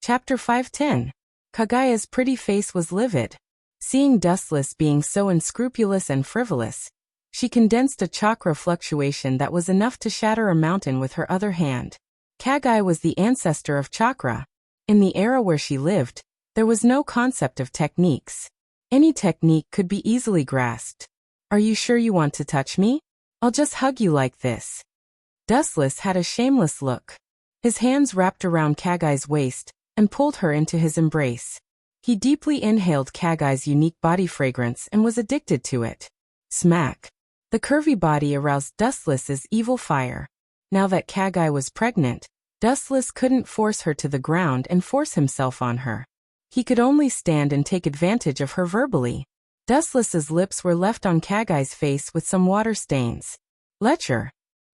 Chapter 510. Kagaya's pretty face was livid. Seeing Dustless being so unscrupulous and frivolous, she condensed a chakra fluctuation that was enough to shatter a mountain with her other hand. Kagaya was the ancestor of chakra. In the era where she lived, there was no concept of techniques. Any technique could be easily grasped. Are you sure you want to touch me? I'll just hug you like this. Dustless had a shameless look. His hands wrapped around Kagaya's waist and pulled her into his embrace. He deeply inhaled Kagaya's unique body fragrance and was addicted to it. Smack. The curvy body aroused Dustless's evil fire. Now that Kagaya was pregnant, Dustless couldn't force her to the ground and force himself on her. He could only stand and take advantage of her verbally. Dustless's lips were left on Kagaya's face with some water stains. Lecher.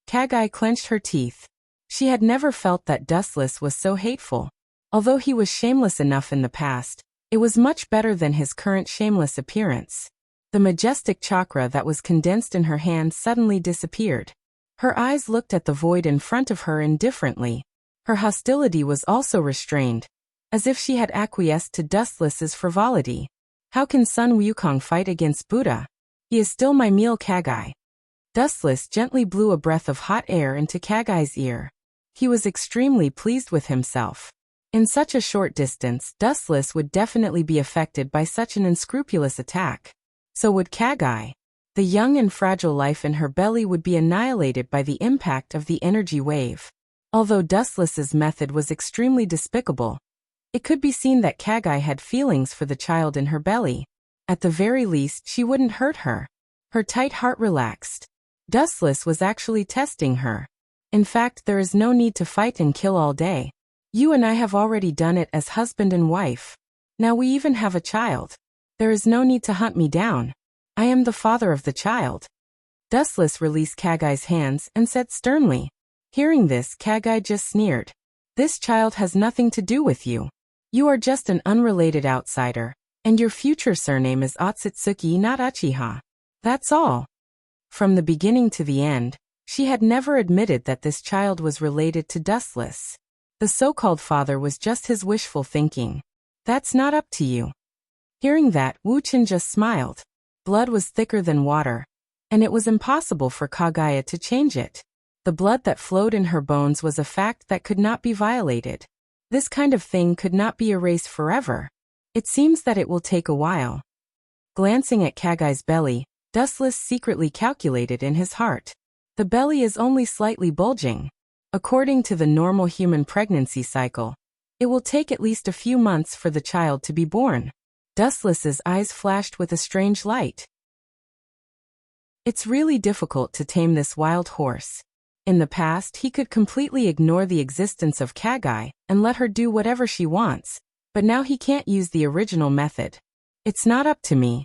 Kagaya clenched her teeth. She had never felt that Dustless was so hateful. Although he was shameless enough in the past, it was much better than his current shameless appearance. The majestic chakra that was condensed in her hand suddenly disappeared. Her eyes looked at the void in front of her indifferently. Her hostility was also restrained, as if she had acquiesced to Dustless's frivolity. How can Sun Wukong fight against Buddha? He is still my meal, Kagaya. Dustless gently blew a breath of hot air into Kagaya's ear. He was extremely pleased with himself. In such a short distance, Dustless would definitely be affected by such an unscrupulous attack. So would Kagaya. The young and fragile life in her belly would be annihilated by the impact of the energy wave. Although Dustless's method was extremely despicable, it could be seen that Kagaya had feelings for the child in her belly. At the very least, she wouldn't hurt her. Her tight heart relaxed. Dustless was actually testing her. In fact, there is no need to fight and kill all day. You and I have already done it as husband and wife. Now we even have a child. There is no need to hunt me down. I am the father of the child. Dustless released Kagaya's hands and said sternly. Hearing this, Kagaya just sneered. This child has nothing to do with you. You are just an unrelated outsider, and your future surname is Otsutsuki, not Uchiha. That's all. From the beginning to the end, she had never admitted that this child was related to Dustless. The so-called father was just his wishful thinking. That's not up to you. Hearing that, Wu Chen just smiled. Blood was thicker than water, and it was impossible for Kagaya to change it. The blood that flowed in her bones was a fact that could not be violated. This kind of thing could not be erased forever. It seems that it will take a while. Glancing at Kagaya's belly, Dustless secretly calculated in his heart. The belly is only slightly bulging. According to the normal human pregnancy cycle, it will take at least a few months for the child to be born. Dustless's eyes flashed with a strange light. It's really difficult to tame this wild horse. In the past, he could completely ignore the existence of Kagaya and let her do whatever she wants, but now he can't use the original method. It's not up to me.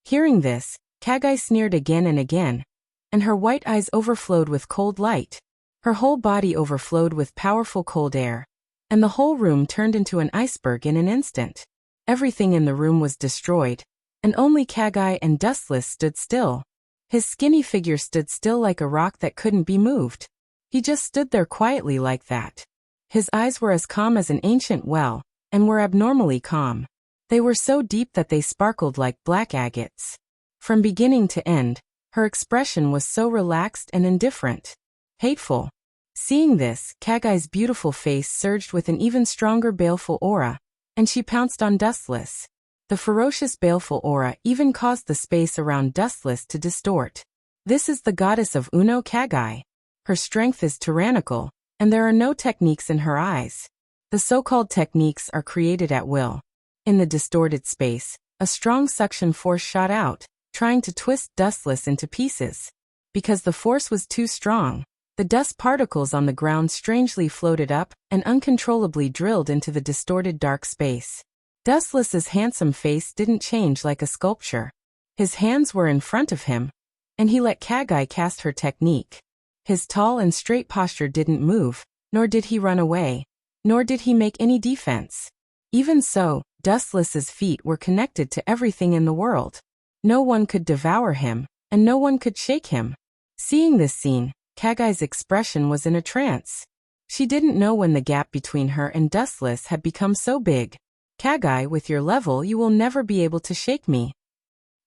Hearing this, Kagaya sneered again and again, and her white eyes overflowed with cold light. Her whole body overflowed with powerful cold air, and the whole room turned into an iceberg in an instant. Everything in the room was destroyed, and only Kagaya and Dustless stood still. His skinny figure stood still like a rock that couldn't be moved. He just stood there quietly like that. His eyes were as calm as an ancient well, and were abnormally calm. They were so deep that they sparkled like black agates. From beginning to end, her expression was so relaxed and indifferent. Hateful. Seeing this, Kagaya's beautiful face surged with an even stronger baleful aura, and she pounced on Dustless. The ferocious baleful aura even caused the space around Dustless to distort. This is the goddess of Uno, Kagaya. Her strength is tyrannical, and there are no techniques in her eyes. The so-called techniques are created at will. In the distorted space, a strong suction force shot out, trying to twist Dustless into pieces. Because the force was too strong, the dust particles on the ground strangely floated up and uncontrollably drilled into the distorted dark space. Dustless's handsome face didn't change like a sculpture. His hands were in front of him, and he let Kagaya cast her technique. His tall and straight posture didn't move, nor did he run away, nor did he make any defense. Even so, Dustless's feet were connected to everything in the world. No one could devour him, and no one could shake him. Seeing this scene, Kagaya's expression was in a trance. She didn't know when the gap between her and Dustless had become so big. Kagai, with your level you will never be able to shake me.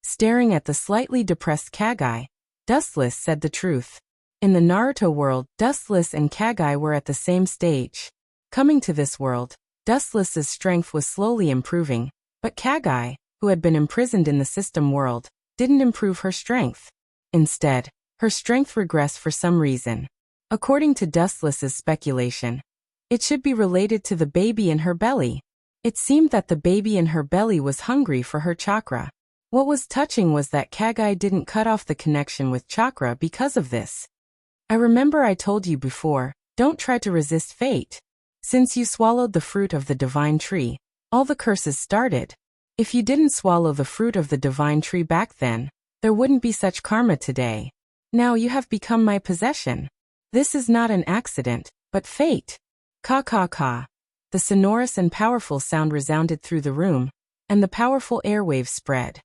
Staring at the slightly depressed Kagai, Dustless said the truth. In the Naruto world, Dustless and Kagai were at the same stage. Coming to this world, Dustless's strength was slowly improving, but Kagai, who had been imprisoned in the system world, didn't improve her strength. Instead, her strength regressed for some reason. According to Dustless's speculation, it should be related to the baby in her belly. It seemed that the baby in her belly was hungry for her chakra. What was touching was that Kagai didn't cut off the connection with chakra because of this. I remember I told you before, don't try to resist fate. Since you swallowed the fruit of the divine tree, all the curses started. If you didn't swallow the fruit of the divine tree back then, there wouldn't be such karma today. Now you have become my possession. This is not an accident, but fate. Ka ka ka. The sonorous and powerful sound resounded through the room, and the powerful airwaves spread.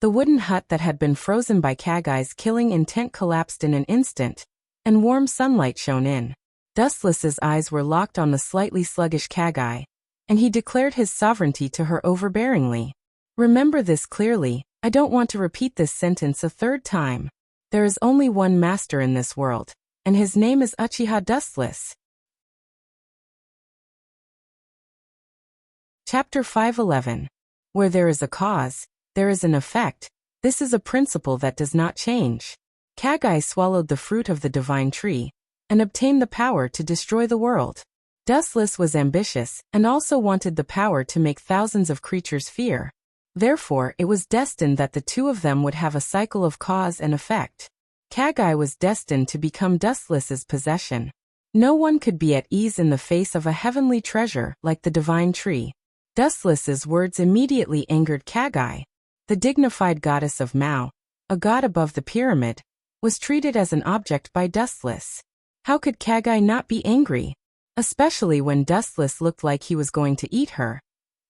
The wooden hut that had been frozen by Kagai's killing intent collapsed in an instant, and warm sunlight shone in. Dustless's eyes were locked on the slightly sluggish Kagai, and he declared his sovereignty to her overbearingly. Remember this clearly, I don't want to repeat this sentence a third time. There is only one master in this world, and his name is Uchiha Dustless. Chapter 511. Where there is a cause, there is an effect. This is a principle that does not change. Kagai swallowed the fruit of the divine tree, and obtained the power to destroy the world. Dustless was ambitious, and also wanted the power to make thousands of creatures fear. Therefore, it was destined that the two of them would have a cycle of cause and effect. Kagai was destined to become Dustless's possession. No one could be at ease in the face of a heavenly treasure like the divine tree. Dustless's words immediately angered Kagai. The dignified goddess of Mao, a god above the pyramid, was treated as an object by Dustless. How could Kagai not be angry? Especially when Dustless looked like he was going to eat her.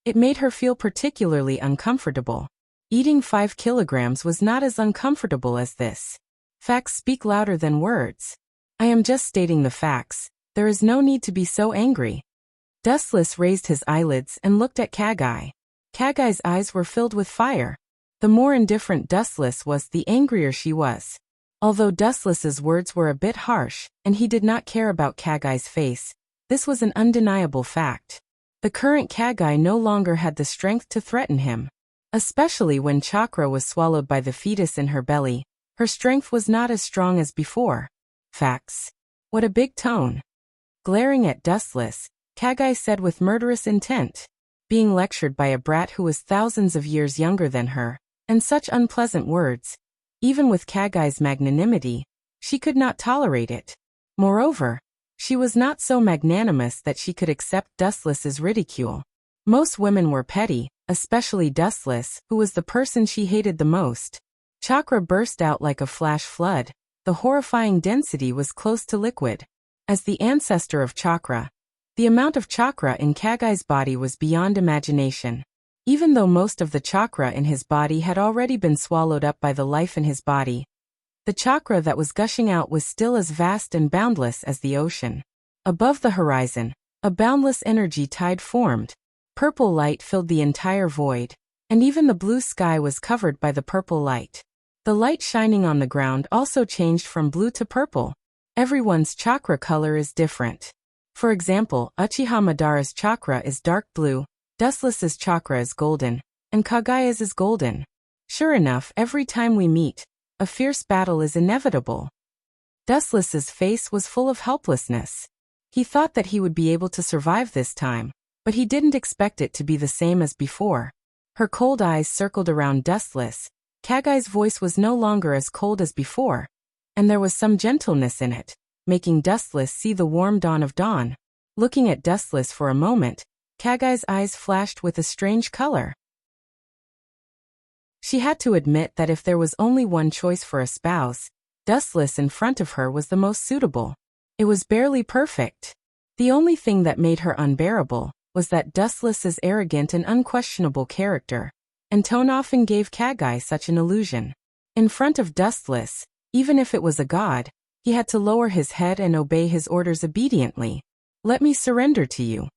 It made her feel particularly uncomfortable. Eating 5 kilograms was not as uncomfortable as this. Facts speak louder than words. I am just stating the facts. There is no need to be so angry. Dustless raised his eyelids and looked at Kagai. Kagai's eyes were filled with fire. The more indifferent Dustless was, the angrier she was. Although Dustless's words were a bit harsh, and he did not care about Kagai's face, this was an undeniable fact. The current Kagai no longer had the strength to threaten him. Especially when chakra was swallowed by the fetus in her belly, her strength was not as strong as before. Facts. What a big tone. Glaring at Dustless, Kagai said with murderous intent. Being lectured by a brat who was thousands of years younger than her, and such unpleasant words. Even with Kagai's magnanimity, she could not tolerate it. Moreover, she was not so magnanimous that she could accept Dustless's ridicule. Most women were petty, especially Dustless, who was the person she hated the most. Chakra burst out like a flash flood. The horrifying density was close to liquid. As the ancestor of chakra, the amount of chakra in Kagai's body was beyond imagination. Even though most of the chakra in his body had already been swallowed up by the life in his body, the chakra that was gushing out was still as vast and boundless as the ocean. Above the horizon, a boundless energy tide formed. Purple light filled the entire void, and even the blue sky was covered by the purple light. The light shining on the ground also changed from blue to purple. Everyone's chakra color is different. For example, Uchiha Madara's chakra is dark blue, Dustless's chakra is golden, and Kagai's is golden. Sure enough, every time we meet, a fierce battle is inevitable. Dustless's face was full of helplessness. He thought that he would be able to survive this time, but he didn't expect it to be the same as before. Her cold eyes circled around Dustless. Kagai's voice was no longer as cold as before, and there was some gentleness in it, making Dustless see the warm dawn of dawn. Looking at Dustless for a moment, Kagai's eyes flashed with a strange color. She had to admit that if there was only one choice for a spouse, Dustless in front of her was the most suitable. It was barely perfect. The only thing that made her unbearable was that Dustless's arrogant and unquestionable character, and tone often gave Kagai such an illusion. In front of Dustless, even if it was a god, He had to lower his head and obey his orders obediently. Let me surrender to you.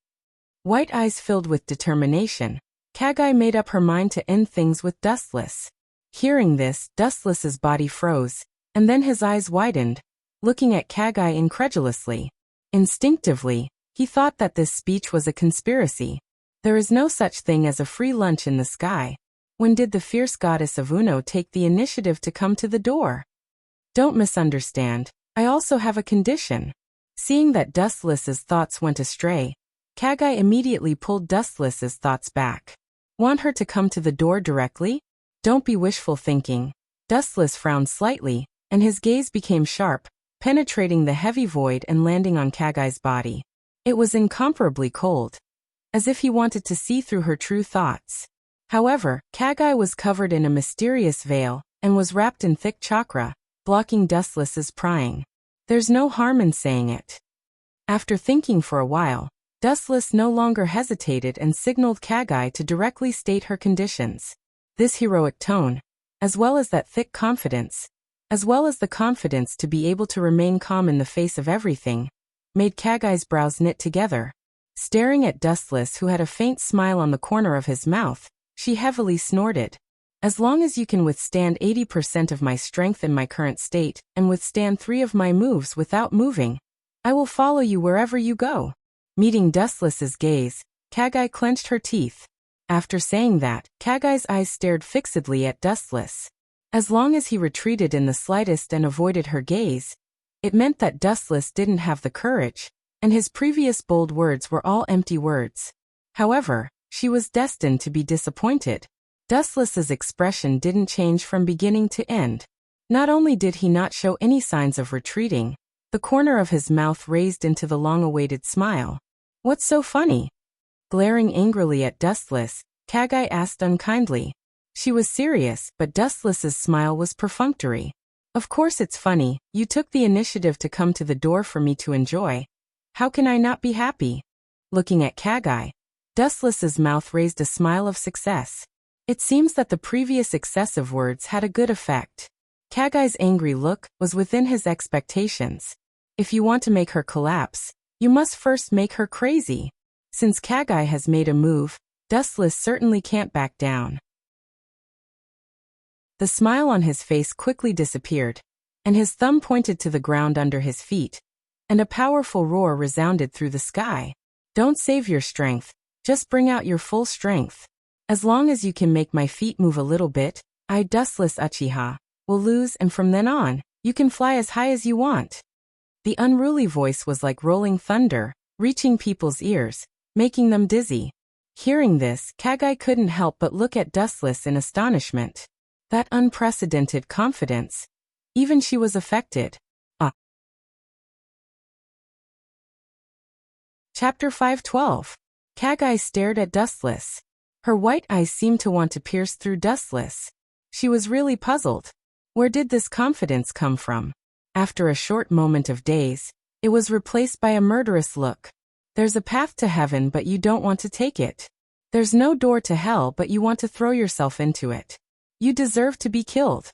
White eyes filled with determination, Kagai made up her mind to end things with Dustless. Hearing this, Dustless's body froze, and then his eyes widened, looking at Kagai incredulously. Instinctively, he thought that this speech was a conspiracy. There is no such thing as a free lunch in the sky. When did the fierce goddess of Uno take the initiative to come to the door? Don't misunderstand, I also have a condition. Seeing that Dustless's thoughts went astray, Kagai immediately pulled Dustless's thoughts back. Want her to come to the door directly? Don't be wishful thinking. Dustless frowned slightly, and his gaze became sharp, penetrating the heavy void and landing on Kagai's body. It was incomparably cold, as if he wanted to see through her true thoughts. However, Kagai was covered in a mysterious veil, and was wrapped in thick chakra, blocking Dustless's prying. There's no harm in saying it. After thinking for a while, Dustless no longer hesitated and signaled Kagai to directly state her conditions. This heroic tone, as well as that thick confidence, as well as the confidence to be able to remain calm in the face of everything, made Kagai's brows knit together. Staring at Dustless, who had a faint smile on the corner of his mouth, she heavily snorted. As long as you can withstand 80% of my strength in my current state, and withstand 3 of my moves without moving, I will follow you wherever you go. Meeting Dustless's gaze, Kagai clenched her teeth. After saying that, Kagai's eyes stared fixedly at Dustless. As long as he retreated in the slightest and avoided her gaze, it meant that Dustless didn't have the courage, and his previous bold words were all empty words. However, she was destined to be disappointed. Dustless's expression didn't change from beginning to end. Not only did he not show any signs of retreating, the corner of his mouth raised into the long-awaited smile. What's so funny? Glaring angrily at Dustless, Kagai asked unkindly. She was serious, but Dustless's smile was perfunctory. Of course it's funny, you took the initiative to come to the door for me to enjoy. How can I not be happy? Looking at Kagai, Dustless's mouth raised a smile of success. It seems that the previous excessive words had a good effect. Kagai's angry look was within his expectations. If you want to make her collapse, you must first make her crazy. Since Kagai has made a move, Dustless certainly can't back down. The smile on his face quickly disappeared, and his thumb pointed to the ground under his feet, and a powerful roar resounded through the sky. Don't save your strength, just bring out your full strength. As long as you can make my feet move a little bit, I, Dustless Uchiha, will lose, and from then on, you can fly as high as you want. The unruly voice was like rolling thunder, reaching people's ears, making them dizzy. Hearing this, Kagai couldn't help but look at Dustless in astonishment. That unprecedented confidence. Even she was affected. Chapter 512. Kagai stared at Dustless. Her white eyes seemed to want to pierce through Dustless. She was really puzzled. Where did this confidence come from? After a short moment of daze, it was replaced by a murderous look. There's a path to heaven, but you don't want to take it. There's no door to hell, but you want to throw yourself into it. You deserve to be killed.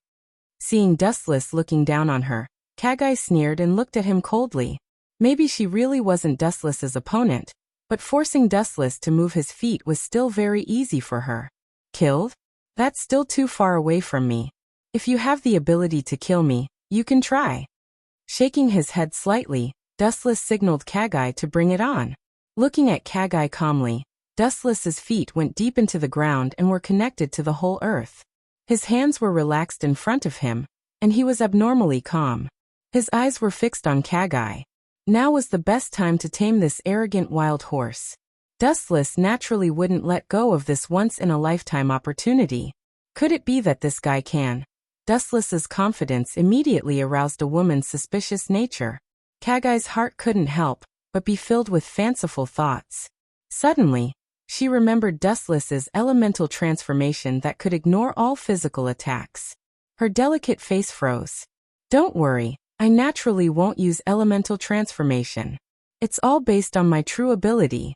Seeing Dustless looking down on her, Kagai sneered and looked at him coldly. Maybe she really wasn't Dustless's opponent, but forcing Dustless to move his feet was still very easy for her. Killed? That's still too far away from me. If you have the ability to kill me, you can try. Shaking his head slightly, Dustless signaled Kagai to bring it on. Looking at Kagai calmly, Dustless's feet went deep into the ground and were connected to the whole earth. His hands were relaxed in front of him, and he was abnormally calm. His eyes were fixed on Kagai. Now was the best time to tame this arrogant wild horse. Dustless naturally wouldn't let go of this once-in-a-lifetime opportunity. Could it be that this guy can? Dustless's confidence immediately aroused a woman's suspicious nature. Kagai's heart couldn't help but be filled with fanciful thoughts. Suddenly, she remembered Dustless's elemental transformation that could ignore all physical attacks. Her delicate face froze. Don't worry, I naturally won't use elemental transformation. It's all based on my true ability.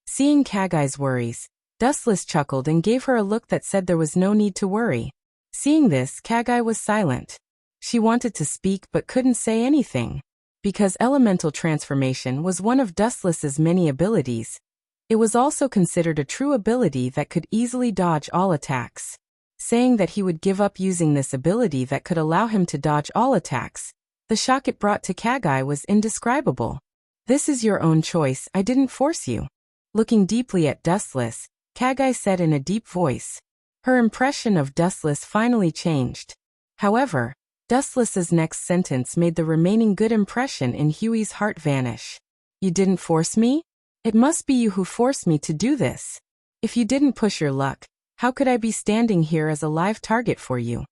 Seeing Kagai's worries, Dustless chuckled and gave her a look that said there was no need to worry. Seeing this, Kagai was silent. She wanted to speak but couldn't say anything. Because elemental transformation was one of Dustless's many abilities, it was also considered a true ability that could easily dodge all attacks. Saying that he would give up using this ability that could allow him to dodge all attacks, the shock it brought to Kagai was indescribable. This is your own choice, I didn't force you. Looking deeply at Dustless, Kagai said in a deep voice. Her impression of Dustless finally changed. However, Dustless's next sentence made the remaining good impression in Huey's heart vanish. You didn't force me? It must be you who forced me to do this. If you didn't push your luck, how could I be standing here as a live target for you?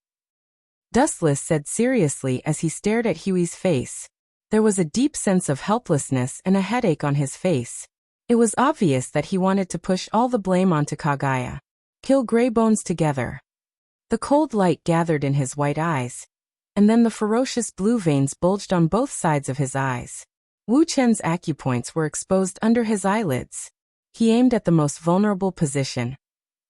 Dustless said seriously as he stared at Huey's face. There was a deep sense of helplessness and a headache on his face. It was obvious that he wanted to push all the blame onto Kagaya. Kill Grey Bones together. The cold light gathered in his white eyes, and then the ferocious blue veins bulged on both sides of his eyes. Wu Chen's acupoints were exposed under his eyelids. He aimed at the most vulnerable position,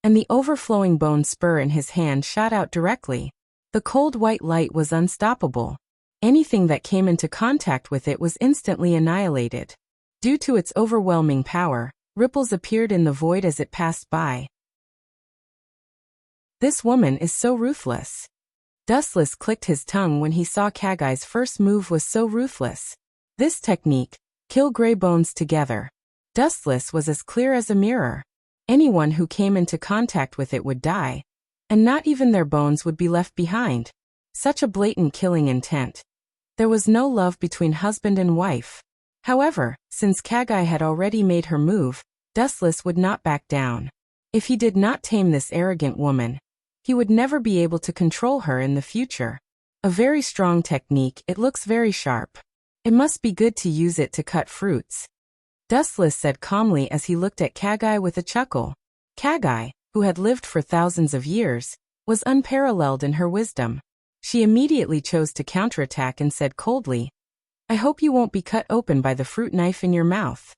and the overflowing bone spur in his hand shot out directly. The cold white light was unstoppable. Anything that came into contact with it was instantly annihilated. Due to its overwhelming power, ripples appeared in the void as it passed by. This woman is so ruthless. Dustless clicked his tongue when he saw Kagai's first move was so ruthless. This technique, kill Grey Bones together. Dustless was as clear as a mirror. Anyone who came into contact with it would die, and not even their bones would be left behind. Such a blatant killing intent. There was no love between husband and wife. However, since Kagai had already made her move, Dustless would not back down. If he did not tame this arrogant woman, he would never be able to control her in the future. A very strong technique, it looks very sharp. It must be good to use it to cut fruits. Dustless said calmly as he looked at Kagai with a chuckle. Kagai, who had lived for thousands of years, was unparalleled in her wisdom. She immediately chose to counterattack and said coldly, I hope you won't be cut open by the fruit knife in your mouth.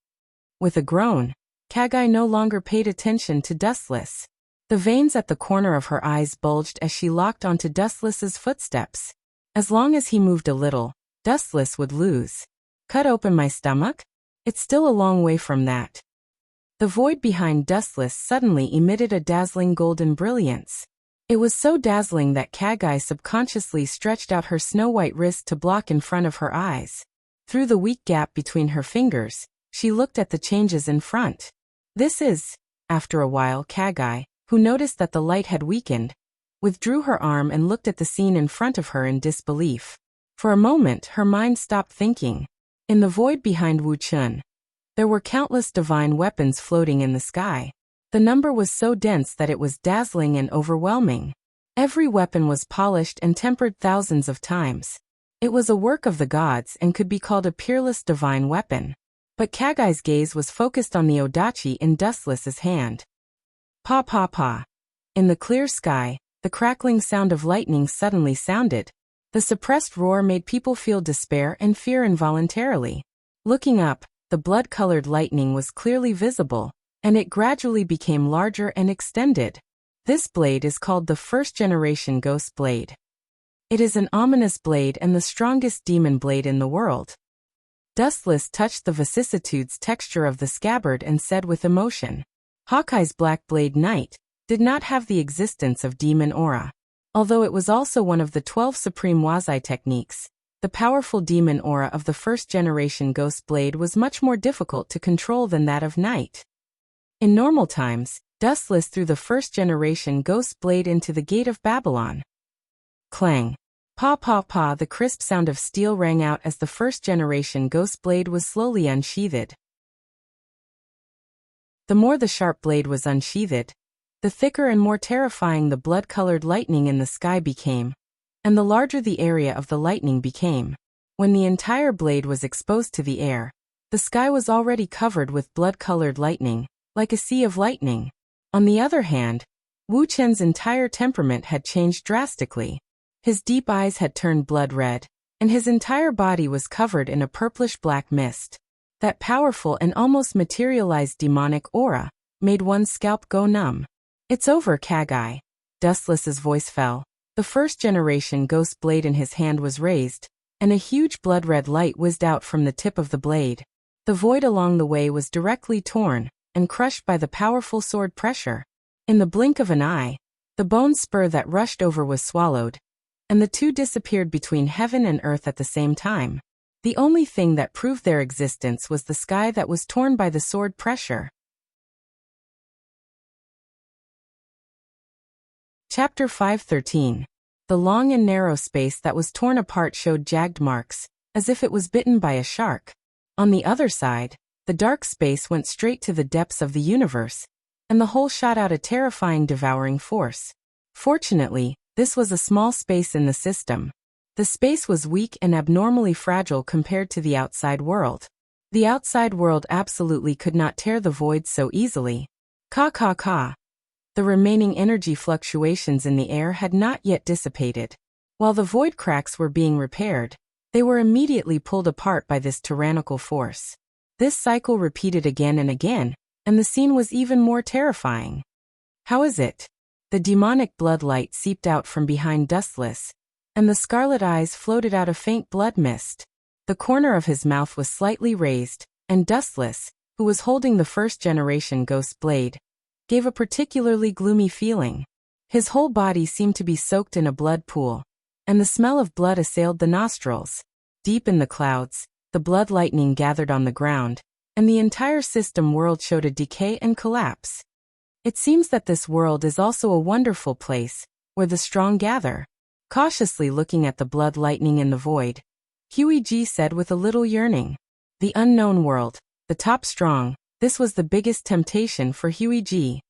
With a groan, Kagai no longer paid attention to Dustless. The veins at the corner of her eyes bulged as she locked onto Dustless's footsteps. As long as he moved a little, Dustless would lose. Cut open my stomach? It's still a long way from that. The void behind Dustless suddenly emitted a dazzling golden brilliance. It was so dazzling that Kagai subconsciously stretched out her snow-white wrist to block in front of her eyes. Through the weak gap between her fingers, she looked at the changes in front. This is, after a while, Kagai, who noticed that the light had weakened, withdrew her arm and looked at the scene in front of her in disbelief. For a moment, her mind stopped thinking. In the void behind Wu Chun, there were countless divine weapons floating in the sky. The number was so dense that it was dazzling and overwhelming. Every weapon was polished and tempered thousands of times. It was a work of the gods and could be called a peerless divine weapon. But Kagai's gaze was focused on the odachi in Dustless's hand. Pa pa pa. In the clear sky, the crackling sound of lightning suddenly sounded. The suppressed roar made people feel despair and fear involuntarily. Looking up, the blood-colored lightning was clearly visible, and it gradually became larger and extended. This blade is called the first-generation ghost blade. It is an ominous blade and the strongest demon blade in the world. Dustless touched the vicissitudes texture of the scabbard and said with emotion, Hawkeye's Black Blade Knight did not have the existence of demon aura. Although it was also one of the 12 supreme Wazai techniques, the powerful demon aura of the first-generation ghost blade was much more difficult to control than that of Knight. In normal times, Dustless threw the first-generation ghost blade into the gate of Babylon. Clang. Pa pa pa, the crisp sound of steel rang out as the first-generation ghost blade was slowly unsheathed. The more the sharp blade was unsheathed, the thicker and more terrifying the blood-colored lightning in the sky became, and the larger the area of the lightning became. When the entire blade was exposed to the air, the sky was already covered with blood-colored lightning, like a sea of lightning. On the other hand, Wu Chen's entire temperament had changed drastically. His deep eyes had turned blood red, and his entire body was covered in a purplish-black mist. That powerful and almost materialized demonic aura made one's scalp go numb. It's over, Kagai. Dustless's voice fell. The first-generation ghost blade in his hand was raised, and a huge blood-red light whizzed out from the tip of the blade. The void along the way was directly torn and crushed by the powerful sword pressure. In the blink of an eye, the bone spur that rushed over was swallowed, and the two disappeared between heaven and earth at the same time. The only thing that proved their existence was the sky that was torn by the sword pressure. Chapter 5:13. The long and narrow space that was torn apart showed jagged marks, as if it was bitten by a shark. On the other side, the dark space went straight to the depths of the universe, and the whole shot out a terrifying devouring force. Fortunately, this was a small space in the system. The space was weak and abnormally fragile compared to the outside world. The outside world absolutely could not tear the void so easily. Ka. The remaining energy fluctuations in the air had not yet dissipated. While the void cracks were being repaired, they were immediately pulled apart by this tyrannical force. This cycle repeated again and again, and the scene was even more terrifying. How is it? The demonic blood light seeped out from behind Dustless, and the scarlet eyes floated out a faint blood mist. The corner of his mouth was slightly raised, and Dustless, who was holding the first-generation ghost blade, gave a particularly gloomy feeling. His whole body seemed to be soaked in a blood pool, and the smell of blood assailed the nostrils. Deep in the clouds, the blood lightning gathered on the ground, and the entire system world showed a decay and collapse. It seems that this world is also a wonderful place, where the strong gather. Cautiously looking at the blood lightning in the void, Huey G said with a little yearning. The unknown world, the top strong, this was the biggest temptation for Huey G.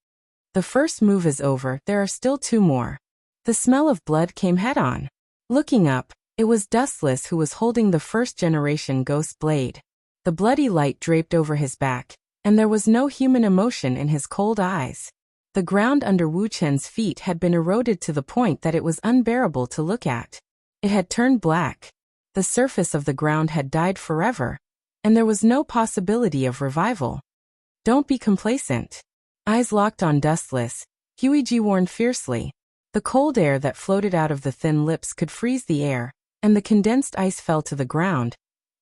The first move is over, there are still two more. The smell of blood came head-on. Looking up, it was Dustless who was holding the first-generation ghost blade. The bloody light draped over his back, and there was no human emotion in his cold eyes. The ground under Wu Chen's feet had been eroded to the point that it was unbearable to look at. It had turned black. The surface of the ground had died forever, and there was no possibility of revival. Don't be complacent. Eyes locked on Dustless, Huey G warned fiercely. The cold air that floated out of the thin lips could freeze the air, and the condensed ice fell to the ground,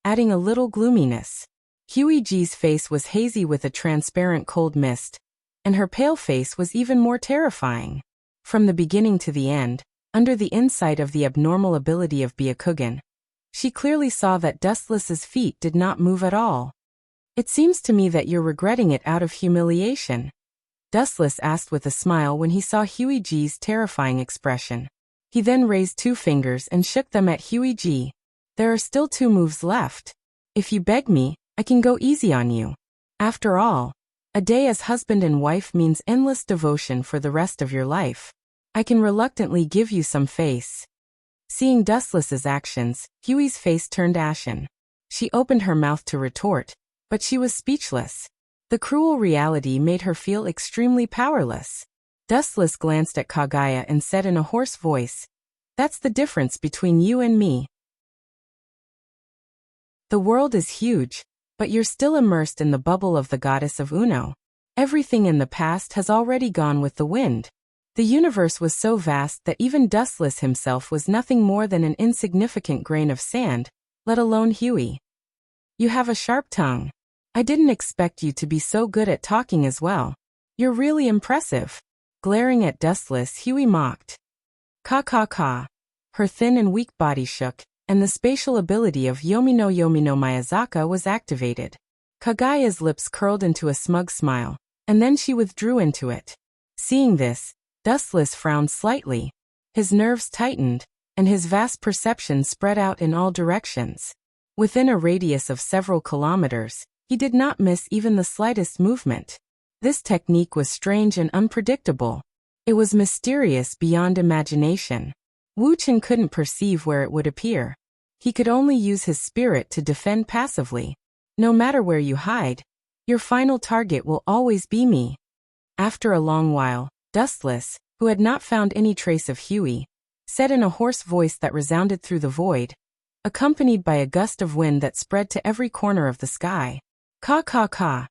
adding a little gloominess. Huey G's face was hazy with a transparent cold mist, and her pale face was even more terrifying. From the beginning to the end, under the insight of the abnormal ability of Byakugan, she clearly saw that Dustless's feet did not move at all. It seems to me that you're regretting it out of humiliation, Dustless asked with a smile when he saw Huey G's terrifying expression. He then raised two fingers and shook them at Huey G. There are still two moves left. If you beg me, I can go easy on you. After all, a day as husband and wife means endless devotion for the rest of your life. I can reluctantly give you some face. Seeing Dustless's actions, Huey's face turned ashen. She opened her mouth to retort, but she was speechless. The cruel reality made her feel extremely powerless. Dustless glanced at Kagaya and said in a hoarse voice, "That's the difference between you and me. The world is huge, but you're still immersed in the bubble of the goddess of Uno. Everything in the past has already gone with the wind. The universe was so vast that even Dustless himself was nothing more than an insignificant grain of sand, let alone Huey. You have a sharp tongue. I didn't expect you to be so good at talking as well. You're really impressive." Glaring at Dustless, Huey mocked. Ka. Her thin and weak body shook, and the spatial ability of Yomi no Miyazaka was activated. Kagaya's lips curled into a smug smile, and then she withdrew into it. Seeing this, Dustless frowned slightly. His nerves tightened, and his vast perception spread out in all directions. Within a radius of several kilometers, he did not miss even the slightest movement. This technique was strange and unpredictable. It was mysterious beyond imagination. Wu Chen couldn't perceive where it would appear. He could only use his spirit to defend passively. No matter where you hide, your final target will always be me. After a long while, Dustless, who had not found any trace of Huey, said in a hoarse voice that resounded through the void, accompanied by a gust of wind that spread to every corner of the sky. Ka.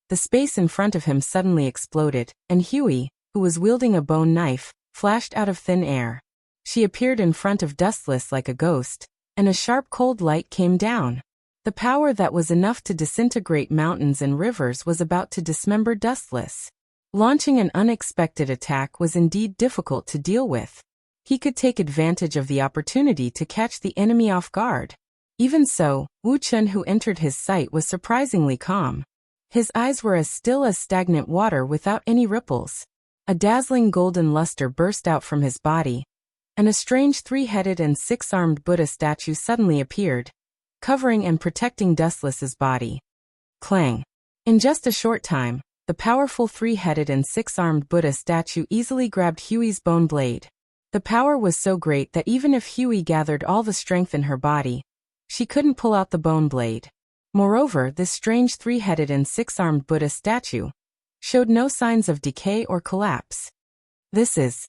The space in front of him suddenly exploded, and Huey, who was wielding a bone knife, flashed out of thin air. She appeared in front of Dustless like a ghost, and a sharp cold light came down. The power that was enough to disintegrate mountains and rivers was about to dismember Dustless. Launching an unexpected attack was indeed difficult to deal with. He could take advantage of the opportunity to catch the enemy off guard. Even so, Wu Chun, who entered his sight, was surprisingly calm. His eyes were as still as stagnant water without any ripples. A dazzling golden luster burst out from his body, and a strange three-headed and six-armed Buddha statue suddenly appeared, covering and protecting Dustless's body. Clang! In just a short time, the powerful three-headed and six-armed Buddha statue easily grabbed Huey's bone blade. The power was so great that even if Huey gathered all the strength in her body, she couldn't pull out the bone blade. Moreover, this strange three-headed and six-armed Buddha statue showed no signs of decay or collapse. This is...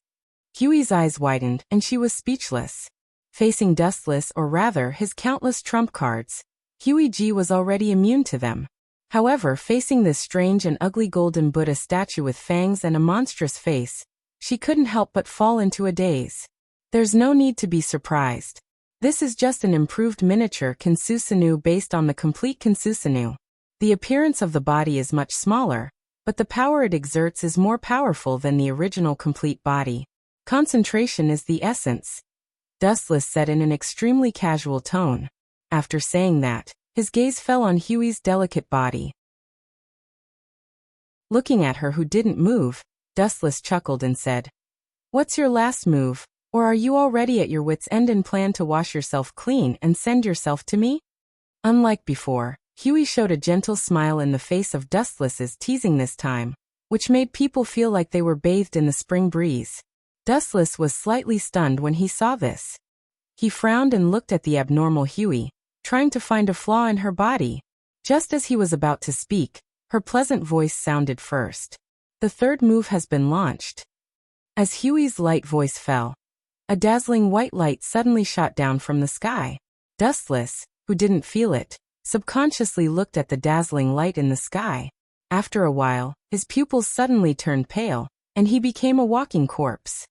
Huey's eyes widened, and she was speechless. Facing Dustless, or rather his countless trump cards, Huey G was already immune to them. However, facing this strange and ugly golden Buddha statue with fangs and a monstrous face, she couldn't help but fall into a daze. There's no need to be surprised. This is just an improved miniature Kinsusanu based on the complete Kinsusanu. The appearance of the body is much smaller, but the power it exerts is more powerful than the original complete body. Concentration is the essence, Dustless said in an extremely casual tone. After saying that, his gaze fell on Huey's delicate body. Looking at her who didn't move, Dustless chuckled and said, "What's your last move, or are you already at your wits' end and plan to wash yourself clean and send yourself to me?" Unlike before, Huey showed a gentle smile in the face of Dustless's teasing this time, which made people feel like they were bathed in the spring breeze. Dustless was slightly stunned when he saw this. He frowned and looked at the abnormal Huey, trying to find a flaw in her body. Just as he was about to speak, her pleasant voice sounded first. "The third move has been launched." As Huey's light voice fell, a dazzling white light suddenly shot down from the sky. Dustless, who didn't feel it, subconsciously looked at the dazzling light in the sky. After a while, his pupils suddenly turned pale, and he became a walking corpse.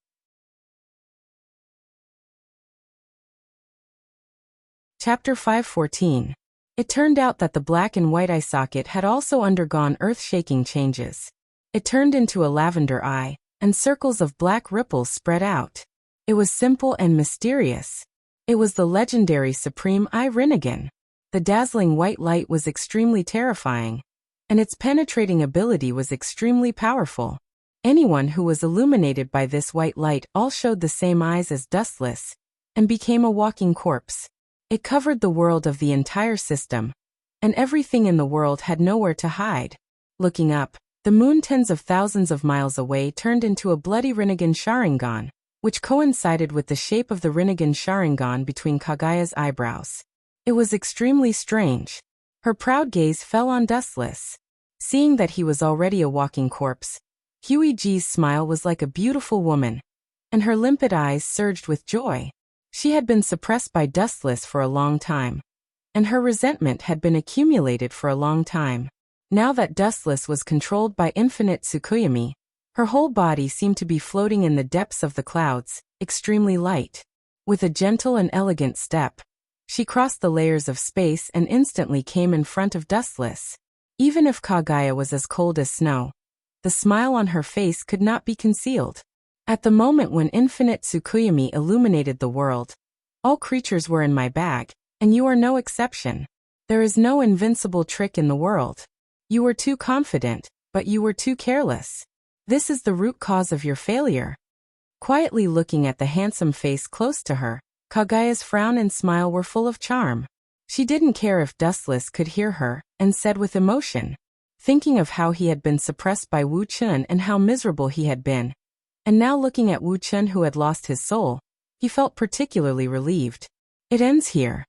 Chapter 514. It turned out that the black and white eye socket had also undergone earth-shaking changes. It turned into a lavender eye, and circles of black ripples spread out. It was simple and mysterious. It was the legendary Supreme Eye Rinnegan. The dazzling white light was extremely terrifying, and its penetrating ability was extremely powerful. Anyone who was illuminated by this white light all showed the same eyes as Dustless, and became a walking corpse. It covered the world of the entire system, and everything in the world had nowhere to hide. Looking up, the moon tens of thousands of miles away turned into a bloody Rinnegan Sharingan, which coincided with the shape of the Rinnegan Sharingan between Kagaya's eyebrows. It was extremely strange. Her proud gaze fell on Dustless. Seeing that he was already a walking corpse, Huey G's smile was like a beautiful woman, and her limpid eyes surged with joy. She had been suppressed by Dustless for a long time, and her resentment had been accumulated for a long time. Now that Dustless was controlled by infinite Tsukuyomi, her whole body seemed to be floating in the depths of the clouds, extremely light. With a gentle and elegant step, she crossed the layers of space and instantly came in front of Dustless. Even if Kagaya was as cold as snow, the smile on her face could not be concealed. At the moment when infinite Tsukuyomi illuminated the world, all creatures were in my bag, and you are no exception. There is no invincible trick in the world. You were too confident, but you were too careless. This is the root cause of your failure. Quietly looking at the handsome face close to her, Kagaya's frown and smile were full of charm. She didn't care if Dustless could hear her, and said with emotion, thinking of how he had been suppressed by Wu Chun and how miserable he had been, and now looking at Wu Chun who had lost his soul, he felt particularly relieved. It ends here.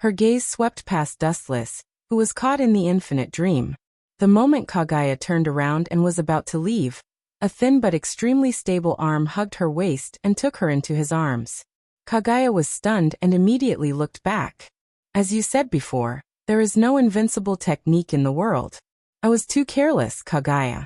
Her gaze swept past Dustless, who was caught in the infinite dream. The moment Kagaya turned around and was about to leave, a thin but extremely stable arm hugged her waist and took her into his arms. Kagaya was stunned and immediately looked back. As you said before, there is no invincible technique in the world. I was too careless, Kagaya.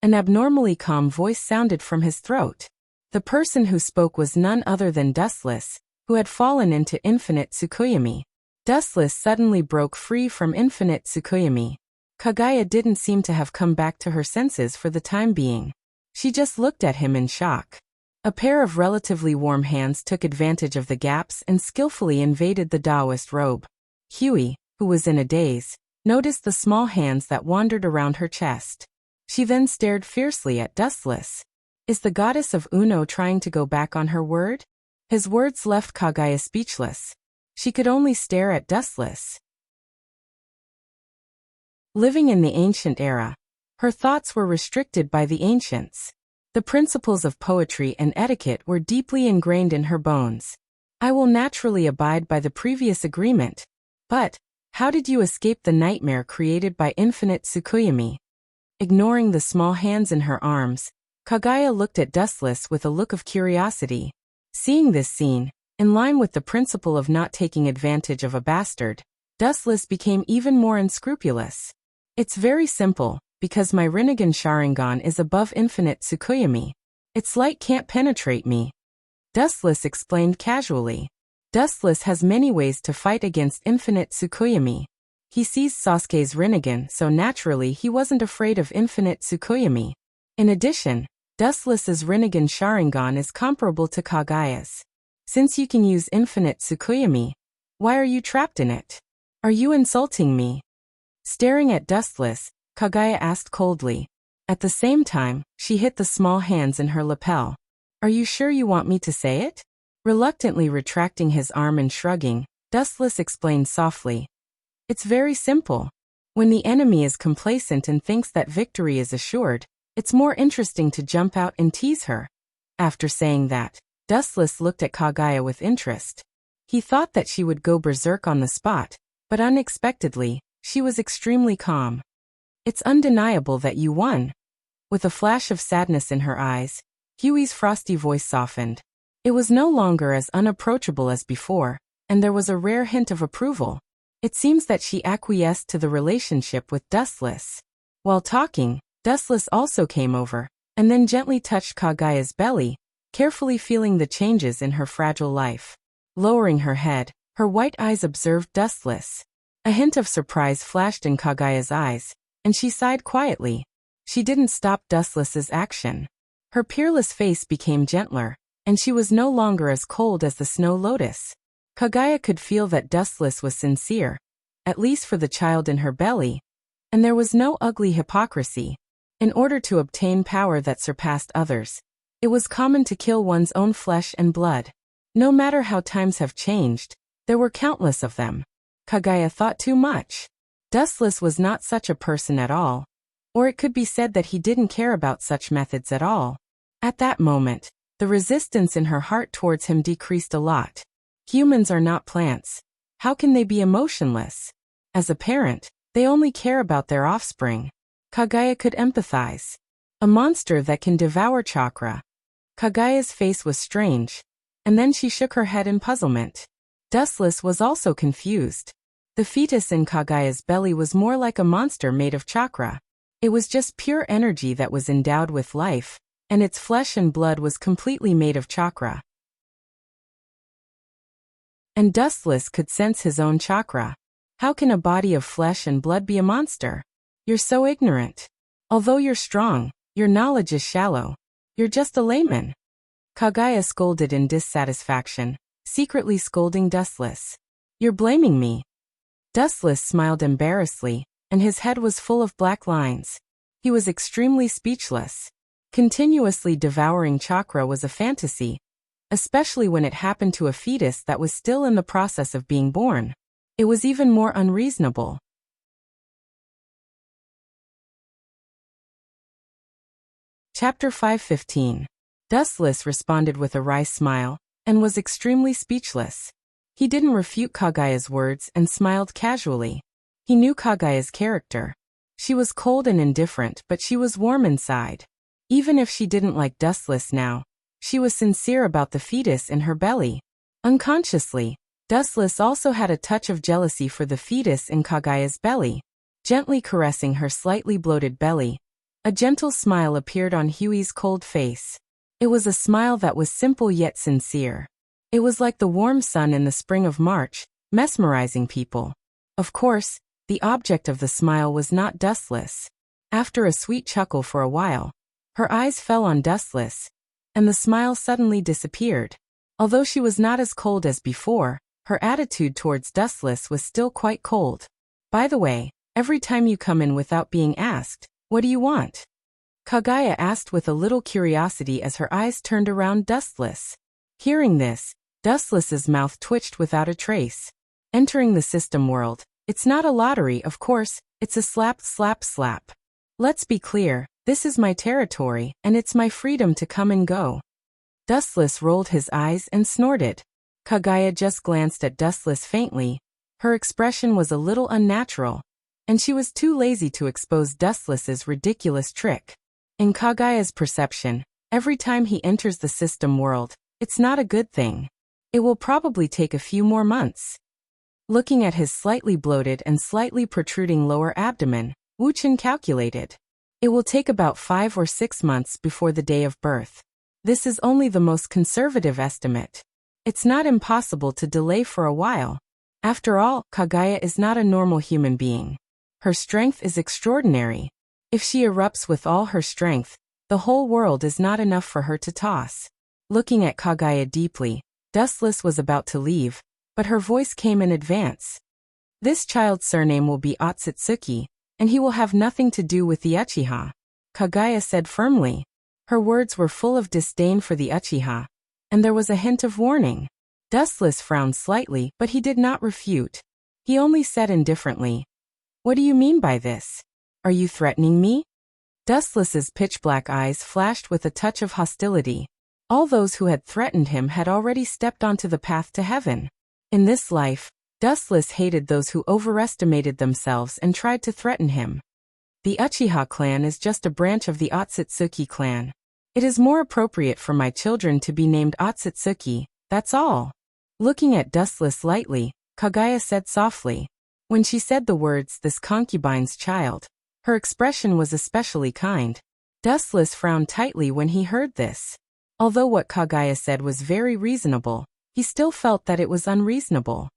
An abnormally calm voice sounded from his throat. The person who spoke was none other than Dustless, who had fallen into infinite Tsukuyomi. Dustless suddenly broke free from infinite Tsukuyomi. Kagaya didn't seem to have come back to her senses for the time being. She just looked at him in shock. A pair of relatively warm hands took advantage of the gaps and skillfully invaded the Taoist robe. Huey, who was in a daze, noticed the small hands that wandered around her chest. She then stared fiercely at Dustless. Is the goddess of Uno trying to go back on her word? His words left Kagaya speechless. She could only stare at Dustless. Living in the ancient era, her thoughts were restricted by the ancients. The principles of poetry and etiquette were deeply ingrained in her bones. I will naturally abide by the previous agreement. But, how did you escape the nightmare created by infinite Tsukuyomi? Ignoring the small hands in her arms, Kagaya looked at Dustless with a look of curiosity. Seeing this scene, in line with the principle of not taking advantage of a bastard, Dustless became even more unscrupulous. It's very simple, because my Rinnegan Sharingan is above infinite Tsukuyomi. Its light can't penetrate me. Dustless explained casually. Dustless has many ways to fight against infinite Tsukuyomi. He sees Sasuke's Rinnegan, so naturally he wasn't afraid of infinite Tsukuyomi. In addition, Dustless's Rinnegan Sharingan is comparable to Kagaya's. Since you can use infinite Tsukuyomi, why are you trapped in it? Are you insulting me? Staring at Dustless, Kagaya asked coldly. At the same time, she hit the small hands in her lapel. Are you sure you want me to say it? Reluctantly retracting his arm and shrugging, Dustless explained softly. It's very simple. When the enemy is complacent and thinks that victory is assured, it's more interesting to jump out and tease her. After saying that, Dustless looked at Kagaya with interest. He thought that she would go berserk on the spot, but unexpectedly, she was extremely calm. It's undeniable that you won. With a flash of sadness in her eyes, Huey's frosty voice softened. It was no longer as unapproachable as before, and there was a rare hint of approval. It seems that she acquiesced to the relationship with Dustless. While talking, Dustless also came over, and then gently touched Kagaya's belly, carefully feeling the changes in her fragile life. Lowering her head, her white eyes observed Dustless. A hint of surprise flashed in Kagaya's eyes, and she sighed quietly. She didn't stop Dustless's action. Her peerless face became gentler, and she was no longer as cold as the snow lotus. Kagaya could feel that Dustless was sincere, at least for the child in her belly, and there was no ugly hypocrisy. In order to obtain power that surpassed others, it was common to kill one's own flesh and blood. No matter how times have changed, there were countless of them. Kagaya thought too much. Dustless was not such a person at all. Or it could be said that he didn't care about such methods at all. At that moment, the resistance in her heart towards him decreased a lot. Humans are not plants. How can they be emotionless? As a parent, they only care about their offspring. Kagaya could empathize. A monster that can devour chakra. Kagaya's face was strange, and then she shook her head in puzzlement. Dustless was also confused. The fetus in Kagaya's belly was more like a monster made of chakra. It was just pure energy that was endowed with life, and its flesh and blood was completely made of chakra. And Dustless could sense his own chakra. How can a body of flesh and blood be a monster? You're so ignorant. Although you're strong, your knowledge is shallow. You're just a layman. Kagaya scolded in dissatisfaction, secretly scolding Dustless. You're blaming me. Dustless smiled embarrassedly, and his head was full of black lines. He was extremely speechless. Continuously devouring chakra was a fantasy, especially when it happened to a fetus that was still in the process of being born. It was even more unreasonable. Chapter 5:15. Dustless responded with a wry smile, and was extremely speechless. He didn't refute Kagaya's words and smiled casually. He knew Kagaya's character. She was cold and indifferent, but she was warm inside. Even if she didn't like Dustless now, she was sincere about the fetus in her belly. Unconsciously, Dustless also had a touch of jealousy for the fetus in Kagaya's belly. Gently caressing her slightly bloated belly, a gentle smile appeared on Huey's cold face. It was a smile that was simple yet sincere. It was like the warm sun in the spring of March, mesmerizing people. Of course, the object of the smile was not Dustless. After a sweet chuckle for a while, her eyes fell on Dustless, and the smile suddenly disappeared. Although she was not as cold as before, her attitude towards Dustless was still quite cold. By the way, every time you come in without being asked, what do you want? Kaguya asked with a little curiosity as her eyes turned around Dustless. Hearing this, Dustless's mouth twitched without a trace. Entering the system world, it's not a lottery, of course, it's a slap, slap, slap. Let's be clear, this is my territory, and it's my freedom to come and go. Dustless rolled his eyes and snorted. Kaguya just glanced at Dustless faintly. Her expression was a little unnatural, and she was too lazy to expose Dustless's ridiculous trick. In Kaguya's perception, every time he enters the system world, it's not a good thing. It will probably take a few more months. Looking at his slightly bloated and slightly protruding lower abdomen, Wu Chen calculated. It will take about 5 or 6 months before the day of birth. This is only the most conservative estimate. It's not impossible to delay for a while. After all, Kaguya is not a normal human being. Her strength is extraordinary. If she erupts with all her strength, the whole world is not enough for her to toss. Looking at Kaguya deeply, Dustless was about to leave, but her voice came in advance. This child's surname will be Otsutsuki, and he will have nothing to do with the Uchiha, Kaguya said firmly. Her words were full of disdain for the Uchiha, and there was a hint of warning. Dustless frowned slightly, but he did not refute. He only said indifferently, "What do you mean by this? Are you threatening me?" Dustless's pitch-black eyes flashed with a touch of hostility. All those who had threatened him had already stepped onto the path to heaven. In this life, Dustless hated those who overestimated themselves and tried to threaten him. The Uchiha clan is just a branch of the Otsutsuki clan. It is more appropriate for my children to be named Otsutsuki, that's all. Looking at Dustless lightly, Kaguya said softly. When she said the words, "this concubine's child," her expression was especially kind. Dustless frowned tightly when he heard this. Although what Kaguya said was very reasonable, he still felt that it was unreasonable.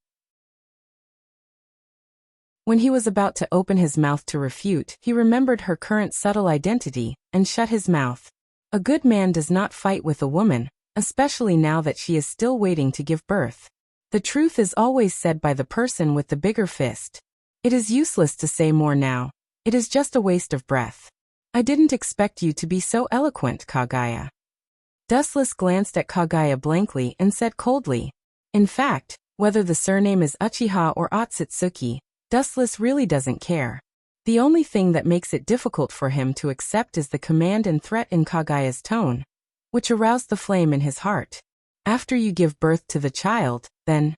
When he was about to open his mouth to refute, he remembered her current subtle identity, and shut his mouth. A good man does not fight with a woman, especially now that she is still waiting to give birth. The truth is always said by the person with the bigger fist. It is useless to say more now. It is just a waste of breath. I didn't expect you to be so eloquent, Kaguya. Dustless glanced at Kaguya blankly and said coldly. In fact, whether the surname is Uchiha or Otsutsuki, Dustless really doesn't care. The only thing that makes it difficult for him to accept is the command and threat in Kaguya's tone, which aroused the flame in his heart. After you give birth to the child, then,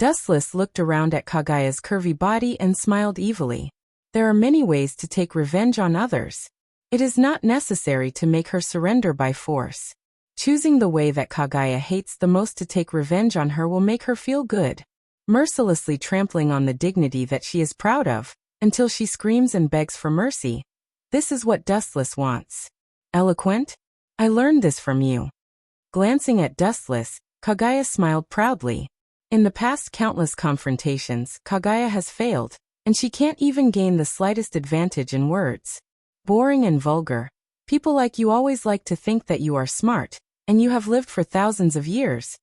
Dustless looked around at Kaguya's curvy body and smiled evilly. There are many ways to take revenge on others. It is not necessary to make her surrender by force. Choosing the way that Kaguya hates the most to take revenge on her will make her feel good, mercilessly trampling on the dignity that she is proud of, until she screams and begs for mercy. This is what Dustless wants. Eloquent? I learned this from you. Glancing at Dustless, Kaguya smiled proudly. In the past countless confrontations, Kaguya has failed, and she can't even gain the slightest advantage in words. Boring and vulgar. People like you always like to think that you are smart, and you have lived for thousands of years.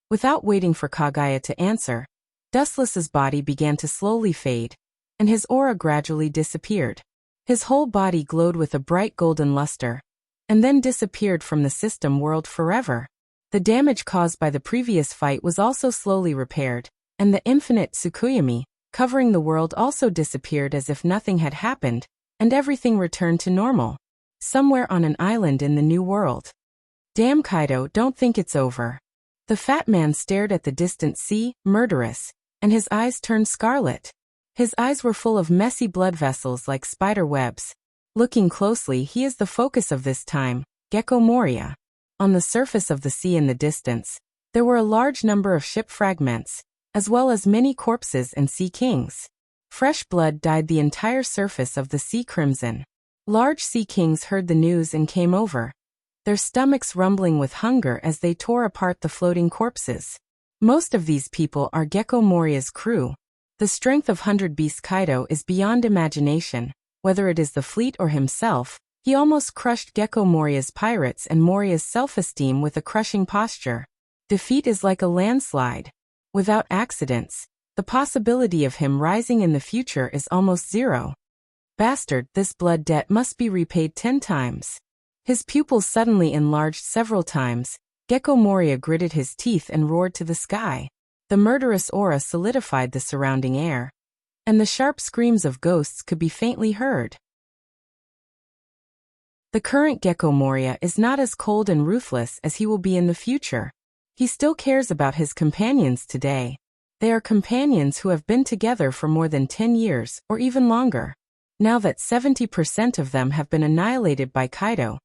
Without waiting for Kaguya to answer, Dustless's body began to slowly fade, and his aura gradually disappeared. His whole body glowed with a bright golden luster, and then disappeared from the system world forever. The damage caused by the previous fight was also slowly repaired, and the infinite Tsukuyomi, covering the world, also disappeared as if nothing had happened, and everything returned to normal. Somewhere on an island in the new world. Damn, Kaido, don't think it's over. The fat man stared at the distant sea, murderous, and his eyes turned scarlet. His eyes were full of messy blood vessels like spider webs. Looking closely, he is the focus of this time, Gecko Moria. On the surface of the sea in the distance, there were a large number of ship fragments, as well as many corpses and sea kings. Fresh blood dyed the entire surface of the sea crimson. Large sea kings heard the news and came over. their stomachs rumbling with hunger as they tore apart the floating corpses. Most of these people are Gecko Moria's crew. The strength of 100 Beast Kaido is beyond imagination. Whether it is the fleet or himself, he almost crushed Gecko Moria's pirates and Moria's self-esteem with a crushing posture. Defeat is like a landslide. Without accidents, the possibility of him rising in the future is almost zero. Bastard, this blood debt must be repaid 10 times. His pupils suddenly enlarged several times. Gecko Moria gritted his teeth and roared to the sky. The murderous aura solidified the surrounding air, and the sharp screams of ghosts could be faintly heard. The current Gecko Moria is not as cold and ruthless as he will be in the future. He still cares about his companions today. They are companions who have been together for more than 10 years, or even longer. Now that 70% of them have been annihilated by Kaido,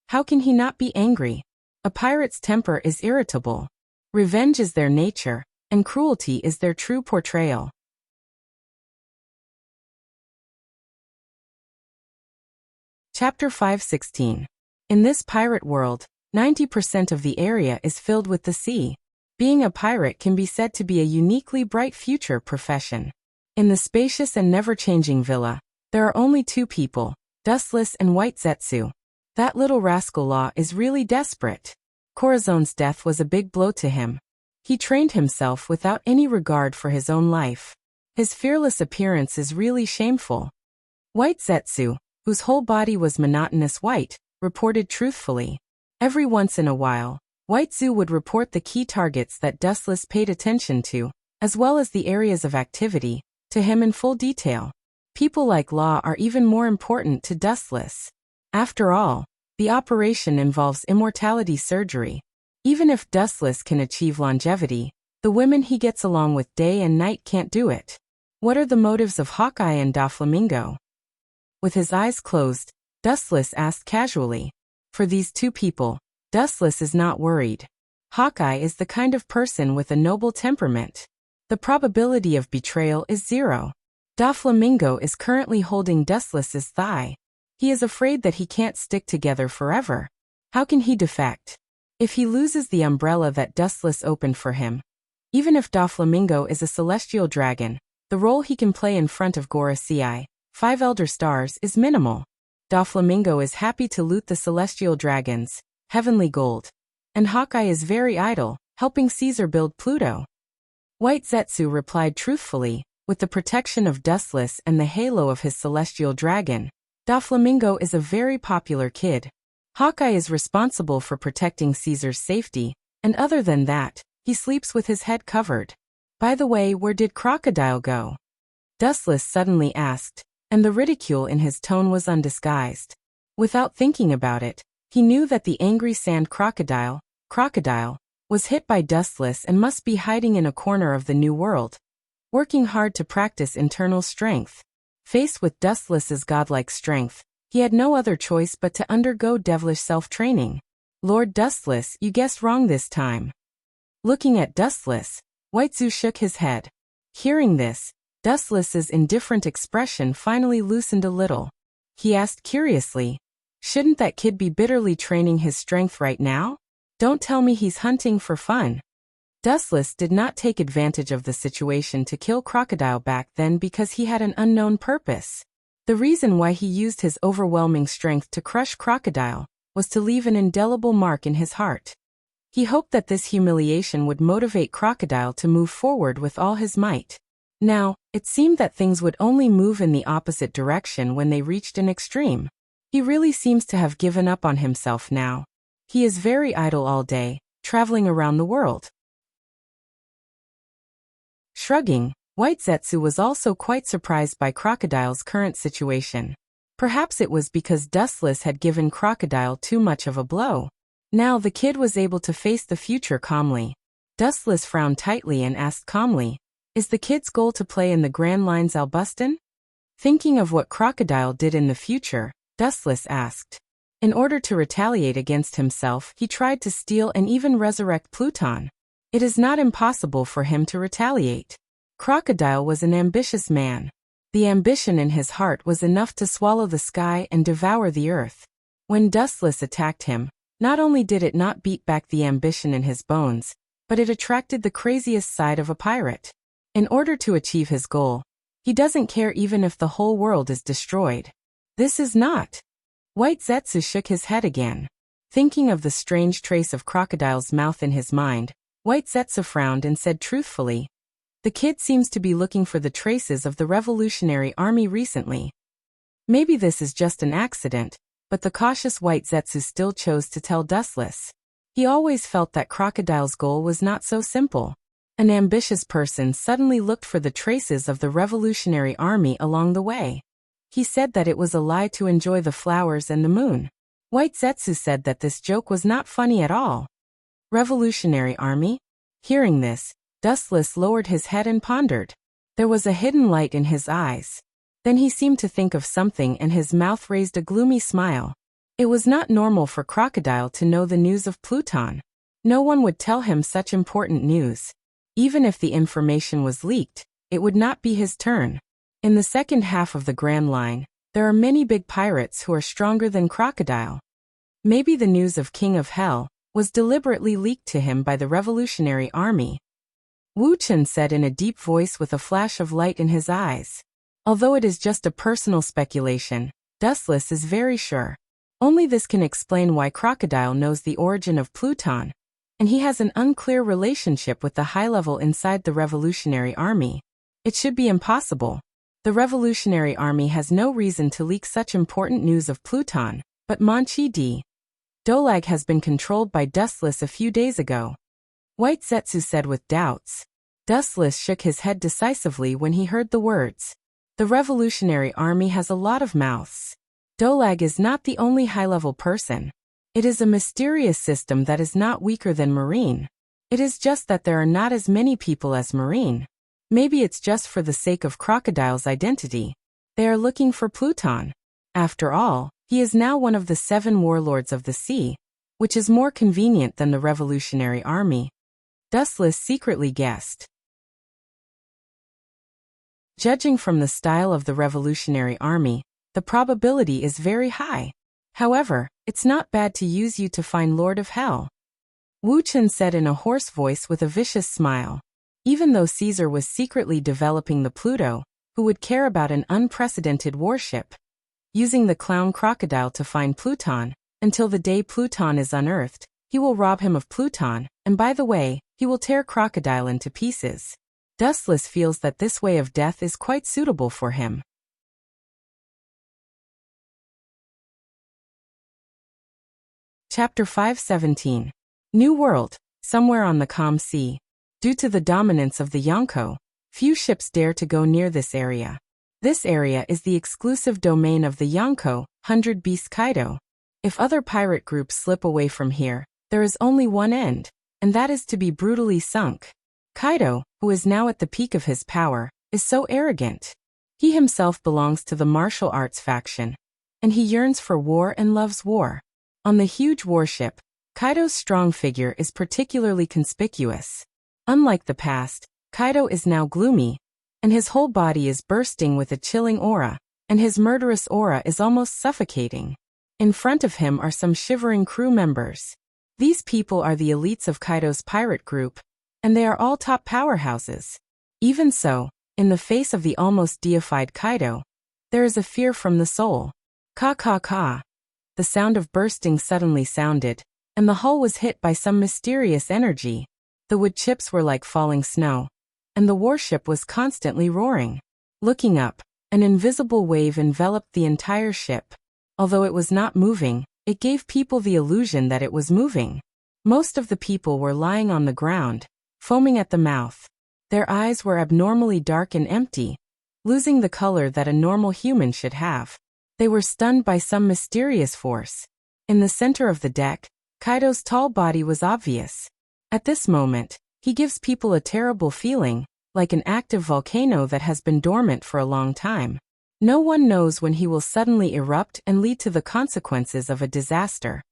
how can he not be angry? A pirate's temper is irritable. Revenge is their nature, and cruelty is their true portrayal. Chapter 5:16. In this pirate world, 90% of the area is filled with the sea. Being a pirate can be said to be a uniquely bright future profession. In the spacious and never-changing villa, there are only 2 people, Dustless and White Zetsu. That little rascal Law is really desperate. Corazone's death was a big blow to him. He trained himself without any regard for his own life. His fearless appearance is really shameful. White Zetsu, whose whole body was monotonous white, reported truthfully. Every once in a while, White Zetsu would report the key targets that Dustless paid attention to, as well as the areas of activity, to him in full detail. People like Law are even more important to Dustless. After all, the operation involves immortality surgery. Even if Dustless can achieve longevity, the women he gets along with day and night can't do it. What are the motives of Hawkeye and Doflamingo? With his eyes closed, Dustless asked casually. For these 2 people, Dustless is not worried. Hawkeye is the kind of person with a noble temperament. The probability of betrayal is 0. Doflamingo is currently holding Dustless's thigh. He is afraid that he can't stick together forever. How can he defect? If he loses the umbrella that Dustless opened for him, even if Doflamingo is a celestial dragon, the role he can play in front of Gorosei, 5 Elder Stars, is minimal. Doflamingo is happy to loot the celestial dragons, heavenly gold, and Hawkeye is very idle, helping Caesar build Pluto. White Zetsu replied truthfully, with the protection of Dustless and the halo of his celestial dragon, Doflamingo is a very popular kid. Hawkeye is responsible for protecting Caesar's safety, and other than that, he sleeps with his head covered. By the way, where did Crocodile go? Dustless suddenly asked, and the ridicule in his tone was undisguised. Without thinking about it, he knew that the angry sand crocodile, was hit by Dustless and must be hiding in a corner of the new world, working hard to practice internal strength. Faced with Dustless's godlike strength, he had no other choice but to undergo devilish self-training. Lord Dustless, you guessed wrong this time. Looking at Dustless, White Zetsu shook his head. Hearing this, Dustless's indifferent expression finally loosened a little. He asked curiously, shouldn't that kid be bitterly training his strength right now? Don't tell me he's hunting for fun. Dustless did not take advantage of the situation to kill Crocodile back then because he had an unknown purpose. The reason why he used his overwhelming strength to crush Crocodile was to leave an indelible mark in his heart. He hoped that this humiliation would motivate Crocodile to move forward with all his might. Now, it seemed that things would only move in the opposite direction when they reached an extreme. He really seems to have given up on himself now. He is very idle all day, traveling around the world. Shrugging, White Zetsu was also quite surprised by Crocodile's current situation. Perhaps it was because Dustless had given Crocodile too much of a blow. Now the kid was able to face the future calmly. Dustless frowned tightly and asked calmly, is the kid's goal to play in the Grand Lines Albuston? Thinking of what Crocodile did in the future, Dustless asked. In order to retaliate against himself, he tried to steal and even resurrect Pluton. It is not impossible for him to retaliate. Crocodile was an ambitious man. The ambition in his heart was enough to swallow the sky and devour the earth. When Dustless attacked him, Not only did it not beat back the ambition in his bones, but it attracted the craziest side of a pirate. In order to achieve his goal, he doesn't care even if the whole world is destroyed. This is not. White Zetsu shook his head again. Thinking of the strange trace of crocodile's mouth in his mind, White Zetsu frowned and said truthfully, "The kid seems to be looking for the traces of the Revolutionary Army recently. Maybe this is just an accident," but the cautious White Zetsu still chose to tell Dustless. He always felt that Crocodile's goal was not so simple. An ambitious person suddenly looked for the traces of the Revolutionary Army along the way. He said that it was a lie to enjoy the flowers and the moon. White Zetsu said that this joke was not funny at all. Revolutionary Army? Hearing this, Dustless lowered his head and pondered. There was a hidden light in his eyes. Then he seemed to think of something and his mouth raised a gloomy smile. It was not normal for Crocodile to know the news of Pluton. No one would tell him such important news. Even if the information was leaked, it would not be his turn. In the second half of the Grand Line, there are many big pirates who are stronger than Crocodile. Maybe the news of King of Hell was deliberately leaked to him by the Revolutionary Army. Wu Chen said in a deep voice with a flash of light in his eyes. Although it is just a personal speculation, Dustless is very sure. Only this can explain why Crocodile knows the origin of Pluton, and he has an unclear relationship with the high level inside the Revolutionary Army. It should be impossible. The Revolutionary Army has no reason to leak such important news of Pluton, but Manchi D. Dolag has been controlled by Dustless a few days ago. White Zetsu said with doubts. Dustless shook his head decisively when he heard the words. The Revolutionary Army has a lot of mouths. Dolag is not the only high-level person. It is a mysterious system that is not weaker than Marine. It is just that there are not as many people as Marine. Maybe it's just for the sake of Crocodile's identity. They are looking for Pluton. After all, he is now one of the 7 warlords of the sea, which is more convenient than the Revolutionary Army. Dustless secretly guessed. Judging from the style of the Revolutionary Army, the probability is very high. However, it's not bad to use you to find Lord of Hell. Wu Chen said in a hoarse voice with a vicious smile. Even though Caesar was secretly developing the Pluto, who would care about an unprecedented warship? Using the clown Crocodile to find Pluton, until the day Pluton is unearthed, he will rob him of Pluton, and by the way, he will tear Crocodile into pieces. Dustless feels that this way of death is quite suitable for him. Chapter 517. New World, somewhere on the calm sea. Due to the dominance of the Yonko, few ships dare to go near this area. This area is the exclusive domain of the Yonko, 100 Beast Kaido. If other pirate groups slip away from here, there is only one end, and that is to be brutally sunk. Kaido, who is now at the peak of his power, is so arrogant. He himself belongs to the martial arts faction, and he yearns for war and loves war. On the huge warship, Kaido's strong figure is particularly conspicuous. Unlike the past, Kaido is now gloomy, and his whole body is bursting with a chilling aura, and his murderous aura is almost suffocating. In front of him are some shivering crew members. These people are the elites of Kaido's pirate group, and they are all top powerhouses. Even so, in the face of the almost deified Kaido, there is a fear from the soul. Ka ka ka. The sound of bursting suddenly sounded, and the hull was hit by some mysterious energy. The wood chips were like falling snow, and the warship was constantly roaring. Looking up, an invisible wave enveloped the entire ship. Although it was not moving, it gave people the illusion that it was moving. Most of the people were lying on the ground, foaming at the mouth. Their eyes were abnormally dark and empty, losing the color that a normal human should have. They were stunned by some mysterious force. In the center of the deck, Kaido's tall body was obvious. At this moment, he gives people a terrible feeling, like an active volcano that has been dormant for a long time. No one knows when he will suddenly erupt and lead to the consequences of a disaster.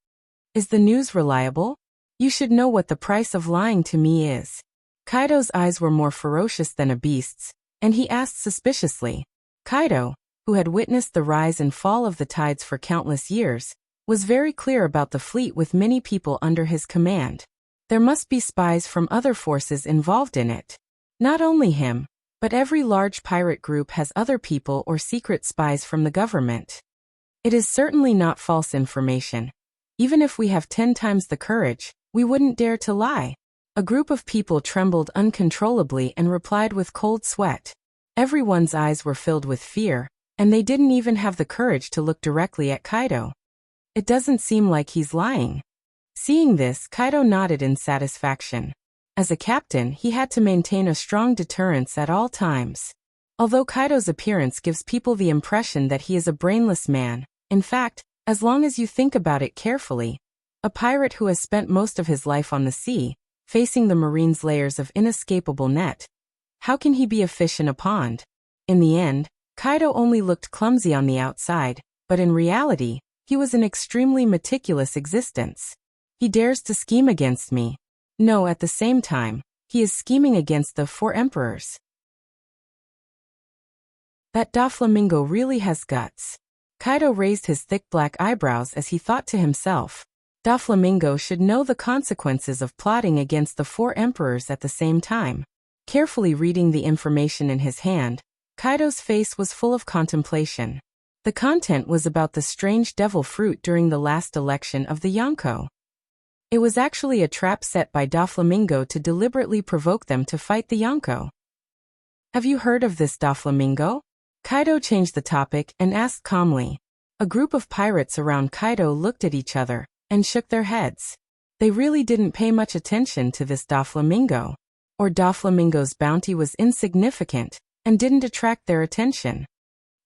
Is the news reliable? You should know what the price of lying to me is. Kaido's eyes were more ferocious than a beast's, and he asked suspiciously. Kaido, who had witnessed the rise and fall of the tides for countless years, was very clear about the fleet with many people under his command. There must be spies from other forces involved in it. Not only him, but every large pirate group has other people or secret spies from the government. It is certainly not false information. Even if we have 10 times the courage, we wouldn't dare to lie. A group of people trembled uncontrollably and replied with cold sweat. Everyone's eyes were filled with fear, and they didn't even have the courage to look directly at Kaido. It doesn't seem like he's lying. Seeing this, Kaido nodded in satisfaction. As a captain, he had to maintain a strong deterrence at all times. Although Kaido's appearance gives people the impression that he is a brainless man, in fact, as long as you think about it carefully, a pirate who has spent most of his life on the sea, facing the marine's layers of inescapable net, how can he be a fish in a pond? In the end, Kaido only looked clumsy on the outside, but in reality, he was an extremely meticulous existence. He dares to scheme against me. No, at the same time, he is scheming against the 4 emperors. That Doflamingo really has guts. Kaido raised his thick black eyebrows as he thought to himself. Doflamingo should know the consequences of plotting against the 4 emperors at the same time. Carefully reading the information in his hand, Kaido's face was full of contemplation. The content was about the strange devil fruit during the last election of the Yonko. It was actually a trap set by Doflamingo to deliberately provoke them to fight the Yonko. Have you heard of this Doflamingo? Kaido changed the topic and asked calmly. A group of pirates around Kaido looked at each other and shook their heads. They really didn't pay much attention to this Doflamingo. Or Doflamingo's bounty was insignificant and didn't attract their attention.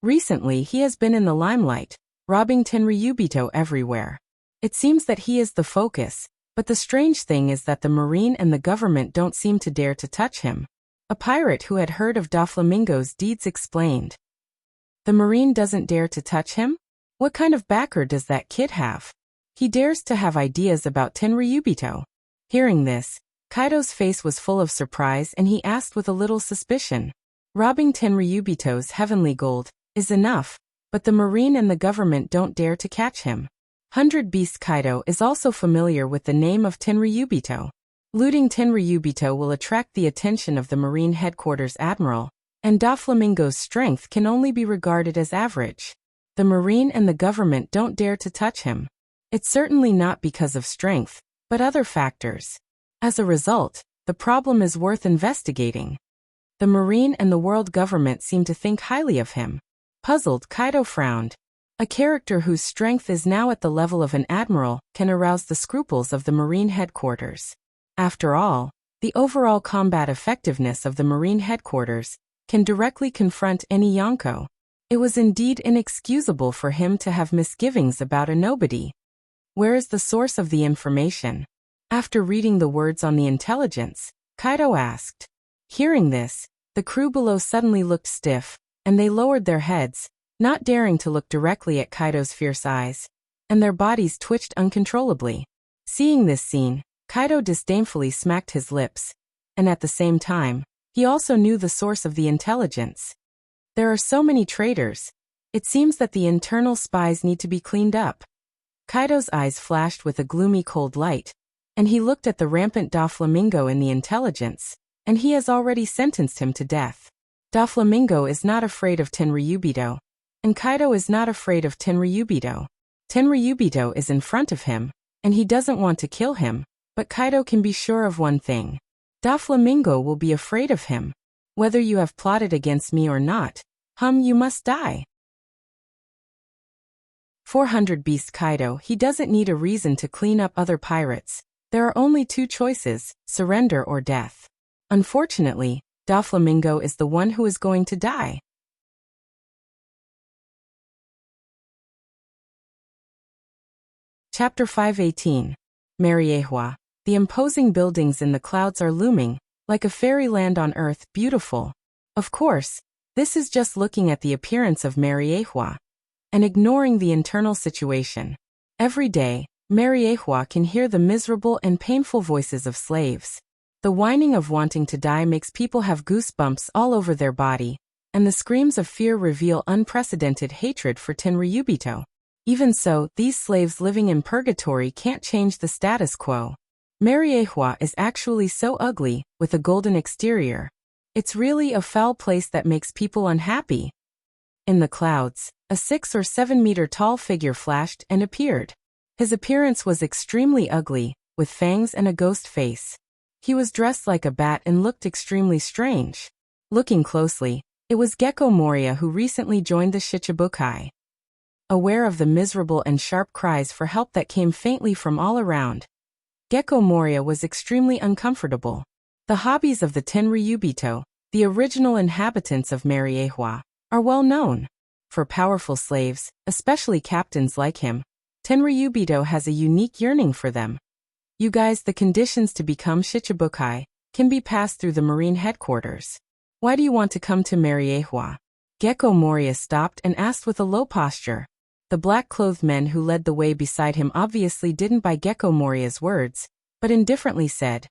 Recently he has been in the limelight, robbing Tenryubito everywhere. It seems that he is the focus, but the strange thing is that the marine and the government don't seem to dare to touch him. A pirate who had heard of Doflamingo's deeds explained. The marine doesn't dare to touch him? What kind of backer does that kid have? He dares to have ideas about Tenryubito. Hearing this, Kaido's face was full of surprise and he asked with a little suspicion. Robbing Tenryubito's heavenly gold is enough, but the marine and the government don't dare to catch him. 100 Beast Kaido is also familiar with the name of Tenryubito. Looting Tenryubito will attract the attention of the Marine Headquarters Admiral, and Doflamingo's strength can only be regarded as average. The Marine and the government don't dare to touch him. It's certainly not because of strength, but other factors. As a result, the problem is worth investigating. The Marine and the world government seem to think highly of him. Puzzled, Kaido frowned. A character whose strength is now at the level of an admiral can arouse the scruples of the Marine Headquarters. After all, the overall combat effectiveness of the Marine Headquarters can directly confront any Yonko. It was indeed inexcusable for him to have misgivings about a nobody. Where is the source of the information? After reading the words on the intelligence, Kaido asked. Hearing this, the crew below suddenly looked stiff, and they lowered their heads, not daring to look directly at Kaido's fierce eyes, and their bodies twitched uncontrollably. Seeing this scene, Kaido disdainfully smacked his lips, and at the same time, he also knew the source of the intelligence. There are so many traitors. It seems that the internal spies need to be cleaned up. Kaido's eyes flashed with a gloomy cold light, and he looked at the rampant Doflamingo in the intelligence, and he has already sentenced him to death. Doflamingo is not afraid of Tenryubito, and Kaido is not afraid of Tenryubito. Tenryubito is in front of him, and he doesn't want to kill him, but Kaido can be sure of one thing. Doflamingo will be afraid of him. Whether you have plotted against me or not, you must die. 400 Beast Kaido, he doesn't need a reason to clean up other pirates. There are only 2 choices, surrender or death. Unfortunately, Doflamingo is the one who is going to die. Chapter 518. Mariehua. The imposing buildings in the clouds are looming, like a fairyland on earth, beautiful. Of course, this is just looking at the appearance of Mariehua, and ignoring the internal situation. Every day, Mariehua can hear the miserable and painful voices of slaves. The whining of wanting to die makes people have goosebumps all over their body, and the screams of fear reveal unprecedented hatred for Tenryubito. Even so, these slaves living in purgatory can't change the status quo. Mariehua is actually so ugly, with a golden exterior. It's really a foul place that makes people unhappy. In the clouds, a 6 or 7 meter tall figure flashed and appeared. His appearance was extremely ugly, with fangs and a ghost face. He was dressed like a bat and looked extremely strange. Looking closely, it was Gecko Moria, who recently joined the Shichibukai. Aware of the miserable and sharp cries for help that came faintly from all around, Gecko Moria was extremely uncomfortable. The hobbies of the Tenryubito, the original inhabitants of Mariehua, are well known. For powerful slaves, especially captains like him, Tenryubito has a unique yearning for them. You guys, the conditions to become Shichibukai can be passed through the marine headquarters. Why do you want to come to Mariehua? Gecko Moria stopped and asked with a low posture. The black-clothed men who led the way beside him obviously didn't buy Gecko Moria's words, but indifferently said,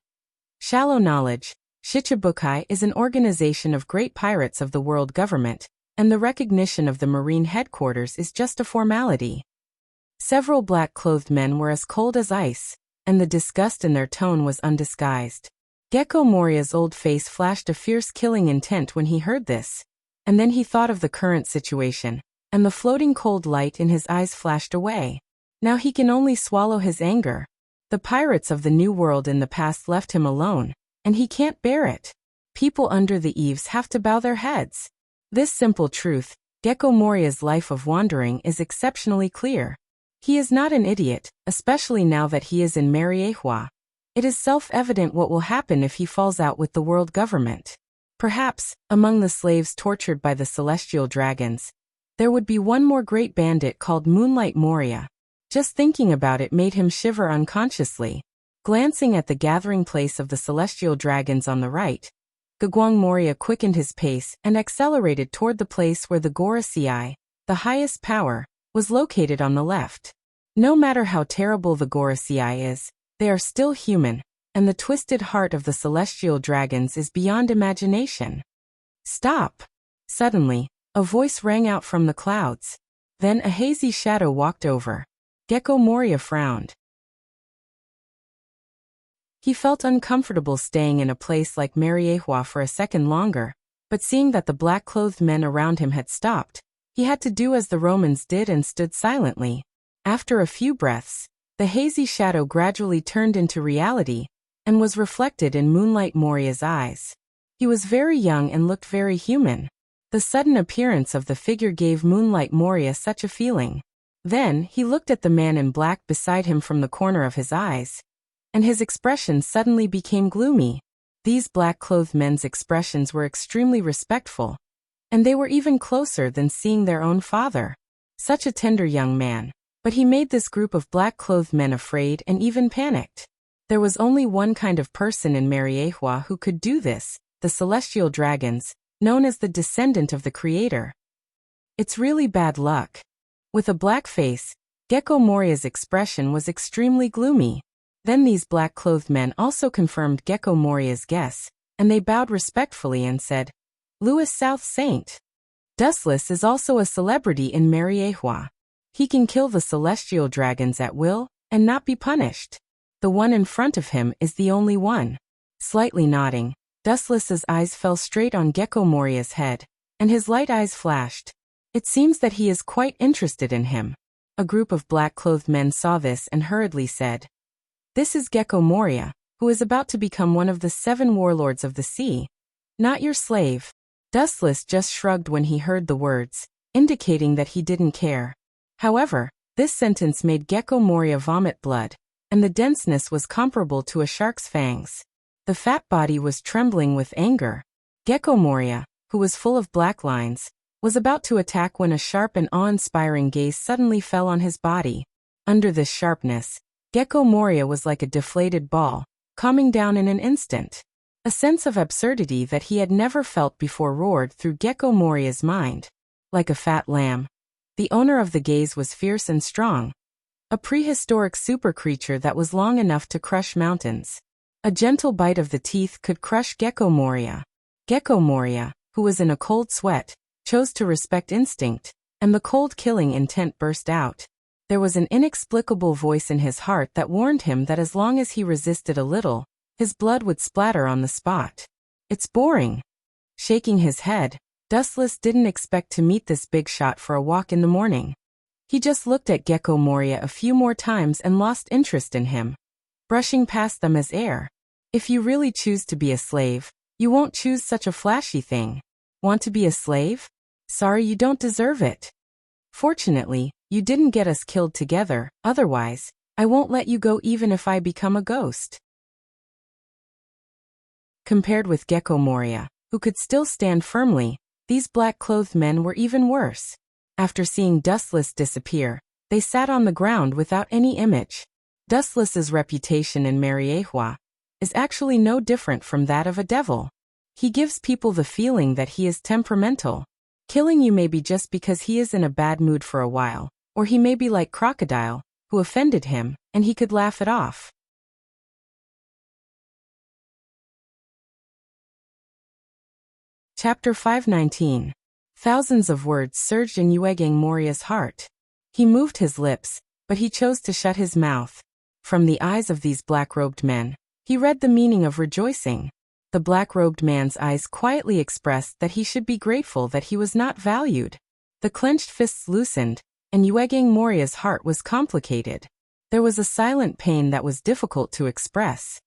"Shallow knowledge, Shichibukai is an organization of great pirates of the world government, and the recognition of the marine headquarters is just a formality." Several black-clothed men were as cold as ice, and the disgust in their tone was undisguised. Gecko Moria's old face flashed a fierce killing intent when he heard this, and then he thought of the current situation, and the floating cold light in his eyes flashed away. Now he can only swallow his anger. The pirates of the New World in the past left him alone, and he can't bear it. People under the eaves have to bow their heads. This simple truth, Gecko Moria's life of wandering, is exceptionally clear. He is not an idiot, especially now that he is in Mariehua. It is self-evident what will happen if he falls out with the world government. Perhaps, among the slaves tortured by the celestial dragons, there would be one more great bandit called Moonlight Moria. Just thinking about it made him shiver unconsciously. Glancing at the gathering place of the celestial dragons on the right, Gagwang Moria quickened his pace and accelerated toward the place where the Gorosei, the highest power, was located on the left. No matter how terrible the Gorosei is, they are still human, and the twisted heart of the celestial dragons is beyond imagination. "Stop!" Suddenly, a voice rang out from the clouds. Then a hazy shadow walked over. Gecko Moria frowned. He felt uncomfortable staying in a place like Mariehua for a second longer, but seeing that the black-clothed men around him had stopped, he had to do as the Romans did and stood silently. After a few breaths, the hazy shadow gradually turned into reality and was reflected in Moonlight Moria's eyes. He was very young and looked very human. The sudden appearance of the figure gave Moonlight Moria such a feeling. Then, he looked at the man in black beside him from the corner of his eyes, and his expression suddenly became gloomy. These black-clothed men's expressions were extremely respectful, and they were even closer than seeing their own father. Such a tender young man. But he made this group of black-clothed men afraid and even panicked. There was only one kind of person in Mariehua who could do this, the celestial dragons, known as the descendant of the Creator. It's really bad luck. With a black face, Gecko Moria's expression was extremely gloomy. Then these black-clothed men also confirmed Gecko Moria's guess, and they bowed respectfully and said, "Louis South Saint. Dustless is also a celebrity in Mariehua. He can kill the celestial dragons at will, and not be punished. The one in front of him is the only one." Slightly nodding, Dustless's eyes fell straight on Gecko Moria's head, and his light eyes flashed. It seems that he is quite interested in him. A group of black-clothed men saw this and hurriedly said, "This is Gecko Moria, who is about to become one of the 7 warlords of the sea. Not your slave." Dustless just shrugged when he heard the words, indicating that he didn't care. However, this sentence made Gecko Moria vomit blood, and the denseness was comparable to a shark's fangs. The fat body was trembling with anger. Gecko Moria, who was full of black lines, was about to attack when a sharp and awe-inspiring gaze suddenly fell on his body. Under this sharpness, Gecko Moria was like a deflated ball, calming down in an instant. A sense of absurdity that he had never felt before roared through Gecko Moria's mind. Like a fat lamb, the owner of the gaze was fierce and strong. A prehistoric super creature that was long enough to crush mountains. A gentle bite of the teeth could crush Gecko Moria. Gecko Moria, who was in a cold sweat, chose to respect instinct, and the cold killing intent burst out. There was an inexplicable voice in his heart that warned him that as long as he resisted a little, his blood would splatter on the spot. It's boring. Shaking his head, Dustless didn't expect to meet this big shot for a walk in the morning. He just looked at Gecko Moria a few more times and lost interest in him, brushing past them as air. If you really choose to be a slave, you won't choose such a flashy thing. Want to be a slave? Sorry, you don't deserve it. Fortunately, you didn't get us killed together, otherwise, I won't let you go even if I become a ghost. Compared with Gecko Moria, who could still stand firmly, these black-clothed men were even worse. After seeing Dustless disappear, they sat on the ground without any image. Dustless's reputation in Mariehua is actually no different from that of a devil. He gives people the feeling that he is temperamental. Killing you may be just because he is in a bad mood for a while, or he may be like Crocodile, who offended him, and he could laugh it off. Chapter 519. Thousands of words surged in Uegeng Moria's heart. He moved his lips, but he chose to shut his mouth. From the eyes of these black-robed men, he read the meaning of rejoicing. The black-robed man's eyes quietly expressed that he should be grateful that he was not valued. The clenched fists loosened, and Uegeng Moria's heart was complicated. There was a silent pain that was difficult to express.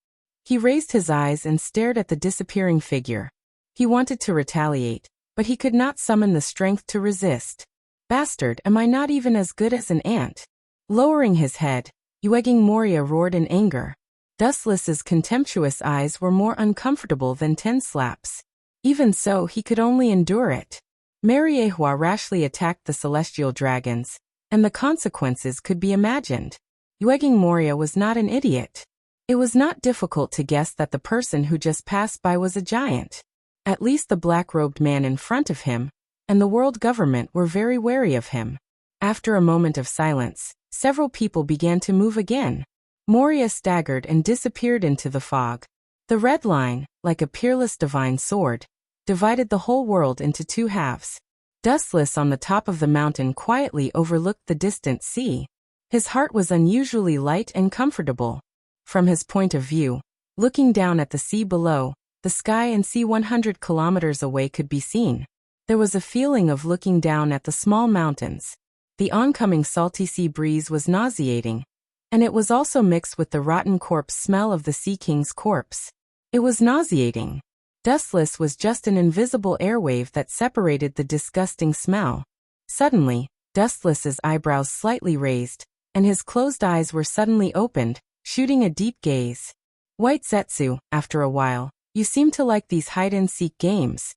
He raised his eyes and stared at the disappearing figure. He wanted to retaliate, but he could not summon the strength to resist. Bastard, am I not even as good as an ant? Lowering his head, Uegeng Moria roared in anger. Dustless's contemptuous eyes were more uncomfortable than 10 slaps. Even so, he could only endure it. Mariehua rashly attacked the celestial dragons, and the consequences could be imagined. Uegeng Moria was not an idiot. It was not difficult to guess that the person who just passed by was a giant. At least the black-robed man in front of him, and the world government were very wary of him. After a moment of silence, several people began to move again. Moria staggered and disappeared into the fog. The red line, like a peerless divine sword, divided the whole world into two halves. Dustless on the top of the mountain quietly overlooked the distant sea. His heart was unusually light and comfortable. From his point of view, looking down at the sea below, the sky and sea 100 kilometers away could be seen. There was a feeling of looking down at the small mountains. The oncoming salty sea breeze was nauseating, and it was also mixed with the rotten corpse smell of the Sea King's corpse. It was nauseating. Dustless was just an invisible airwave that separated the disgusting smell. Suddenly, Dustless's eyebrows slightly raised, and his closed eyes were suddenly opened, shooting a deep gaze. White Zetsu, after a while, you seem to like these hide-and-seek games.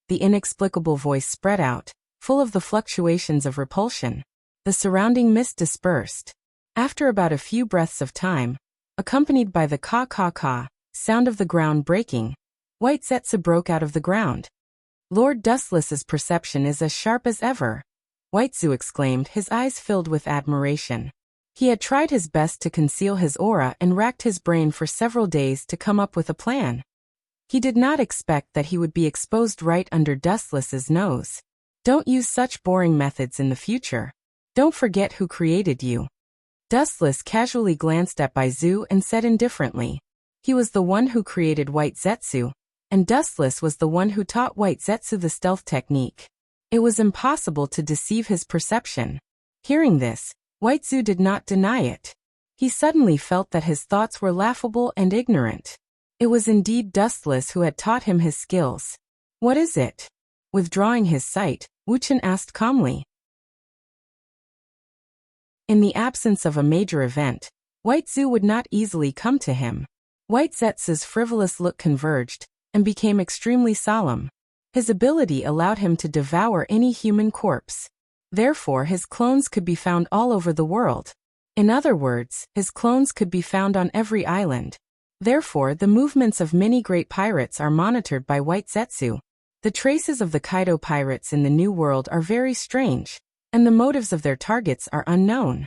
The inexplicable voice spread out, full of the fluctuations of repulsion. The surrounding mist dispersed. After about a few breaths of time, accompanied by the ka-ka-ka sound of the ground breaking, White Zetsu broke out of the ground. Lord Dustless's perception is as sharp as ever, White Zetsu exclaimed, his eyes filled with admiration. He had tried his best to conceal his aura and racked his brain for several days to come up with a plan. He did not expect that he would be exposed right under Dustless's nose. Don't use such boring methods in the future. Don't forget who created you. Dustless casually glanced at Baizu and said indifferently. He was the one who created White Zetsu, and Dustless was the one who taught White Zetsu the stealth technique. It was impossible to deceive his perception. Hearing this, White Zetsu did not deny it. He suddenly felt that his thoughts were laughable and ignorant. It was indeed Dustless who had taught him his skills. What is it? Withdrawing his sight, Wuchen asked calmly. In the absence of a major event, White Zetsu would not easily come to him. White Zetsu's frivolous look converged, and became extremely solemn. His ability allowed him to devour any human corpse. Therefore his clones could be found all over the world. In other words, his clones could be found on every island. Therefore the movements of many great pirates are monitored by White Zetsu. The traces of the Kaido pirates in the New World are very strange, and the motives of their targets are unknown.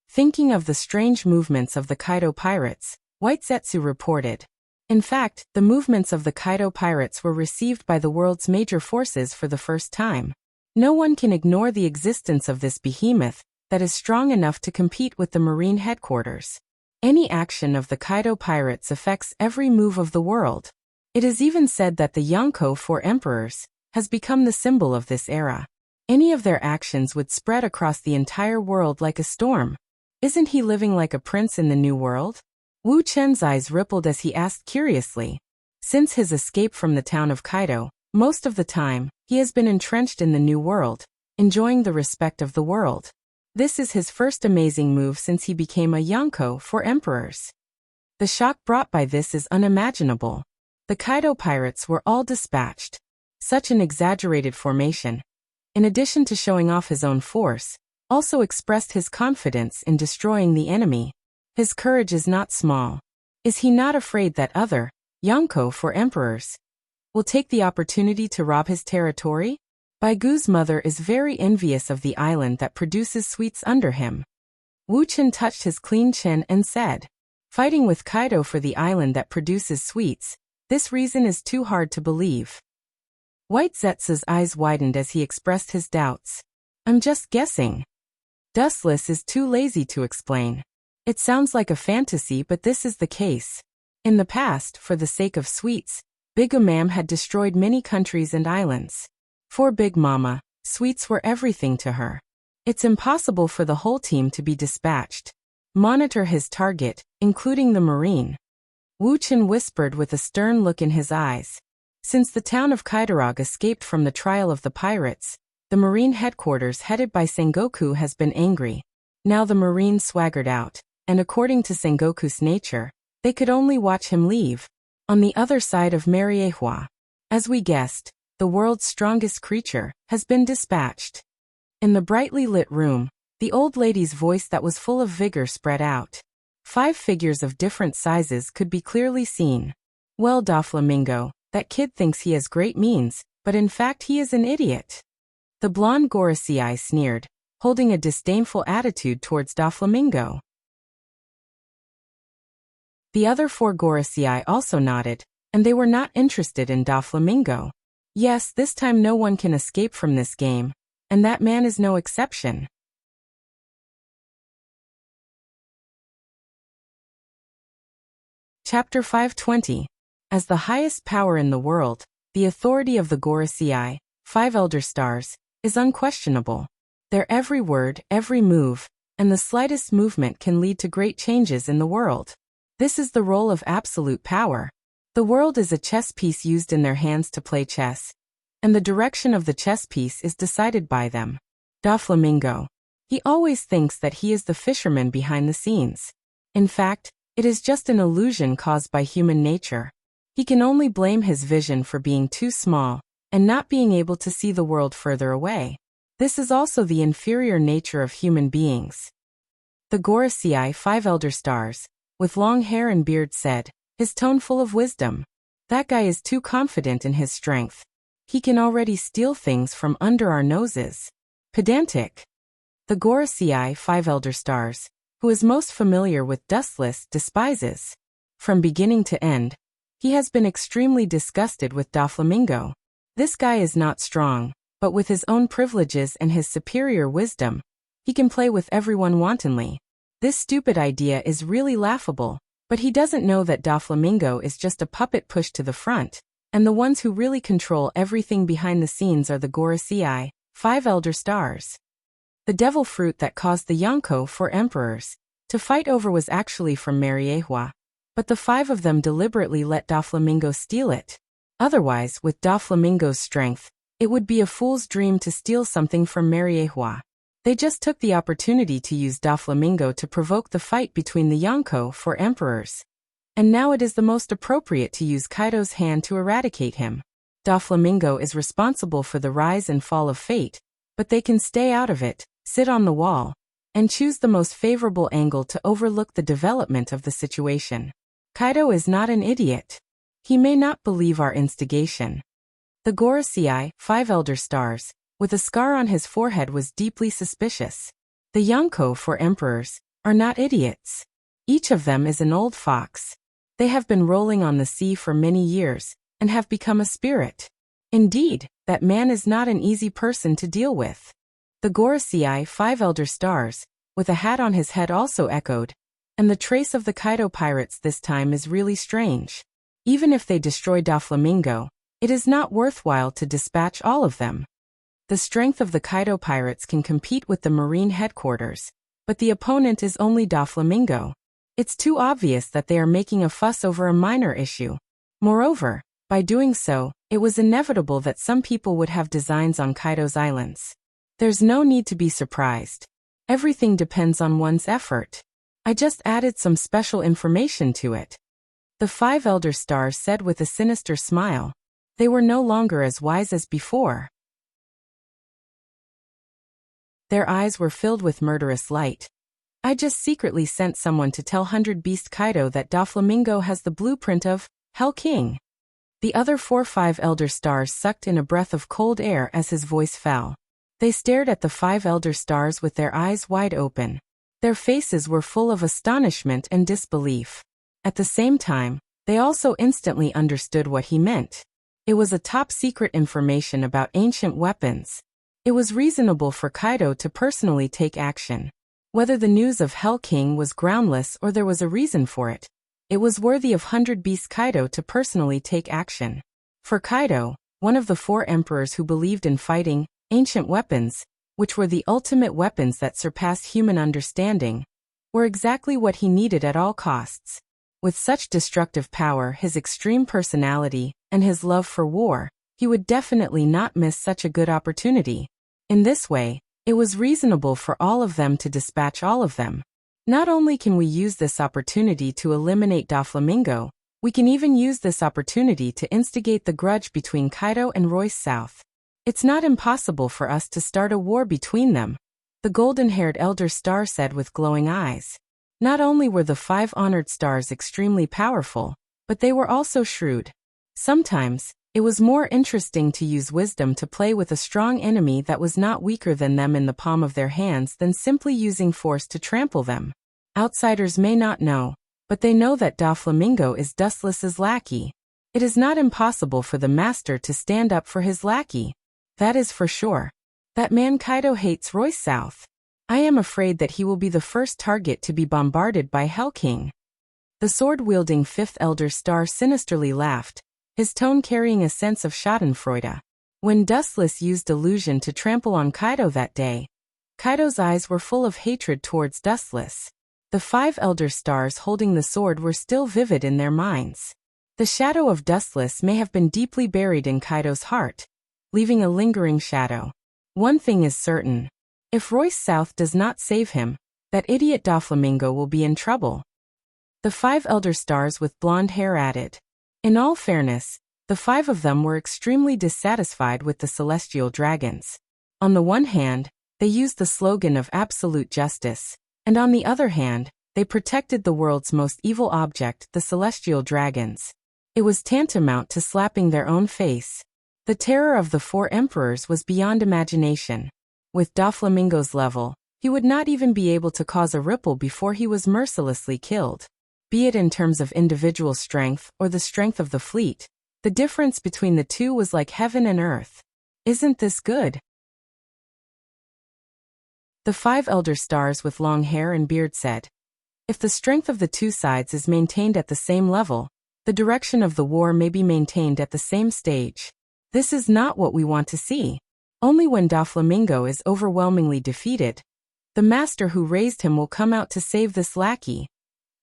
Thinking of the strange movements of the Kaido pirates, White Zetsu reported. In fact, the movements of the Kaido pirates were received by the world's major forces for the first time. No one can ignore the existence of this behemoth, that is strong enough to compete with the Marine headquarters. Any action of the Kaido pirates affects every move of the world. It is even said that the Yonko Four Emperors has become the symbol of this era. Any of their actions would spread across the entire world like a storm. Isn't he living like a prince in the new world? Wu Chen's eyes rippled as he asked curiously. Since his escape from the town of Kaido, most of the time, he has been entrenched in the new world, enjoying the respect of the world. This is his first amazing move since he became a Yonko for emperors. The shock brought by this is unimaginable. The Kaido pirates were all dispatched. Such an exaggerated formation, in addition to showing off his own force, also expressed his confidence in destroying the enemy. His courage is not small. Is he not afraid that other Yonko for emperors will take the opportunity to rob his territory? Baigu's mother is very envious of the island that produces sweets under him. Wu Chen touched his clean chin and said, "Fighting with Kaido for the island that produces sweets, this reason is too hard to believe." White Zetsu's eyes widened as he expressed his doubts. "I'm just guessing." Dustless is too lazy to explain. "It sounds like a fantasy, but this is the case. In the past, for the sake of sweets, Big Mom had destroyed many countries and islands. For Big Mama, sweets were everything to her. It's impossible for the whole team to be dispatched. Monitor his target, including the Marine." Wu Chen whispered with a stern look in his eyes. Since the town of Kaidorog escaped from the trial of the pirates, the Marine headquarters headed by Sengoku has been angry. Now the Marine swaggered out, and according to Sengoku's nature, they could only watch him leave. On the other side of Mariehua, as we guessed, the world's strongest creature has been dispatched. In the brightly lit room, the old lady's voice that was full of vigor spread out. 5 figures of different sizes could be clearly seen. "Well, Doflamingo, that kid thinks he has great means, but in fact he is an idiot." The blonde Gorosei sneered, holding a disdainful attitude towards Doflamingo. The other 4 Gorosei also nodded, and they were not interested in Doflamingo. Yes, this time no one can escape from this game, and that man is no exception. Chapter 520. As the highest power in the world, the authority of the Gorosei, 5 Elder Stars, is unquestionable. Their every word, every move, and the slightest movement can lead to great changes in the world. This is the role of absolute power. The world is a chess piece used in their hands to play chess, and the direction of the chess piece is decided by them. Doflamingo. He always thinks that he is the fisherman behind the scenes. In fact, it is just an illusion caused by human nature. He can only blame his vision for being too small, and not being able to see the world further away. This is also the inferior nature of human beings. The Gorosei, 5 Elder Stars, with long hair and beard said, his tone full of wisdom, "That guy is too confident in his strength. He can already steal things from under our noses. Pedantic." The Gorosei, 5 Elder Stars, who is most familiar with Dustless, despises. From beginning to end, he has been extremely disgusted with Doflamingo. This guy is not strong, but with his own privileges and his superior wisdom, he can play with everyone wantonly. This stupid idea is really laughable, but he doesn't know that Doflamingo is just a puppet pushed to the front, and the ones who really control everything behind the scenes are the Gorosei, 5 Elder Stars. The devil fruit that caused the Yonko 4 Emperors to fight over was actually from Mariehua, but the 5 of them deliberately let Doflamingo steal it. Otherwise, with Doflamingo's strength, it would be a fool's dream to steal something from Mariehua. They just took the opportunity to use Doflamingo to provoke the fight between the Yonko 4 Emperors. And now it is the most appropriate to use Kaido's hand to eradicate him. Doflamingo is responsible for the rise and fall of fate, but they can stay out of it, sit on the wall, and choose the most favorable angle to overlook the development of the situation. Kaido is not an idiot. He may not believe our instigation. The Gorosei, 5 Elder Stars, with a scar on his forehead was deeply suspicious. The Yonko 4 Emperors are not idiots. Each of them is an old fox. They have been rolling on the sea for many years, and have become a spirit. Indeed, that man is not an easy person to deal with. The Gorosei, 5 elder stars, with a hat on his head also echoed, and the trace of the Kaido pirates this time is really strange. Even if they destroy Doflamingo, it is not worthwhile to dispatch all of them. The strength of the Kaido pirates can compete with the marine headquarters, but the opponent is only Doflamingo. It's too obvious that they are making a fuss over a minor issue. Moreover, by doing so, it was inevitable that some people would have designs on Kaido's islands. There's no need to be surprised. Everything depends on one's effort. I just added some special information to it. The 5 elder stars said with a sinister smile. They were no longer as wise as before. Their eyes were filled with murderous light. I just secretly sent someone to tell 100 Beast Kaido that Doflamingo has the blueprint of Hell King. The other 5 elder stars sucked in a breath of cold air as his voice fell. They stared at the 5 elder stars with their eyes wide open. Their faces were full of astonishment and disbelief. At the same time, they also instantly understood what he meant. It was a top-secret information about ancient weapons. It was reasonable for Kaido to personally take action. Whether the news of Hell King was groundless or there was a reason for it, it was worthy of 100 Beast Kaido to personally take action. For Kaido, one of the 4 emperors who believed in fighting ancient weapons, which were the ultimate weapons that surpassed human understanding, were exactly what he needed at all costs. With such destructive power, his extreme personality, and his love for war, he would definitely not miss such a good opportunity. In this way, it was reasonable for all of them to dispatch all of them. Not only can we use this opportunity to eliminate Doflamingo, we can even use this opportunity to instigate the grudge between Kaido and Royce South. It's not impossible for us to start a war between them, the golden-haired elder star said with glowing eyes. Not only were the 5 honored stars extremely powerful, but they were also shrewd. Sometimes, it was more interesting to use wisdom to play with a strong enemy that was not weaker than them in the palm of their hands than simply using force to trample them. Outsiders may not know, but they know that Doflamingo is Dustless's lackey. It is not impossible for the master to stand up for his lackey. That is for sure. That man Kaido hates Royce South. I am afraid that he will be the first target to be bombarded by Hell King. The sword-wielding 5th elder star sinisterly laughed, his tone carrying a sense of schadenfreude. When Dustless used illusion to trample on Kaido that day, Kaido's eyes were full of hatred towards Dustless. The 5 elder stars holding the sword were still vivid in their minds. The shadow of Dustless may have been deeply buried in Kaido's heart, leaving a lingering shadow. One thing is certain. If Royce South does not save him, that idiot Doflamingo will be in trouble. The 5 elder stars with blonde hair added. In all fairness, the 5 of them were extremely dissatisfied with the celestial dragons. On the one hand, they used the slogan of absolute justice, and on the other hand, they protected the world's most evil object, the celestial dragons. It was tantamount to slapping their own face. The terror of the 4 emperors was beyond imagination. With Doflamingo's level, he would not even be able to cause a ripple before he was mercilessly killed. Be it in terms of individual strength or the strength of the fleet, the difference between the two was like heaven and earth. Isn't this good? The 5 elder stars with long hair and beard said, if the strength of the 2 sides is maintained at the same level, the direction of the war may be maintained at the same stage. This is not what we want to see. Only when Doflamingo is overwhelmingly defeated, the master who raised him will come out to save this lackey.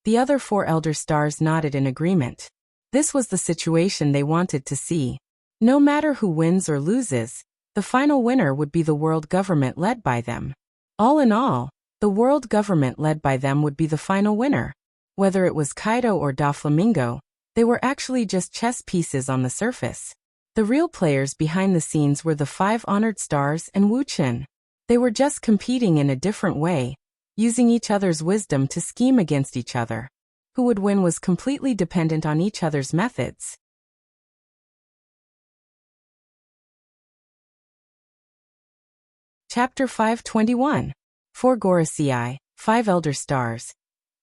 The other 4 elder stars nodded in agreement. This was the situation they wanted to see. No matter who wins or loses, the final winner would be the world government led by them. All in all, the world government led by them would be the final winner. Whether it was Kaido or Doflamingo, they were actually just chess pieces on the surface. The real players behind the scenes were the 5 honored stars and Wu Chen. They were just competing in a different way, using each other's wisdom to scheme against each other. Who would win was completely dependent on each other's methods. Chapter 521. 4 Gorosei, 5 elder stars.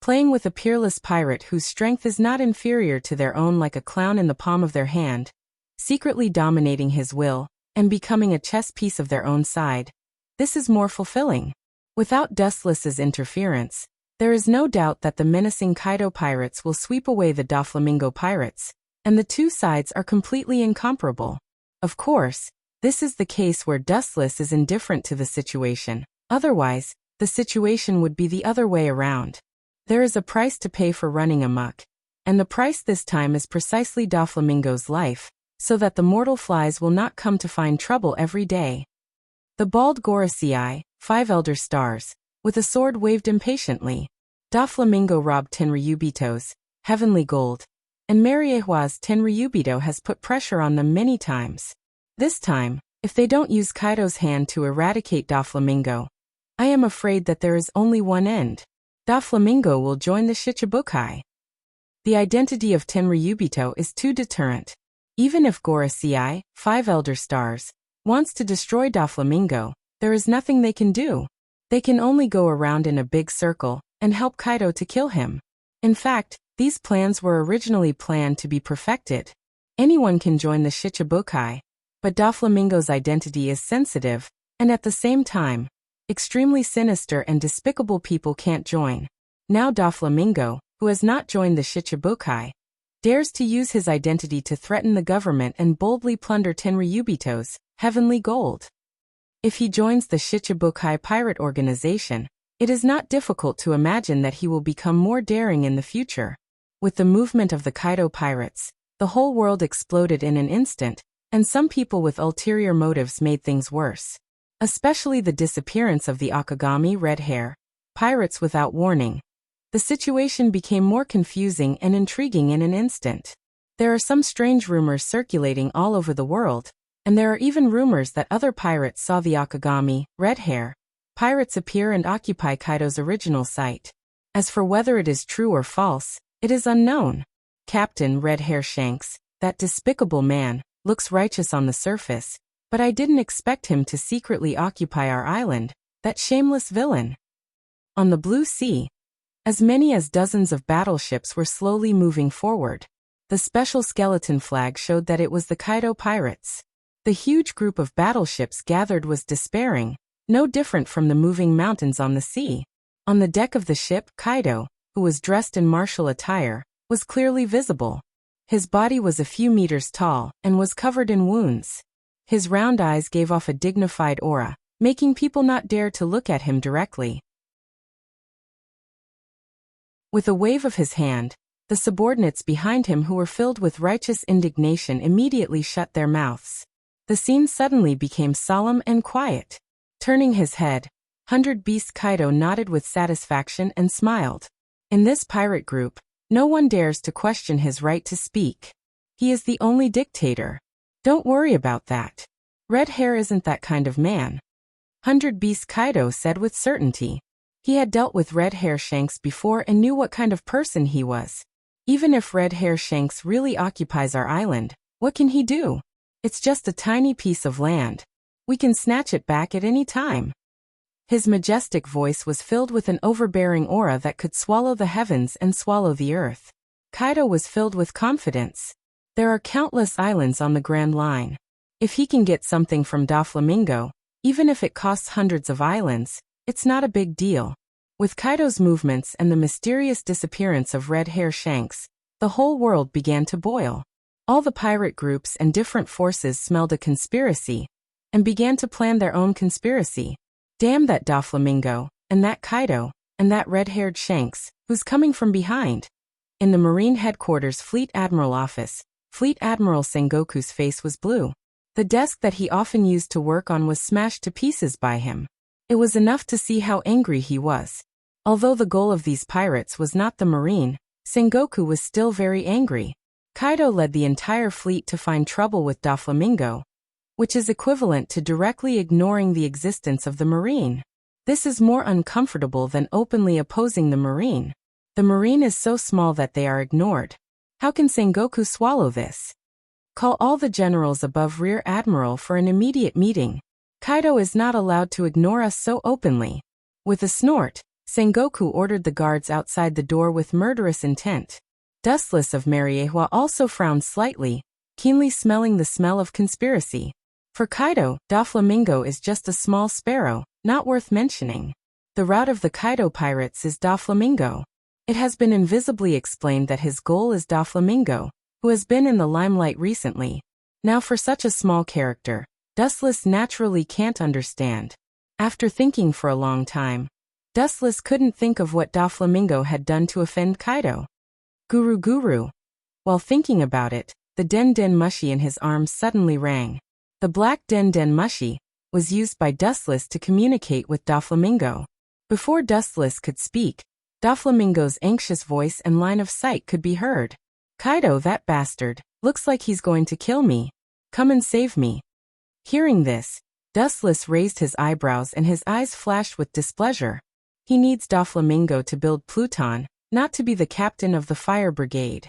Playing with a peerless pirate whose strength is not inferior to their own, like a clown in the palm of their hand, secretly dominating his will, and becoming a chess piece of their own side. This is more fulfilling. Without Dustless's interference, there is no doubt that the menacing Kaido pirates will sweep away the Doflamingo pirates, and the two sides are completely incomparable. Of course, this is the case where Dustless is indifferent to the situation. Otherwise, the situation would be the other way around. There is a price to pay for running amok, and the price this time is precisely Doflamingo's life, so that the mortal flies will not come to find trouble every day. The bald Gorosei, 5 elder stars, with a sword waved impatiently. Doflamingo robbed Tenryubitos, heavenly gold, and Mariehua's Tenryubito has put pressure on them many times. This time, if they don't use Kaido's hand to eradicate Doflamingo, I am afraid that there is only one end. Doflamingo will join the Shichibukai. The identity of Tenryubito is too deterrent. Even if Gorosei, 5 elder stars, wants to destroy Doflamingo, there is nothing they can do. They can only go around in a big circle and help Kaido to kill him. In fact, these plans were originally planned to be perfected. Anyone can join the Shichibukai, but Doflamingo's identity is sensitive, and at the same time, extremely sinister and despicable people can't join. Now Doflamingo, who has not joined the Shichibukai, dares to use his identity to threaten the government and boldly plunder Tenryubito's heavenly gold. If he joins the Shichibukai pirate organization, it is not difficult to imagine that he will become more daring in the future. With the movement of the Kaido pirates, the whole world exploded in an instant, and some people with ulterior motives made things worse. Especially the disappearance of the Akagami red hair pirates without warning. The situation became more confusing and intriguing in an instant. There are some strange rumors circulating all over the world, and there are even rumors that other pirates saw the Akagami red hair pirates appear and occupy Kaido's original site. As for whether it is true or false, it is unknown. Captain Red Hair Shanks, that despicable man, looks righteous on the surface, but I didn't expect him to secretly occupy our island, that shameless villain. On the blue sea, as many as dozens of battleships were slowly moving forward. The special skeleton flag showed that it was the Kaido pirates. The huge group of battleships gathered was despairing, no different from the moving mountains on the sea. On the deck of the ship, Kaido, who was dressed in martial attire, was clearly visible. His body was a few meters tall and was covered in wounds. His round eyes gave off a dignified aura, making people not dare to look at him directly. With a wave of his hand, the subordinates behind him who were filled with righteous indignation immediately shut their mouths. The scene suddenly became solemn and quiet. Turning his head, 100 Beast Kaido nodded with satisfaction and smiled. In this pirate group, no one dares to question his right to speak. He is the only dictator. Don't worry about that. Red Hair isn't that kind of man. 100 Beast Kaido said with certainty. He had dealt with Red Hair Shanks before and knew what kind of person he was. Even if Red Hair Shanks really occupies our island, what can he do? It's just a tiny piece of land. We can snatch it back at any time. His majestic voice was filled with an overbearing aura that could swallow the heavens and swallow the earth. Kaido was filled with confidence. There are countless islands on the Grand Line. If he can get something from Doflamingo, even if it costs hundreds of islands, it's not a big deal. With Kaido's movements and the mysterious disappearance of Red Hair Shanks, the whole world began to boil. All the pirate groups and different forces smelled a conspiracy, and began to plan their own conspiracy. Damn that Doflamingo, and that Kaido, and that red-haired Shanks, who's coming from behind. In the Marine Headquarters Fleet Admiral office, Fleet Admiral Sengoku's face was blue. The desk that he often used to work on was smashed to pieces by him. It was enough to see how angry he was. Although the goal of these pirates was not the Marine, Sengoku was still very angry. Kaido led the entire fleet to find trouble with Doflamingo, which is equivalent to directly ignoring the existence of the Marine. This is more uncomfortable than openly opposing the Marine. The Marine is so small that they are ignored. How can Sengoku swallow this? Call all the generals above Rear Admiral for an immediate meeting. Kaido is not allowed to ignore us so openly. With a snort, Sengoku ordered the guards outside the door with murderous intent. Dustless of Mariehua also frowned slightly, keenly smelling the smell of conspiracy. For Kaido, Doflamingo is just a small sparrow, not worth mentioning. The route of the Kaido pirates is Doflamingo. It has been invisibly explained that his goal is Doflamingo, who has been in the limelight recently. Now for such a small character, Dustless naturally can't understand. After thinking for a long time, Dustless couldn't think of what Doflamingo had done to offend Kaido. Guru. While thinking about it, the Den Mushi in his arms suddenly rang. The black Den Mushi was used by Dustless to communicate with Doflamingo. Before Dustless could speak, Doflamingo's anxious voice and line of sight could be heard. Kaido, that bastard, looks like he's going to kill me. Come and save me. Hearing this, Dustless raised his eyebrows and his eyes flashed with displeasure. He needs Doflamingo to build Pluton, not to be the captain of the fire brigade.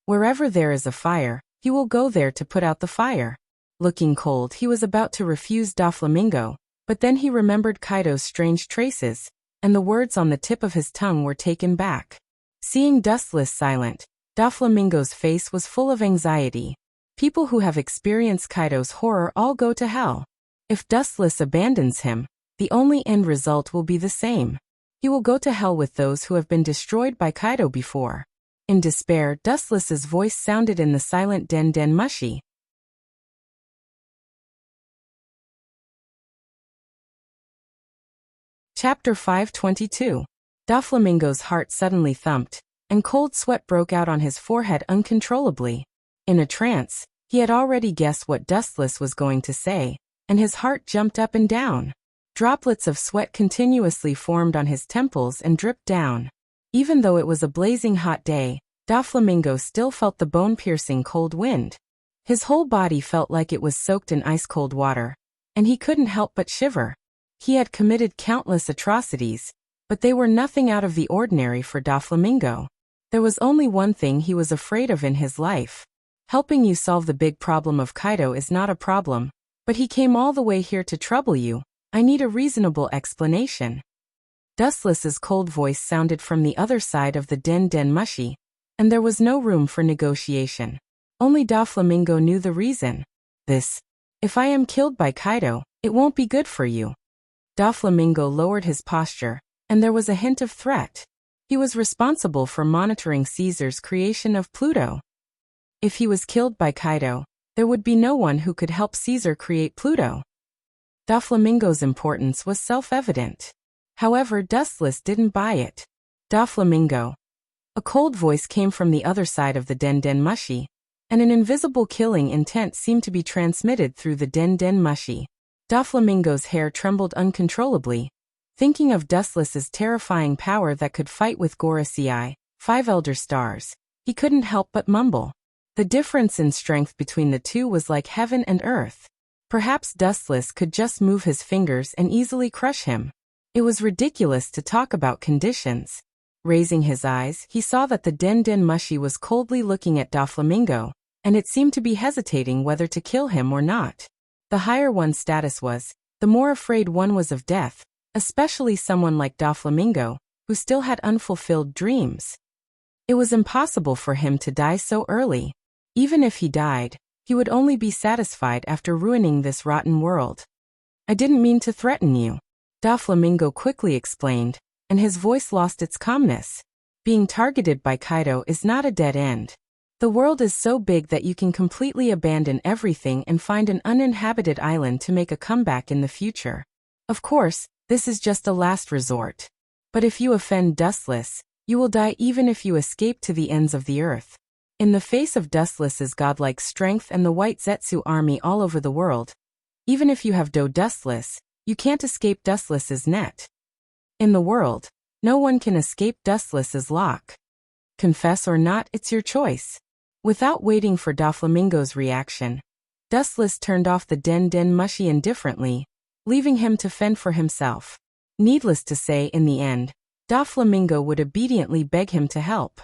Wherever there is a fire, he will go there to put out the fire. Looking cold, he was about to refuse Doflamingo, but then he remembered Kaido's strange traces, and the words on the tip of his tongue were taken back. Seeing Dustless silent, Doflamingo's face was full of anxiety. People who have experienced Kaido's horror all go to hell. If Dustless abandons him, the only end result will be the same. He will go to hell with those who have been destroyed by Kaido before. In despair, Dustless's voice sounded in the silent Den Mushi. Chapter 522. Doflamingo's heart suddenly thumped, and cold sweat broke out on his forehead uncontrollably. In a trance, he had already guessed what Dustless was going to say, and his heart jumped up and down. Droplets of sweat continuously formed on his temples and dripped down. Even though it was a blazing hot day, Doflamingo still felt the bone-piercing cold wind. His whole body felt like it was soaked in ice-cold water, and he couldn't help but shiver. He had committed countless atrocities, but they were nothing out of the ordinary for Doflamingo. There was only one thing he was afraid of in his life. Helping you solve the big problem of Kaido is not a problem, but he came all the way here to trouble you. I need a reasonable explanation. Dustless's cold voice sounded from the other side of the Den Mushi, and there was no room for negotiation. Only Doflamingo knew the reason. If I am killed by Kaido, it won't be good for you. Doflamingo lowered his posture, and there was a hint of threat. He was responsible for monitoring Caesar's creation of Pluto. If he was killed by Kaido, there would be no one who could help Caesar create Pluto. Doflamingo's importance was self-evident. However, Dustless didn't buy it. Doflamingo. A cold voice came from the other side of the Den Mushi, and an invisible killing intent seemed to be transmitted through the Den Mushi. Doflamingo's hair trembled uncontrollably. Thinking of Dustless's terrifying power that could fight with Gorosei, 5 Elder Stars, he couldn't help but mumble. The difference in strength between the two was like heaven and earth. Perhaps Dustless could just move his fingers and easily crush him. It was ridiculous to talk about conditions. Raising his eyes, he saw that the Den Mushi was coldly looking at Doflamingo, and it seemed to be hesitating whether to kill him or not. The higher one's status was, the more afraid one was of death, especially someone like Doflamingo, who still had unfulfilled dreams. It was impossible for him to die so early. Even if he died, he would only be satisfied after ruining this rotten world. I didn't mean to threaten you, Doflamingo quickly explained, and his voice lost its calmness. Being targeted by Kaido is not a dead end. The world is so big that you can completely abandon everything and find an uninhabited island to make a comeback in the future. Of course, this is just a last resort. But if you offend Dustless, you will die even if you escape to the ends of the earth. In the face of Dustless's godlike strength and the White Zetsu army all over the world, even if you have Dustless, you can't escape Dustless's net. In the world, no one can escape Dustless's lock. Confess or not, it's your choice. Without waiting for Doflamingo's reaction, Dustless turned off the Den Mushi indifferently, leaving him to fend for himself. Needless to say, in the end, Doflamingo would obediently beg him to help.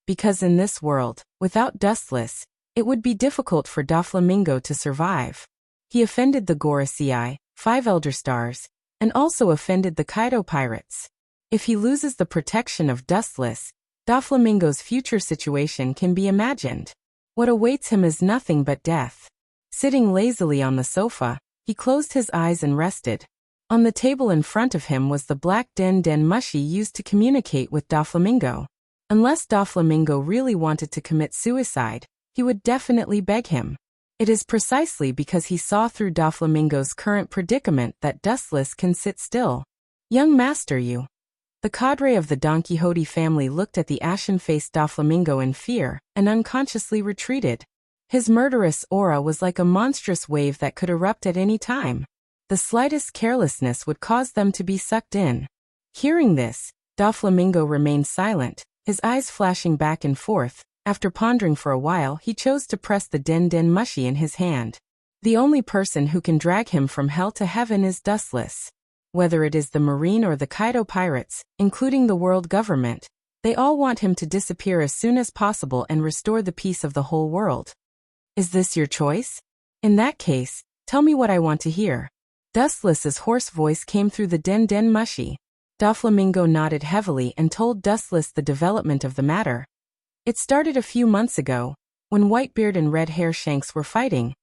Because in this world, without Dustless, it would be difficult for Doflamingo to survive. He offended the Gorosei, 5 Elder Stars, and also offended the Kaido pirates. If he loses the protection of Dustless, Doflamingo's future situation can be imagined. What awaits him is nothing but death. Sitting lazily on the sofa, he closed his eyes and rested. On the table in front of him was the black den mushi used to communicate with Doflamingo. Unless Doflamingo really wanted to commit suicide, he would definitely beg him. It is precisely because he saw through Doflamingo's current predicament that Dustless can sit still. Young master, you. The cadre of the Don Quixote family looked at the ashen-faced Doflamingo in fear and unconsciously retreated. His murderous aura was like a monstrous wave that could erupt at any time. The slightest carelessness would cause them to be sucked in. Hearing this, Doflamingo remained silent, his eyes flashing back and forth. After pondering for a while, he chose to press the den mushi in his hand. The only person who can drag him from hell to heaven is Dustless. Whether it is the Marine or the Kaido pirates, including the world government, they all want him to disappear as soon as possible and restore the peace of the whole world. Is this your choice? In that case, tell me what I want to hear. Dustless's hoarse voice came through the den mushi. Doflamingo nodded heavily and told Dustless the development of the matter. It started a few months ago, when Whitebeard and Red Hair Shanks were fighting.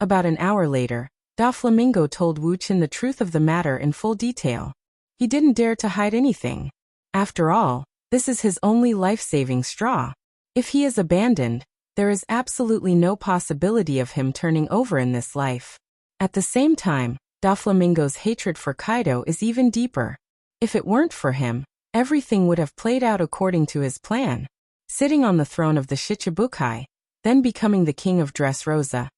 About an hour later, Doflamingo told Wu Chen the truth of the matter in full detail. He didn't dare to hide anything. After all, this is his only life-saving straw. If he is abandoned, there is absolutely no possibility of him turning over in this life. At the same time, Doflamingo's hatred for Kaido is even deeper. If it weren't for him, everything would have played out according to his plan. Sitting on the throne of the Shichibukai, then becoming the king of Dressrosa,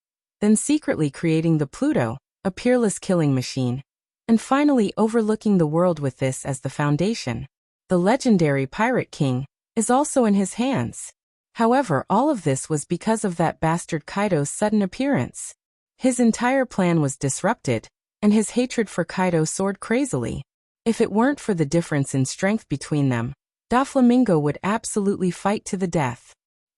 then secretly creating the Pluto, a peerless killing machine, and finally overlooking the world with this as the foundation. The legendary Pirate King is also in his hands. However, all of this was because of that bastard Kaido's sudden appearance. His entire plan was disrupted, and his hatred for Kaido soared crazily. If it weren't for the difference in strength between them, Doflamingo would absolutely fight to the death.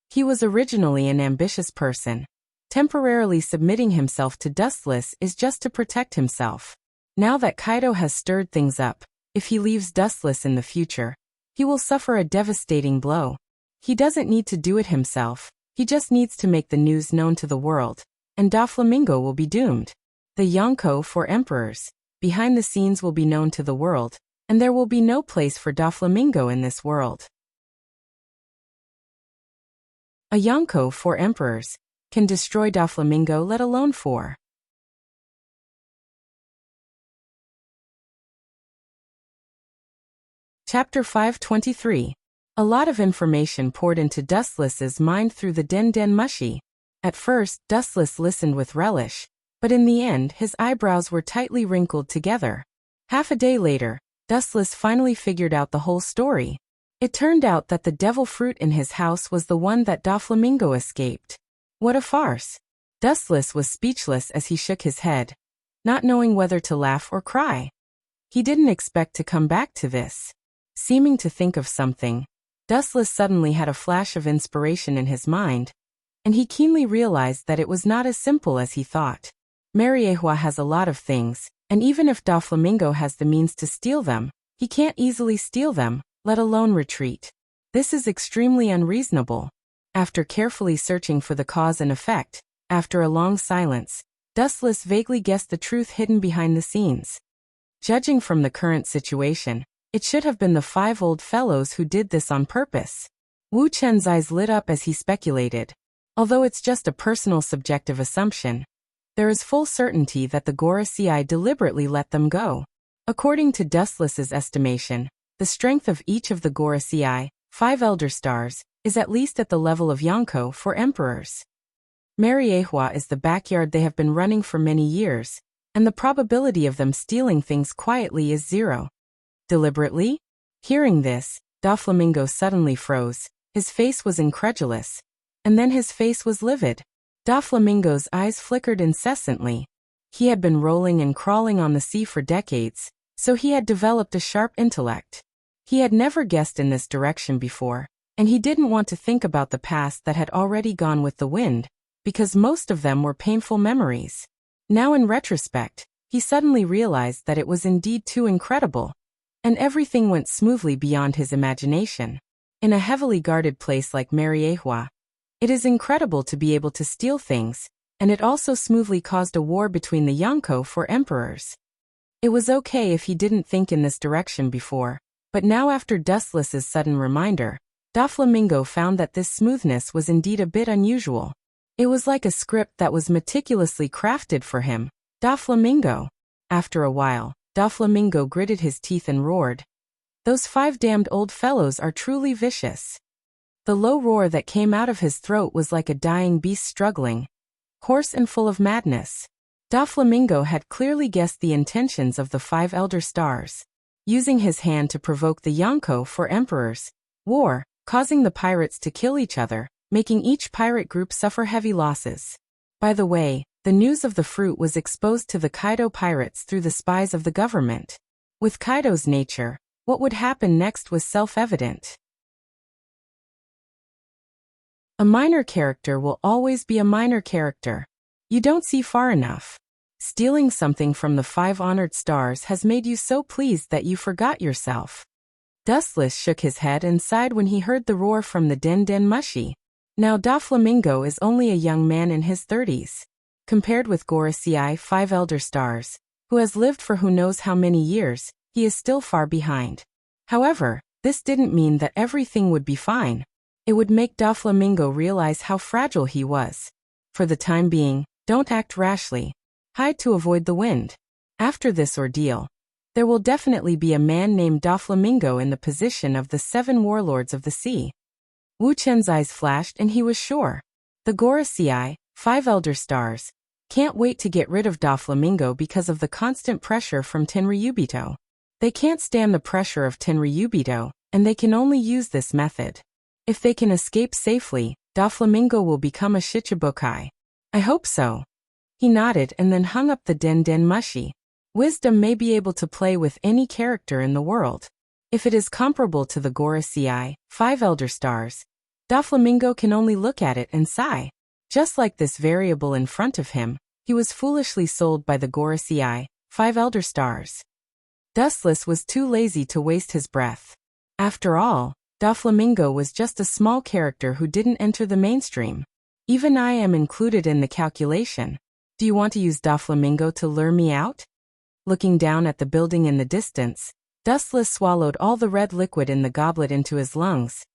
He was originally an ambitious person. Temporarily submitting himself to Dustless is just to protect himself. Now that Kaido has stirred things up, if he leaves Dustless in the future, he will suffer a devastating blow. He doesn't need to do it himself, he just needs to make the news known to the world, and Doflamingo will be doomed. The Yonko for emperors, behind the scenes will be known to the world, and there will be no place for Doflamingo in this world. A Yonko for emperors can destroy Doflamingo, let alone four. Chapter 523. A lot of information poured into Dustless's mind through the den mushi. At first, Dustless listened with relish, but in the end his eyebrows were tightly wrinkled together. Half a day later, Dustless finally figured out the whole story. It turned out that the devil fruit in his house was the one that Doflamingo escaped. What a farce! Dustless was speechless as he shook his head, not knowing whether to laugh or cry. He didn't expect to come back to this. Seeming to think of something, Dustless suddenly had a flash of inspiration in his mind, and he keenly realized that it was not as simple as he thought. Mariehua has a lot of things, and even if Doflamingo has the means to steal them, he can't easily steal them, let alone retreat. This is extremely unreasonable. After carefully searching for the cause and effect, after a long silence, Dustless vaguely guessed the truth hidden behind the scenes. Judging from the current situation, it should have been the 5 old fellows who did this on purpose. Wu Chen's eyes lit up as he speculated. Although it's just a personal subjective assumption, there is full certainty that the Gorosei deliberately let them go. According to Dustless's estimation, the strength of each of the Gorosei, 5 elder stars, is at least at the level of Yonko for emperors. Mariehua is the backyard they have been running for many years, and the probability of them stealing things quietly is 0. Deliberately? Hearing this, Doflamingo suddenly froze. His face was incredulous, and then his face was livid. Doflamingo's eyes flickered incessantly. He had been rolling and crawling on the sea for decades, so he had developed a sharp intellect. He had never guessed in this direction before, and he didn't want to think about the past that had already gone with the wind, because most of them were painful memories. Now in retrospect, he suddenly realized that it was indeed too incredible, and everything went smoothly beyond his imagination. In a heavily guarded place like Mariehua, it is incredible to be able to steal things, and it also smoothly caused a war between the Yonko for emperors. It was okay if he didn't think in this direction before, but now after Dustless's sudden reminder, Doflamingo found that this smoothness was indeed a bit unusual. It was like a script that was meticulously crafted for him. Doflamingo. After a while, Doflamingo gritted his teeth and roared. Those 5 damned old fellows are truly vicious. The low roar that came out of his throat was like a dying beast struggling, hoarse and full of madness. Doflamingo had clearly guessed the intentions of the 5 elder stars. Using his hand to provoke the Yonko for emperors' war, causing the pirates to kill each other, making each pirate group suffer heavy losses. By the way, the news of the fruit was exposed to the Kaido pirates through the spies of the government. With Kaido's nature, what would happen next was self-evident. A minor character will always be a minor character. You don't see far enough. Stealing something from the 5 honored stars has made you so pleased that you forgot yourself. Dustless shook his head and sighed when he heard the roar from the Den Den Mushi. Now Doflamingo is only a young man in his 30s. Compared with Gorosei 5 elder stars, who has lived for who knows how many years, he is still far behind. However, this didn't mean that everything would be fine. It would make Doflamingo realize how fragile he was. For the time being, don't act rashly. Hide to avoid the wind. After this ordeal, there will definitely be a man named Doflamingo in the position of the 7 warlords of the sea. Wu Chen's eyes flashed and he was sure. The Gorosei, 5 elder stars, can't wait to get rid of Doflamingo because of the constant pressure from Tenryubito. They can't stand the pressure of Tenryubito, and they can only use this method. If they can escape safely, Doflamingo will become a Shichibukai. I hope so. He nodded and then hung up the Den Den Mushi. Wisdom may be able to play with any character in the world. If it is comparable to the Gorosei, 5 elder stars, Doflamingo can only look at it and sigh. Just like this variable in front of him, he was foolishly sold by the Gorosei, 5 elder stars. Dustless was too lazy to waste his breath. After all, Doflamingo was just a small character who didn't enter the mainstream. Even I am included in the calculation. Do you want to use Doflamingo to lure me out? Looking down at the building in the distance, Dustless swallowed all the red liquid in the goblet into his lungs,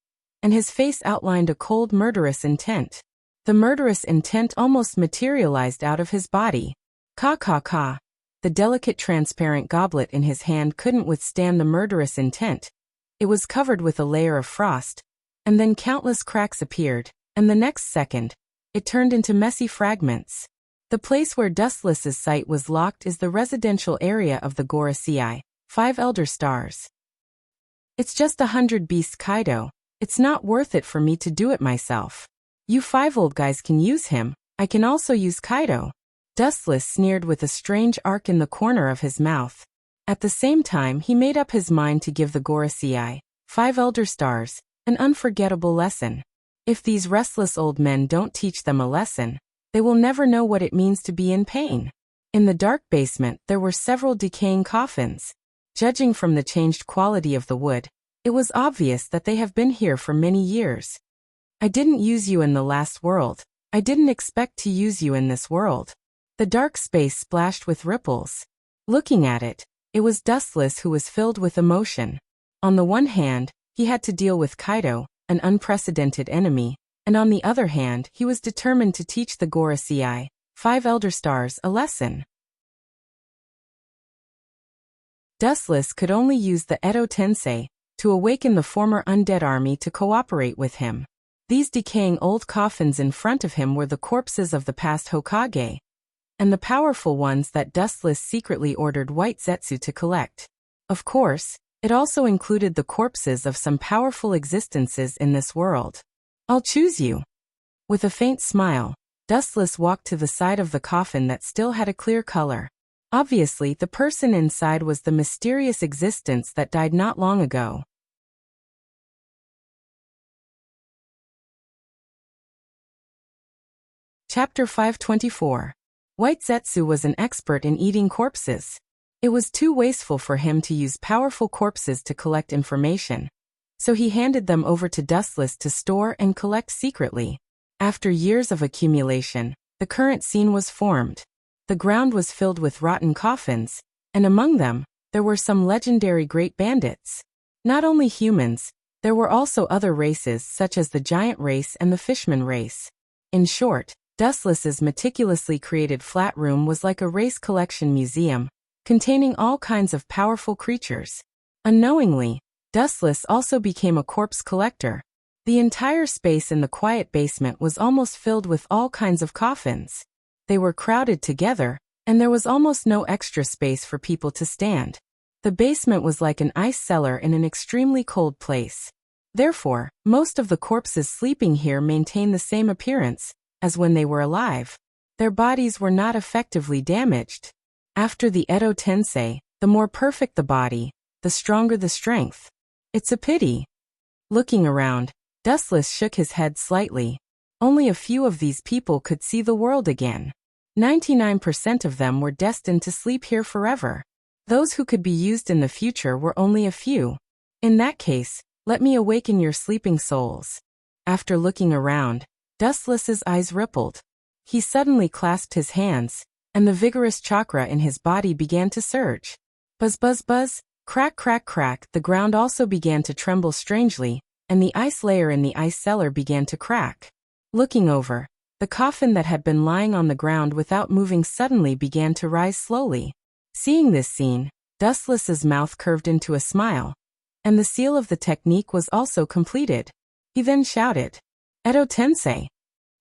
and his face outlined a cold murderous intent. The murderous intent almost materialized out of his body. Ka ka ka. The delicate transparent goblet in his hand couldn't withstand the murderous intent. It was covered with a layer of frost, and then countless cracks appeared, and the next second, it turned into messy fragments. The place where Dustless's sight was locked is the residential area of the Gorosei, 5 elder stars. It's just 100 beasts Kaido. It's not worth it for me to do it myself. You 5 old guys can use him, I can also use Kaido. Dustless sneered with a strange arc in the corner of his mouth. At the same time he made up his mind to give the Gorosei, 5 elder stars, an unforgettable lesson. If these restless old men don't teach them a lesson, they will never know what it means to be in pain. In the dark basement there were several decaying coffins. Judging from the changed quality of the wood, it was obvious that they have been here for many years. I didn't use you in the last world. I didn't expect to use you in this world. The dark space splashed with ripples. Looking at it, it was Dustless who was filled with emotion. On the one hand, he had to deal with Kaido, an unprecedented enemy, and on the other hand, he was determined to teach the Gorosei, 5 elder stars, a lesson. Dustless could only use the Edo Tensei to awaken the former undead army to cooperate with him. These decaying old coffins in front of him were the corpses of the past Hokage, and the powerful ones that Dustless secretly ordered White Zetsu to collect. Of course, it also included the corpses of some powerful existences in this world. I'll choose you. With a faint smile, Dustless walked to the side of the coffin that still had a clear color. Obviously, the person inside was the mysterious existence that died not long ago. Chapter 524. White Zetsu was an expert in eating corpses. It was too wasteful for him to use powerful corpses to collect information, so he handed them over to Dustless to store and collect secretly. After years of accumulation, the current scene was formed. The ground was filled with rotten coffins, and among them, there were some legendary great bandits. Not only humans, there were also other races such as the giant race and the fishman race. In short, Dustless's meticulously created flat room was like a race collection museum, containing all kinds of powerful creatures. Unknowingly, Dustless also became a corpse collector. The entire space in the quiet basement was almost filled with all kinds of coffins. They were crowded together, and there was almost no extra space for people to stand. The basement was like an ice cellar in an extremely cold place. Therefore, most of the corpses sleeping here maintain the same appearance as when they were alive. Their bodies were not effectively damaged. After the Edo Tensei, the more perfect the body, the stronger the strength. It's a pity. Looking around, Dustless shook his head slightly. Only a few of these people could see the world again. 99% of them were destined to sleep here forever. Those who could be used in the future were only a few. In that case, let me awaken your sleeping souls. After looking around, Dustless's eyes rippled. He suddenly clasped his hands, and the vigorous chakra in his body began to surge. Buzz buzz buzz, crack crack crack, the ground also began to tremble strangely, and the ice layer in the ice cellar began to crack. Looking over, the coffin that had been lying on the ground without moving suddenly began to rise slowly. Seeing this scene, Dustless's mouth curved into a smile, and the seal of the technique was also completed. He then shouted, "Edo Tensei!"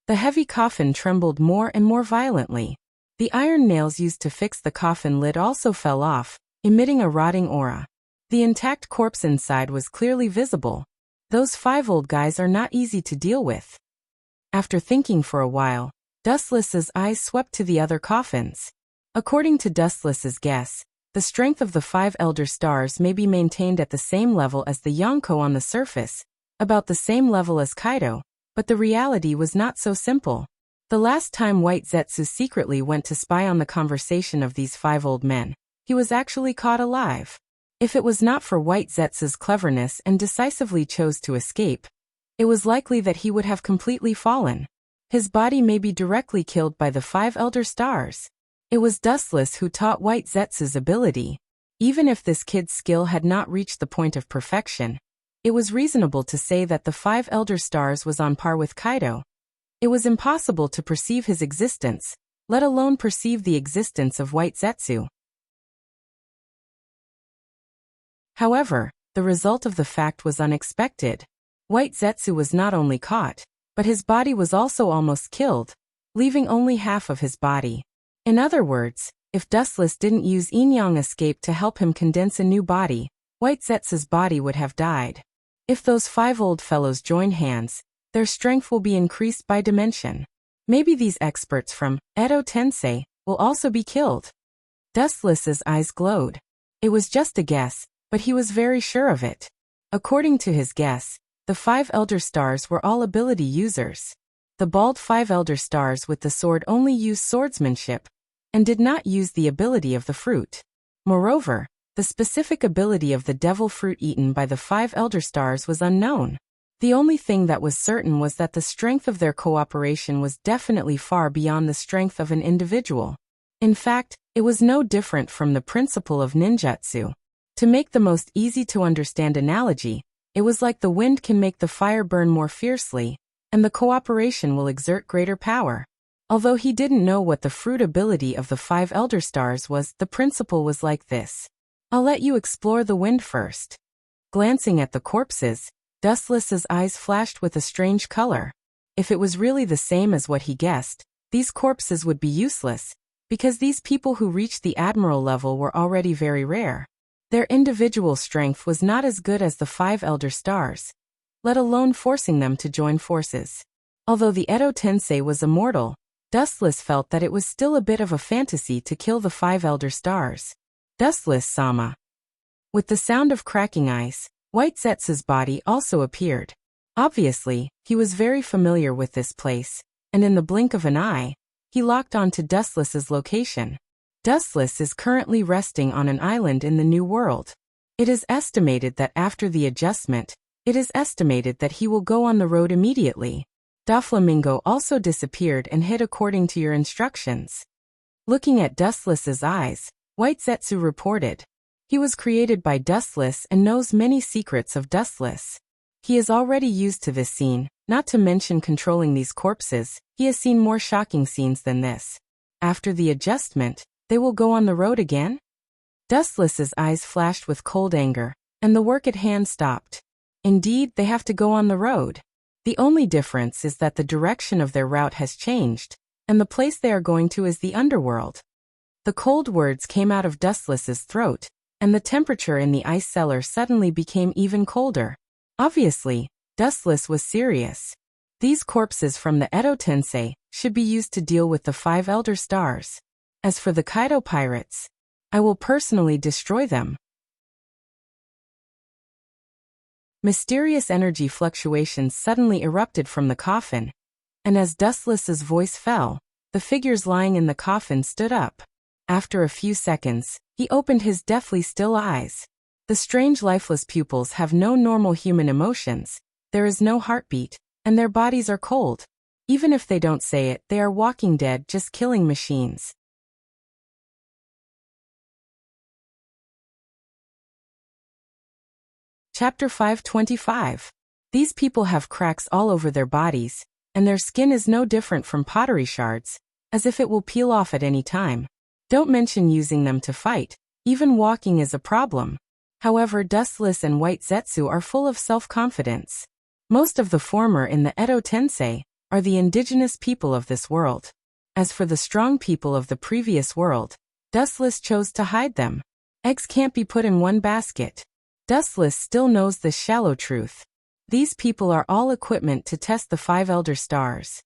The heavy coffin trembled more and more violently. The iron nails used to fix the coffin lid also fell off, emitting a rotting aura. The intact corpse inside was clearly visible. Those 5 old guys are not easy to deal with. After thinking for a while, Dustless's eyes swept to the other coffins. According to Dustless's guess, the strength of the 5 elder stars may be maintained at the same level as the Yonko on the surface, about the same level as Kaido, but the reality was not so simple. The last time White Zetsu secretly went to spy on the conversation of these 5 old men, he was actually caught alive. If it was not for White Zetsu's cleverness and decisively chose to escape, it was likely that he would have completely fallen. His body may be directly killed by the 5 elder stars. It was Dustless who taught White Zetsu's ability. Even if this kid's skill had not reached the point of perfection, it was reasonable to say that the 5 elder stars was on par with Kaido. It was impossible to perceive his existence, let alone perceive the existence of White Zetsu. However, the result of the fact was unexpected. White Zetsu was not only caught, but his body was also almost killed, leaving only half of his body. In other words, if Dustless didn't use Yin-Yang escape to help him condense a new body, White Zetsu's body would have died. If those 5 old fellows join hands, their strength will be increased by dimension. Maybe these experts from Edo Tensei will also be killed. Dustless's eyes glowed. It was just a guess, but he was very sure of it. According to his guess, the 5 elder stars were all ability users. The bald 5 elder stars with the sword only used swordsmanship, and did not use the ability of the fruit. Moreover, the specific ability of the devil fruit eaten by the 5 elder stars was unknown. The only thing that was certain was that the strength of their cooperation was definitely far beyond the strength of an individual. In fact, it was no different from the principle of ninjutsu. To make the most easy-to-understand analogy, it was like the wind can make the fire burn more fiercely, and the cooperation will exert greater power. Although he didn't know what the fruit ability of the 5 elder stars was, the principle was like this. I'll let you explore the wind first. Glancing at the corpses, Dustless's eyes flashed with a strange color. If it was really the same as what he guessed, these corpses would be useless, because these people who reached the admiral level were already very rare. Their individual strength was not as good as the 5 elder stars, let alone forcing them to join forces. Although the Edo Tensei was immortal, Dustless felt that it was still a bit of a fantasy to kill the 5 elder stars. Dustless-sama. With the sound of cracking ice, White Zetsu's body also appeared. Obviously, he was very familiar with this place, and in the blink of an eye, he locked on to Dustless's location. Dustless is currently resting on an island in the New World. It is estimated that after the adjustment, It is estimated that he will go on the road immediately. Doflamingo also disappeared and hid according to your instructions. Looking at Dustless's eyes, White Zetsu reported. He was created by Dustless and knows many secrets of Dustless. He is already used to this scene, not to mention controlling these corpses. He has seen more shocking scenes than this. After the adjustment, they will go on the road again? Dustless's eyes flashed with cold anger, and the work at hand stopped. Indeed, they have to go on the road. The only difference is that the direction of their route has changed, and the place they are going to is the underworld. The cold words came out of Dustless's throat, and the temperature in the ice cellar suddenly became even colder. Obviously, Dustless was serious. These corpses from the Edo Tensei should be used to deal with the 5 Elder Stars. As for the Kaido pirates, I will personally destroy them. Mysterious energy fluctuations suddenly erupted from the coffin, and as Dustless's voice fell, the figures lying in the coffin stood up. After a few seconds, he opened his deathly still eyes. The strange lifeless pupils have no normal human emotions, there is no heartbeat, and their bodies are cold. Even if they don't say it, they are walking dead, just killing machines. Chapter 525. These people have cracks all over their bodies, and their skin is no different from pottery shards, as if it will peel off at any time. Don't mention using them to fight, even walking is a problem. However, Dustless and White Zetsu are full of self-confidence. Most of the former in the Edo Tensei are the indigenous people of this world. As for the strong people of the previous world, Dustless chose to hide them. Eggs can't be put in one basket. Dustless still knows the shallow truth. These people are all equipment to test the 5 Elder Stars.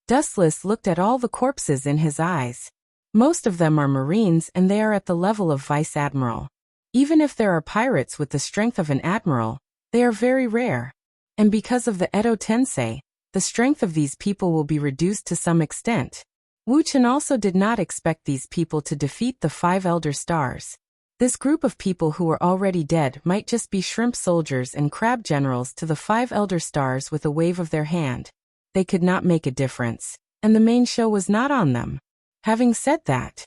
Dustless looked at all the corpses in his eyes. Most of them are Marines and they are at the level of Vice Admiral. Even if there are pirates with the strength of an Admiral, they are very rare. And because of the Edo Tensei, the strength of these people will be reduced to some extent. Wu-chan also did not expect these people to defeat the 5 Elder Stars. This group of people who were already dead might just be shrimp soldiers and crab generals to the 5 Elder Stars with a wave of their hand. They could not make a difference, and the main show was not on them. Having said that,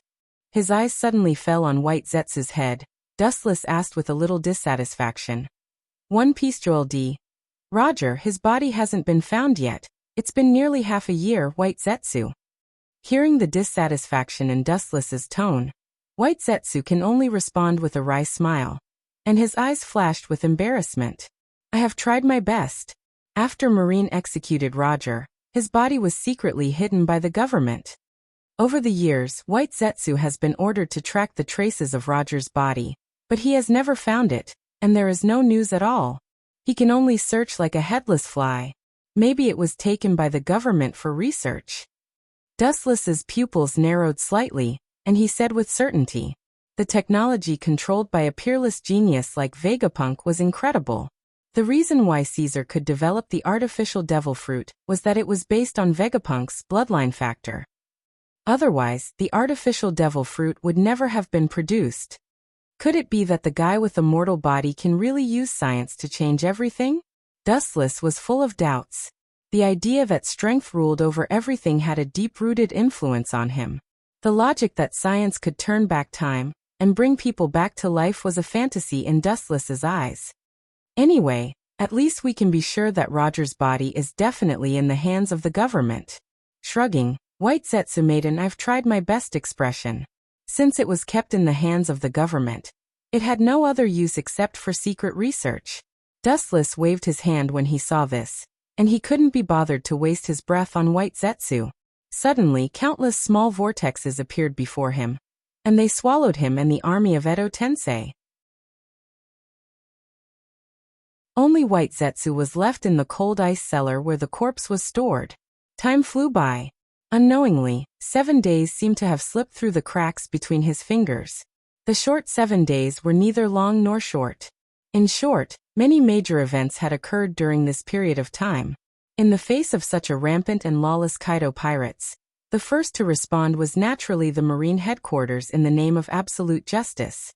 his eyes suddenly fell on White Zetsu's head. Dustless asked with a little dissatisfaction. One piece Joel D. Roger, his body hasn't been found yet. It's been nearly half a year, White Zetsu. Hearing the dissatisfaction in Dustless's tone, White Zetsu can only respond with a wry smile, and his eyes flashed with embarrassment. I have tried my best. After Marine executed Roger, his body was secretly hidden by the government. Over the years, White Zetsu has been ordered to track the traces of Roger's body, but he has never found it, and there is no news at all. He can only search like a headless fly. Maybe it was taken by the government for research. Dustless's pupils narrowed slightly, and he said with certainty, the technology controlled by a peerless genius like Vegapunk was incredible. The reason why Caesar could develop the artificial devil fruit was that it was based on Vegapunk's bloodline factor. Otherwise, the artificial devil fruit would never have been produced. Could it be that the guy with the mortal body can really use science to change everything? Dustless was full of doubts. The idea that strength ruled over everything had a deep-rooted influence on him. The logic that science could turn back time and bring people back to life was a fantasy in Dustless's eyes. Anyway, at least we can be sure that Roger's body is definitely in the hands of the government. Shrugging, White Zetsu made an I've tried my best expression. Since it was kept in the hands of the government, it had no other use except for secret research. Dustless waved his hand when he saw this, and he couldn't be bothered to waste his breath on White Zetsu. Suddenly, countless small vortexes appeared before him, and they swallowed him and the army of Edo Tensei. Only White Zetsu was left in the cold ice cellar where the corpse was stored. Time flew by. Unknowingly, 7 days seemed to have slipped through the cracks between his fingers. The short 7 days were neither long nor short. In short, many major events had occurred during this period of time. In the face of such a rampant and lawless Kaido pirates, the first to respond was naturally the Marine headquarters in the name of absolute justice.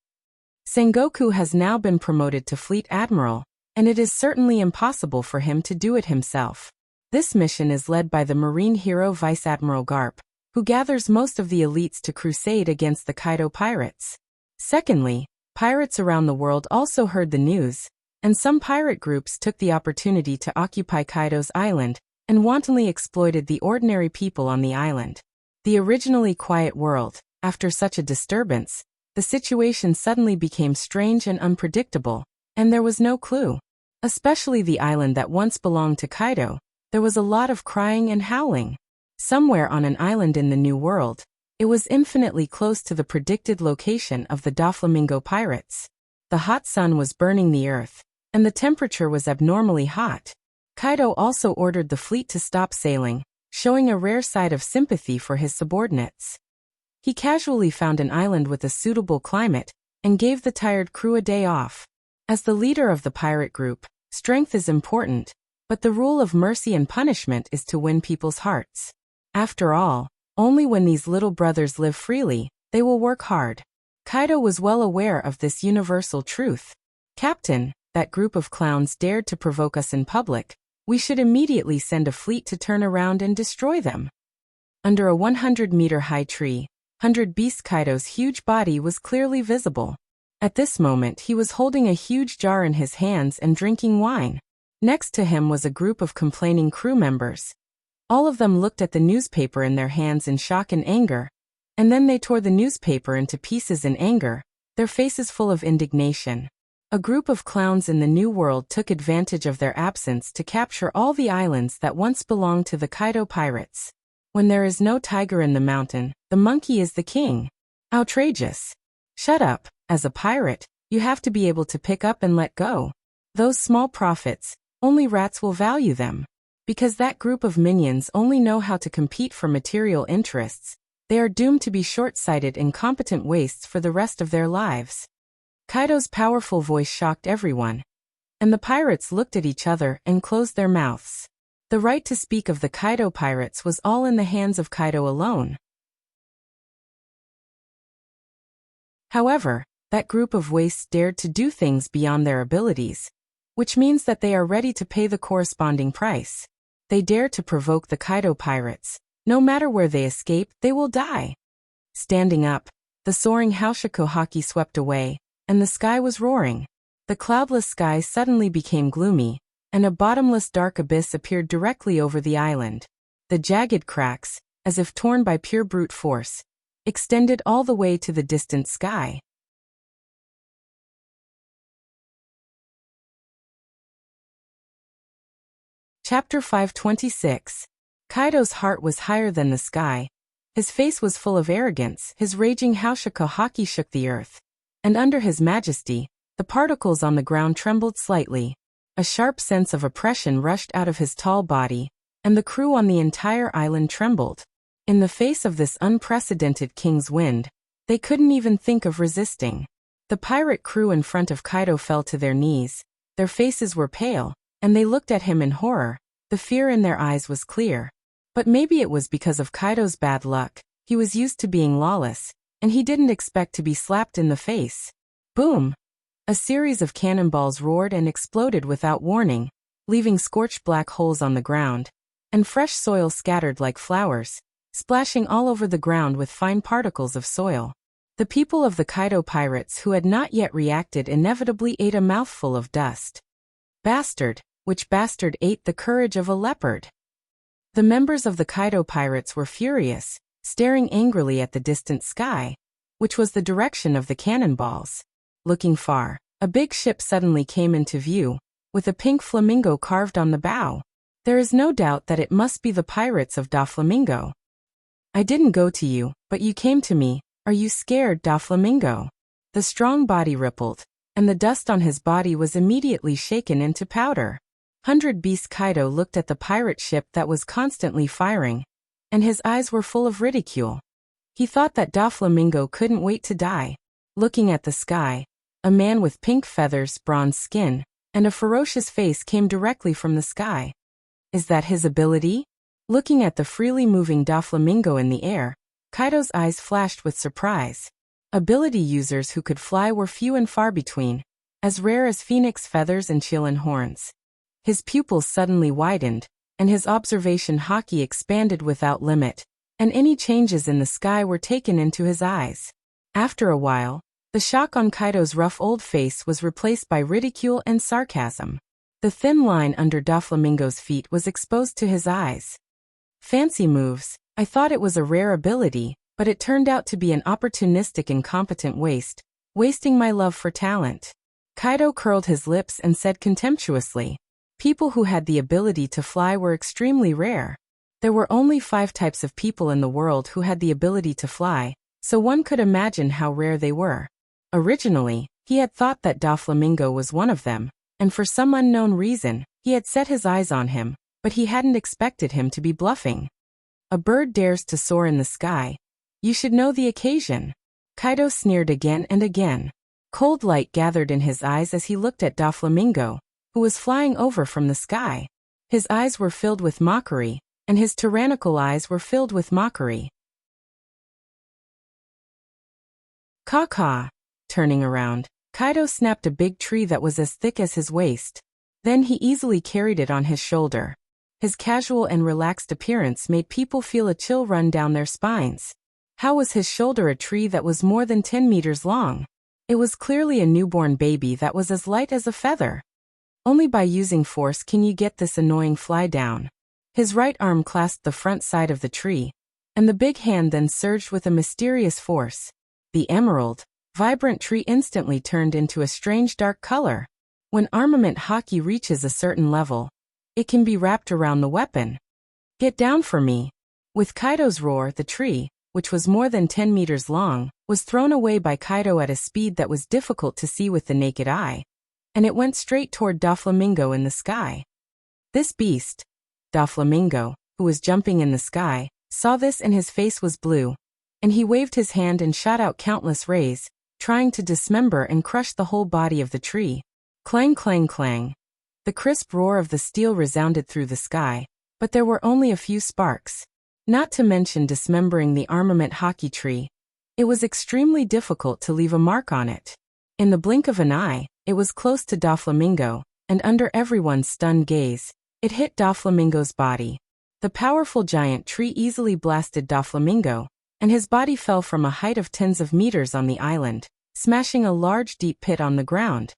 Sengoku has now been promoted to Fleet Admiral, and it is certainly impossible for him to do it himself. This mission is led by the marine hero Vice Admiral Garp, who gathers most of the elites to crusade against the Kaido pirates. Secondly, pirates around the world also heard the news, and some pirate groups took the opportunity to occupy Kaido's island and wantonly exploited the ordinary people on the island. The originally quiet world, after such a disturbance, the situation suddenly became strange and unpredictable, and there was no clue. Especially the island that once belonged to Kaido, there was a lot of crying and howling. Somewhere on an island in the New World, it was infinitely close to the predicted location of the Doflamingo pirates. The hot sun was burning the earth, and the temperature was abnormally hot. Kaido also ordered the fleet to stop sailing, showing a rare side of sympathy for his subordinates. He casually found an island with a suitable climate and gave the tired crew a day off. As the leader of the pirate group, strength is important, but the rule of mercy and punishment is to win people's hearts. After all, only when these little brothers live freely, they will work hard. Kaido was well aware of this universal truth. Captain, that group of clowns dared to provoke us in public. We should immediately send a fleet to turn around and destroy them. Under a 100-meter-high tree, 100 Beast Kaido's huge body was clearly visible. At this moment he was holding a huge jar in his hands and drinking wine. Next to him was a group of complaining crew members. All of them looked at the newspaper in their hands in shock and anger, and then they tore the newspaper into pieces in anger, their faces full of indignation. A group of clowns in the New World took advantage of their absence to capture all the islands that once belonged to the Kaido pirates. When there is no tiger in the mountain, the monkey is the king. Outrageous. Shut up. As a pirate, you have to be able to pick up and let go. Those small profits, only rats will value them. Because that group of minions only know how to compete for material interests, they are doomed to be short-sighted incompetent wastes for the rest of their lives. Kaido's powerful voice shocked everyone, and the pirates looked at each other and closed their mouths. The right to speak of the Kaido pirates was all in the hands of Kaido alone. However, that group of wastes dared to do things beyond their abilities, which means that they are ready to pay the corresponding price. They dare to provoke the Kaido pirates. No matter where they escape, they will die. Standing up, the soaring Haushiko haki swept away, and the sky was roaring. The cloudless sky suddenly became gloomy, and a bottomless dark abyss appeared directly over the island. The jagged cracks, as if torn by pure brute force, extended all the way to the distant sky. Chapter 526. Kaido's heart was higher than the sky. His face was full of arrogance, his raging Haushiko haki shook the earth. And under his majesty, the particles on the ground trembled slightly. A sharp sense of oppression rushed out of his tall body, and the crew on the entire island trembled. In the face of this unprecedented king's wind, they couldn't even think of resisting. The pirate crew in front of Kaido fell to their knees. Their faces were pale, and they looked at him in horror. The fear in their eyes was clear. But maybe it was because of Kaido's bad luck. He was used to being lawless, and he didn't expect to be slapped in the face. Boom! A series of cannonballs roared and exploded without warning, leaving scorched black holes on the ground, and fresh soil scattered like flowers, splashing all over the ground with fine particles of soil. The people of the Kaido pirates who had not yet reacted inevitably ate a mouthful of dust. Bastard! Which bastard ate the courage of a leopard? The members of the Kaido pirates were furious, staring angrily at the distant sky, which was the direction of the cannonballs. Looking far, a big ship suddenly came into view, with a pink flamingo carved on the bow. There is no doubt that it must be the pirates of Doflamingo. I didn't go to you, but you came to me. Are you scared, Doflamingo? The strong body rippled, and the dust on his body was immediately shaken into powder. 100 Beast Kaido looked at the pirate ship that was constantly firing, and his eyes were full of ridicule. He thought that Doflamingo couldn't wait to die. Looking at the sky, a man with pink feathers, bronze skin, and a ferocious face came directly from the sky. Is that his ability? Looking at the freely moving Doflamingo in the air, Kaido's eyes flashed with surprise. Ability users who could fly were few and far between, as rare as phoenix feathers and chilean horns. His pupils suddenly widened, and his observation hockey expanded without limit, and any changes in the sky were taken into his eyes. After a while, the shock on Kaido's rough old face was replaced by ridicule and sarcasm. The thin line under Doflamingo's feet was exposed to his eyes. Fancy moves. I thought it was a rare ability, but it turned out to be an opportunistic incompetent waste, wasting my love for talent. Kaido curled his lips and said contemptuously, people who had the ability to fly were extremely rare. There were only 5 types of people in the world who had the ability to fly, so one could imagine how rare they were. Originally, he had thought that Doflamingo was one of them, and for some unknown reason, he had set his eyes on him, but he hadn't expected him to be bluffing. A bird dares to soar in the sky. You should know the occasion. Kaido sneered again and again. Cold light gathered in his eyes as he looked at Doflamingo, who was flying over from the sky. His eyes were filled with mockery, and his tyrannical eyes were filled with mockery. Caw-caw. Turning around, Kaido snapped a big tree that was as thick as his waist. Then he easily carried it on his shoulder. His casual and relaxed appearance made people feel a chill run down their spines. How was his shoulder a tree that was more than 10 meters long? It was clearly a newborn baby that was as light as a feather. Only by using force can you get this annoying fly down. His right arm clasped the front side of the tree, and the big hand then surged with a mysterious force. The emerald, vibrant tree instantly turned into a strange dark color. When armament hockey reaches a certain level, it can be wrapped around the weapon. Get down for me. With Kaido's roar, the tree, which was more than 10 meters long, was thrown away by Kaido at a speed that was difficult to see with the naked eye, and it went straight toward Doflamingo in the sky. This beast, Doflamingo, who was jumping in the sky, saw this and his face was blue, and he waved his hand and shot out countless rays, trying to dismember and crush the whole body of the tree. Clang, clang, clang. The crisp roar of the steel resounded through the sky, but there were only a few sparks. Not to mention dismembering the armament hockey tree. It was extremely difficult to leave a mark on it. In the blink of an eye, it was close to Doflamingo, and under everyone's stunned gaze, it hit Doflamingo's body. The powerful giant tree easily blasted Doflamingo, and his body fell from a height of tens of meters on the island, smashing a large deep pit on the ground.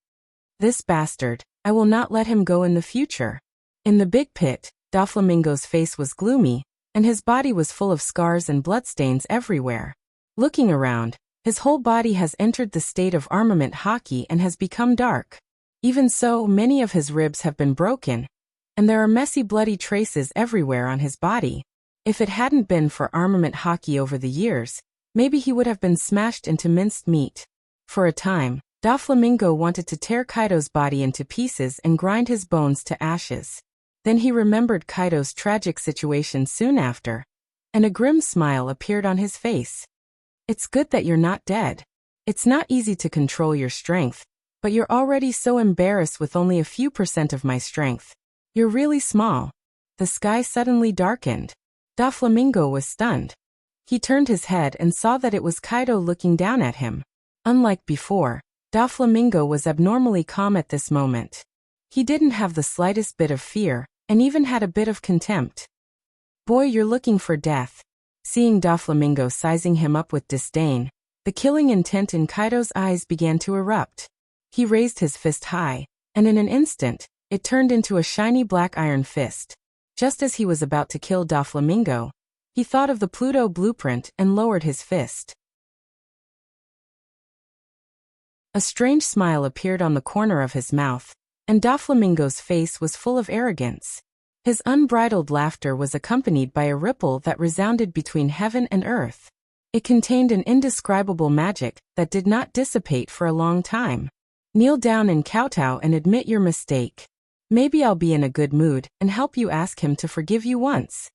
This bastard, I will not let him go in the future. In the big pit, Doflamingo's face was gloomy, and his body was full of scars and bloodstains everywhere. Looking around, his whole body has entered the state of armament hockey and has become dark. Even so, many of his ribs have been broken, and there are messy bloody traces everywhere on his body. If it hadn't been for armament hockey over the years, maybe he would have been smashed into minced meat. For a time, Doflamingo wanted to tear Kaido's body into pieces and grind his bones to ashes. Then he remembered Kaido's tragic situation soon after, and a grim smile appeared on his face. It's good that you're not dead. It's not easy to control your strength, but you're already so embarrassed with only a few % of my strength. You're really small. The sky suddenly darkened. Doflamingo was stunned. He turned his head and saw that it was Kaido looking down at him. Unlike before, Doflamingo was abnormally calm at this moment. He didn't have the slightest bit of fear, and even had a bit of contempt. Boy, you're looking for death. Seeing Doflamingo sizing him up with disdain, the killing intent in Kaido's eyes began to erupt. He raised his fist high, and in an instant, it turned into a shiny black iron fist. Just as he was about to kill Doflamingo, he thought of the Pluto blueprint and lowered his fist. A strange smile appeared on the corner of his mouth, and Doflamingo's face was full of arrogance. His unbridled laughter was accompanied by a ripple that resounded between heaven and earth. It contained an indescribable magic that did not dissipate for a long time. Kneel down and kowtow and admit your mistake. Maybe I'll be in a good mood and help you ask him to forgive you once.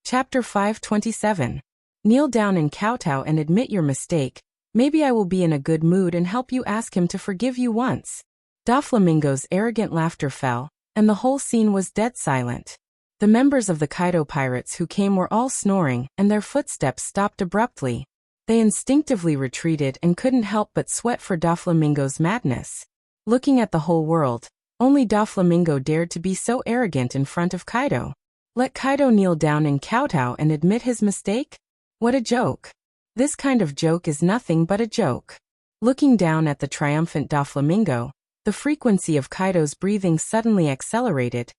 Chapter 527. Kneel down and kowtow and admit your mistake. Maybe I will be in a good mood and help you ask him to forgive you once. Doflamingo's arrogant laughter fell, and the whole scene was dead silent. The members of the Kaido pirates who came were all snoring, and their footsteps stopped abruptly. They instinctively retreated and couldn't help but sweat for Doflamingo's madness. Looking at the whole world, only Doflamingo dared to be so arrogant in front of Kaido. Let Kaido kneel down and kowtow and admit his mistake? What a joke. This kind of joke is nothing but a joke. Looking down at the triumphant Doflamingo, the frequency of Kaido's breathing suddenly accelerated,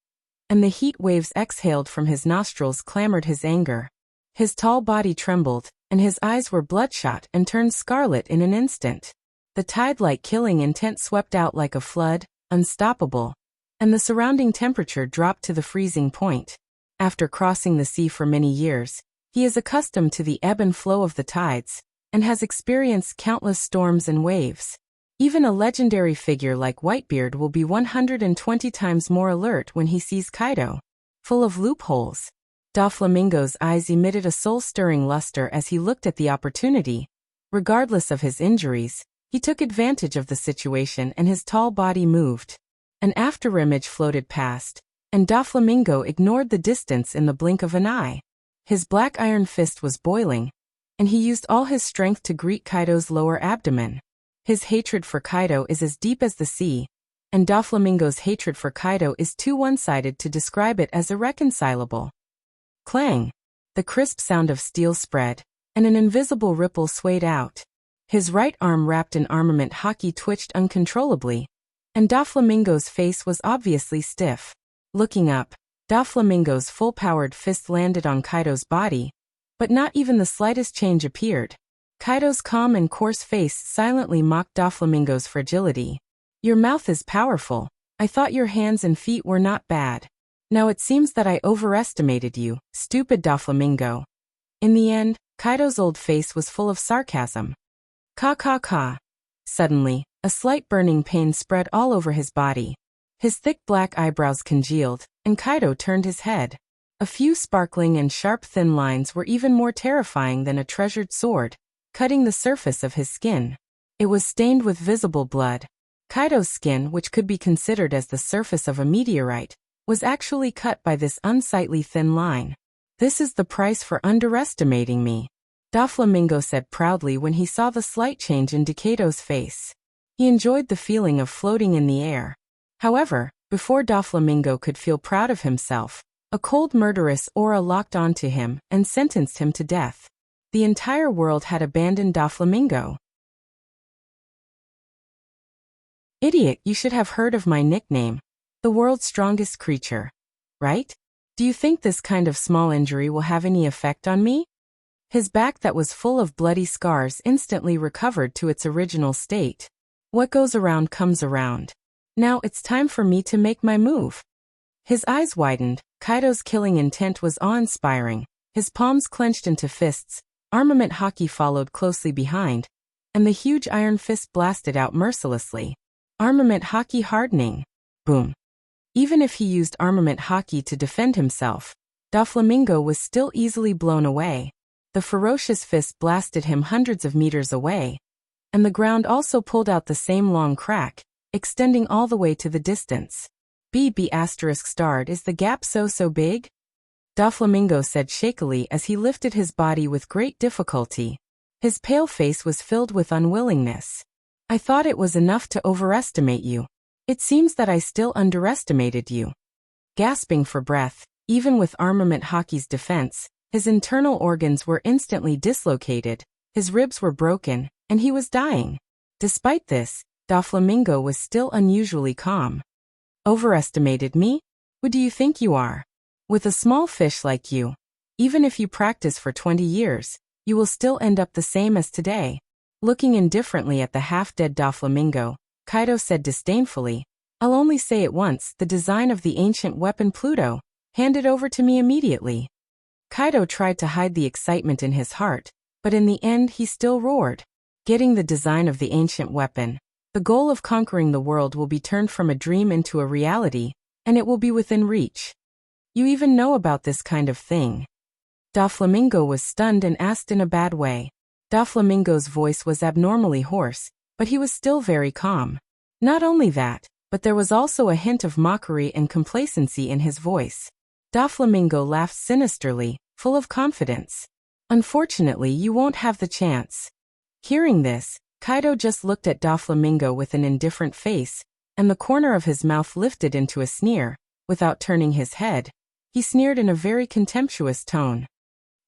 and the heat waves exhaled from his nostrils clamored his anger. His tall body trembled, and his eyes were bloodshot and turned scarlet in an instant. The tide-like killing intent swept out like a flood, unstoppable, and the surrounding temperature dropped to the freezing point. After crossing the sea for many years, he is accustomed to the ebb and flow of the tides, and has experienced countless storms and waves. Even a legendary figure like Whitebeard will be 120 times more alert when he sees Kaido. Full of loopholes. Doflamingo's eyes emitted a soul-stirring luster as he looked at the opportunity. Regardless of his injuries, he took advantage of the situation and his tall body moved. An afterimage floated past, and Doflamingo ignored the distance in the blink of an eye. His black iron fist was boiling, and he used all his strength to greet Kaido's lower abdomen. His hatred for Kaido is as deep as the sea, and Doflamingo's hatred for Kaido is too one-sided to describe it as irreconcilable. Clang! The crisp sound of steel spread, and an invisible ripple swayed out. His right arm wrapped in armament haki twitched uncontrollably, and Doflamingo's face was obviously stiff. Looking up, Doflamingo's full-powered fist landed on Kaido's body, but not even the slightest change appeared. Kaido's calm and coarse face silently mocked Doflamingo's fragility. Your mouth is powerful. I thought your hands and feet were not bad. Now it seems that I overestimated you, stupid Doflamingo. In the end, Kaido's old face was full of sarcasm. Ka ka ka. Suddenly, a slight burning pain spread all over his body. His thick black eyebrows congealed, and Kaido turned his head. A few sparkling and sharp thin lines were even more terrifying than a treasured sword, cutting the surface of his skin. It was stained with visible blood. Kaido's skin, which could be considered as the surface of a meteorite, was actually cut by this unsightly thin line. This is the price for underestimating me, Doflamingo said proudly when he saw the slight change in Kaido's face. He enjoyed the feeling of floating in the air. However, before Doflamingo could feel proud of himself, a cold murderous aura locked onto him and sentenced him to death. The entire world had abandoned Doflamingo. Idiot, you should have heard of my nickname. The world's strongest creature. Right? Do you think this kind of small injury will have any effect on me? His back that was full of bloody scars instantly recovered to its original state. What goes around comes around. Now it's time for me to make my move. His eyes widened. Kaido's killing intent was awe-inspiring. His palms clenched into fists. Armament haki followed closely behind, and the huge iron fist blasted out mercilessly. Armament haki hardening. Boom. Even if he used armament haki to defend himself, Doflamingo was still easily blown away. The ferocious fist blasted him hundreds of meters away, and the ground also pulled out the same long crack, extending all the way to the distance. ****, is the gap so big? Doflamingo said shakily as he lifted his body with great difficulty. His pale face was filled with unwillingness. I thought it was enough to overestimate you. It seems that I still underestimated you. Gasping for breath, even with armament haki's defense, his internal organs were instantly dislocated, his ribs were broken, and he was dying. Despite this, Doflamingo was still unusually calm. Overestimated me? Who do you think you are? With a small fish like you, even if you practice for 20 years, you will still end up the same as today. Looking indifferently at the half-dead Doflamingo, Kaido said disdainfully, I'll only say it once, the design of the ancient weapon Pluto, hand it over to me immediately. Kaido tried to hide the excitement in his heart, but in the end he still roared. Getting the design of the ancient weapon, the goal of conquering the world will be turned from a dream into a reality, and it will be within reach. You even know about this kind of thing. Doflamingo was stunned and asked in a bad way. Doflamingo's voice was abnormally hoarse, but he was still very calm. Not only that, but there was also a hint of mockery and complacency in his voice. Doflamingo laughed sinisterly, full of confidence. Unfortunately, you won't have the chance. Hearing this, Kaido just looked at Doflamingo with an indifferent face, and the corner of his mouth lifted into a sneer. Without turning his head, he sneered in a very contemptuous tone.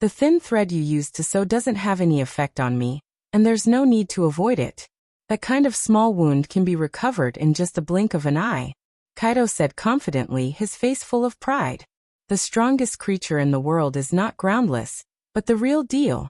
The thin thread you used to sew doesn't have any effect on me, and there's no need to avoid it. That kind of small wound can be recovered in just a blink of an eye, Kaido said confidently, his face full of pride. The strongest creature in the world is not groundless, but the real deal.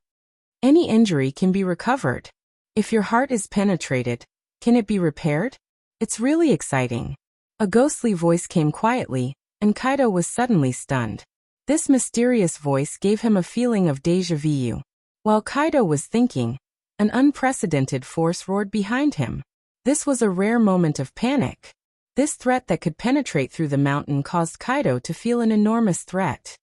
Any injury can be recovered. If your heart is penetrated, can it be repaired? It's really exciting. A ghostly voice came quietly, and Kaido was suddenly stunned. This mysterious voice gave him a feeling of déjà vu. While Kaido was thinking, an unprecedented force roared behind him. This was a rare moment of panic. This threat that could penetrate through the mountain caused Kaido to feel an enormous threat.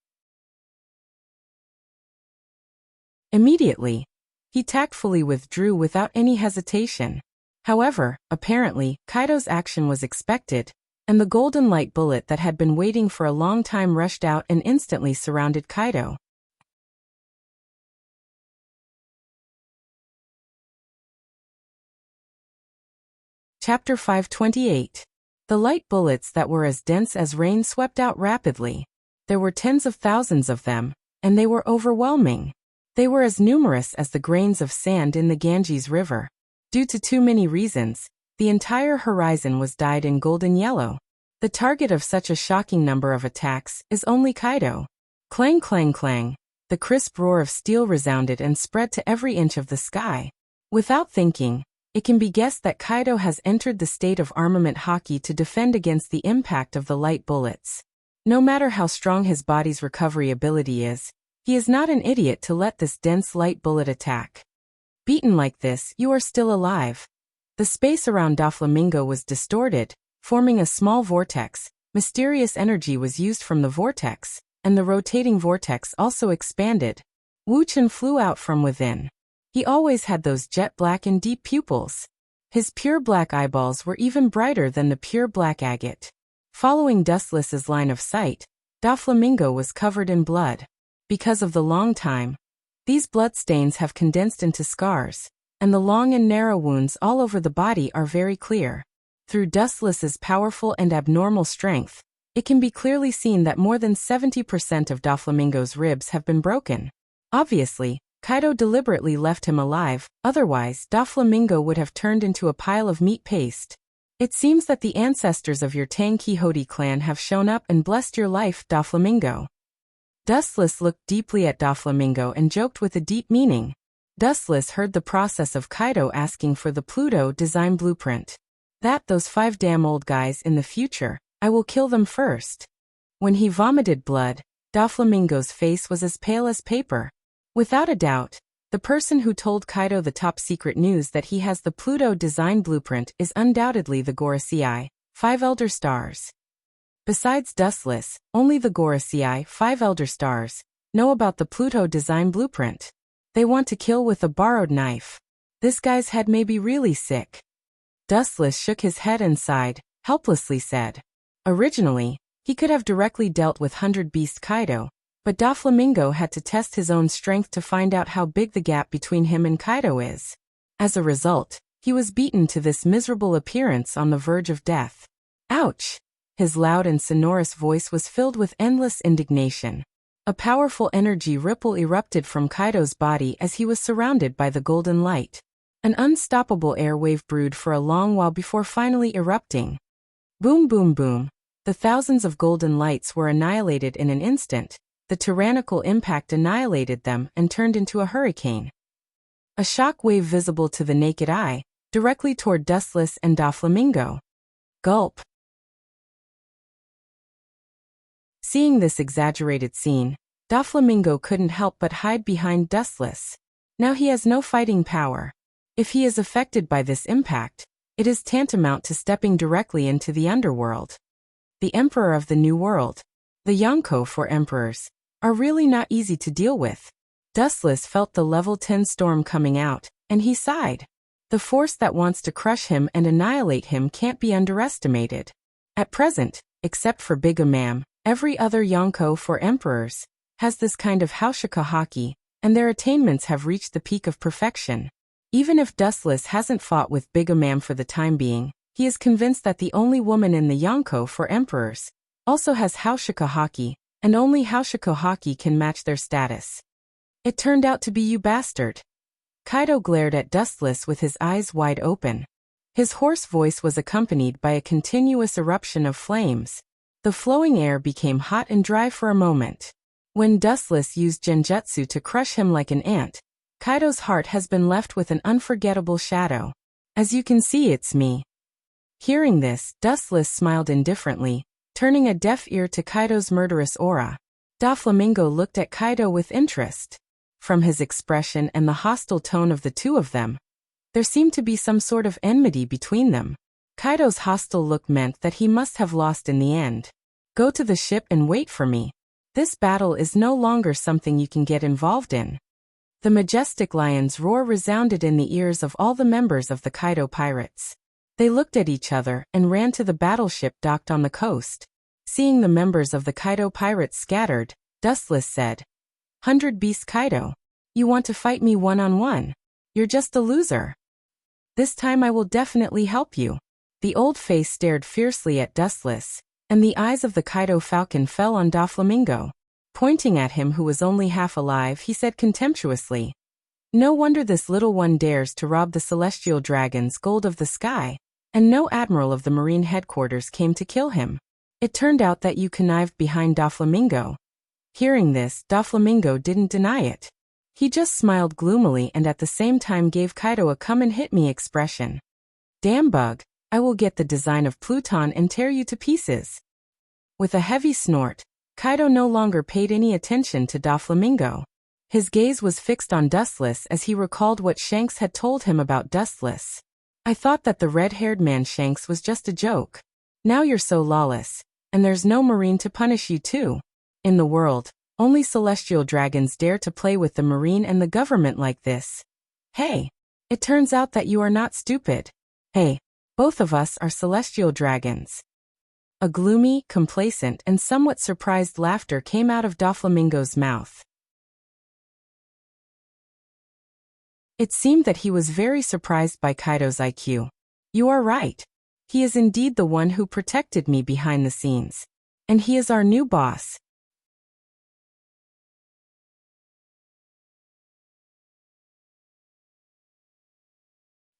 Immediately, he tactfully withdrew without any hesitation. However, apparently, Kaido's action was expected, and the golden light bullet that had been waiting for a long time rushed out and instantly surrounded Kaido. Chapter 528. The light bullets that were as dense as rain swept out rapidly. There were tens of thousands of them, and they were overwhelming. They were as numerous as the grains of sand in the Ganges River. Due to too many reasons, the entire horizon was dyed in golden yellow. The target of such a shocking number of attacks is only Kaido. Clang clang clang, the crisp roar of steel resounded and spread to every inch of the sky. Without thinking, it can be guessed that Kaido has entered the state of armament hockey to defend against the impact of the light bullets. No matter how strong his body's recovery ability is, he is not an idiot to let this dense light bullet attack. Beaten like this, you are still alive. The space around Doflamingo was distorted, forming a small vortex. Mysterious energy was used from the vortex, and the rotating vortex also expanded. Wu Chen flew out from within. He always had those jet black and deep pupils. His pure black eyeballs were even brighter than the pure black agate. Following Dustless's line of sight, Doflamingo was covered in blood. Because of the long time, these bloodstains have condensed into scars, and the long and narrow wounds all over the body are very clear. Through Dustless's powerful and abnormal strength, it can be clearly seen that more than 70% of Doflamingo's ribs have been broken. Obviously, Kaido deliberately left him alive, otherwise Doflamingo would have turned into a pile of meat paste. It seems that the ancestors of your Tang Quixote clan have shown up and blessed your life, Doflamingo. Dustless looked deeply at Doflamingo and joked with a deep meaning. Dustless heard the process of Kaido asking for the Pluto design blueprint. Those 5 damn old guys in the future, I will kill them first. When he vomited blood, Doflamingo's face was as pale as paper. Without a doubt, the person who told Kaido the top secret news that he has the Pluto design blueprint is undoubtedly the Gorosei, 5 Elder Stars. Besides Dustless, only the Gorosei, 5 Elder Stars, know about the Pluto design blueprint. They want to kill with a borrowed knife. This guy's head may be really sick. Dustless shook his head and sighed, helplessly said. Originally, he could have directly dealt with 100 Beast Kaido, but Doflamingo had to test his own strength to find out how big the gap between him and Kaido is. As a result, he was beaten to this miserable appearance on the verge of death. Ouch! His loud and sonorous voice was filled with endless indignation. A powerful energy ripple erupted from Kaido's body as he was surrounded by the golden light. An unstoppable air wave brewed for a long while before finally erupting. Boom boom boom. The thousands of golden lights were annihilated in an instant. The tyrannical impact annihilated them and turned into a hurricane. A shock wave visible to the naked eye, directly toward Dustless and Doflamingo. Gulp. Seeing this exaggerated scene, Doflamingo couldn't help but hide behind Dustless. Now he has no fighting power. If he is affected by this impact, it is tantamount to stepping directly into the underworld. The Emperor of the New World, the Yonko 4 Emperors, are really not easy to deal with. Dustless felt the level 10 storm coming out, and he sighed. The force that wants to crush him and annihilate him can't be underestimated. At present, except for Big Imam, Every other Yonko for emperors has this kind of haushika haki, and their attainments have reached the peak of perfection. Even if Dustless hasn't fought with Bigamam for the time being, he is convinced that the only woman in the Yonko for emperors also has haushika haki, and only haushika haki can match their status. It turned out to be you, bastard. Kaido glared at Dustless with his eyes wide open. His hoarse voice was accompanied by a continuous eruption of flames. The flowing air became hot and dry for a moment. When Dustless used genjutsu to crush him like an ant, Kaido's heart has been left with an unforgettable shadow. As you can see, it's me. Hearing this, Dustless smiled indifferently, turning a deaf ear to Kaido's murderous aura. Doflamingo looked at Kaido with interest. From his expression and the hostile tone of the two of them, there seemed to be some sort of enmity between them. Kaido's hostile look meant that he must have lost in the end. Go to the ship and wait for me. This battle is no longer something you can get involved in. The majestic lion's roar resounded in the ears of all the members of the Kaido pirates. They looked at each other and ran to the battleship docked on the coast. Seeing the members of the Kaido pirates scattered, Dustless said, "100 Beast Kaido, you want to fight me one-on-one? You're just a loser. This time I will definitely help you." The old face stared fiercely at Dustless, and the eyes of the Kaido falcon fell on Doflamingo. Pointing at him who was only half alive, he said contemptuously, "No wonder this little one dares to rob the celestial dragon's gold of the sky, and no admiral of the marine headquarters came to kill him. It turned out that you connived behind Doflamingo." Hearing this, Doflamingo didn't deny it. He just smiled gloomily and at the same time gave Kaido a come-and-hit-me expression. "Damn bug, I will get the design of Pluton and tear you to pieces." With a heavy snort, Kaido no longer paid any attention to Doflamingo. His gaze was fixed on Dustless as he recalled what Shanks had told him about Dustless. "I thought that the red-haired man Shanks was just a joke. Now you're so lawless, and there's no marine to punish you too. In the world, only celestial dragons dare to play with the marine and the government like this. Hey, it turns out that you are not stupid. Hey, both of us are celestial dragons." A gloomy, complacent, and somewhat surprised laughter came out of Doflamingo's mouth. It seemed that he was very surprised by Kaido's IQ. "You are right. He is indeed the one who protected me behind the scenes. And he is our new boss."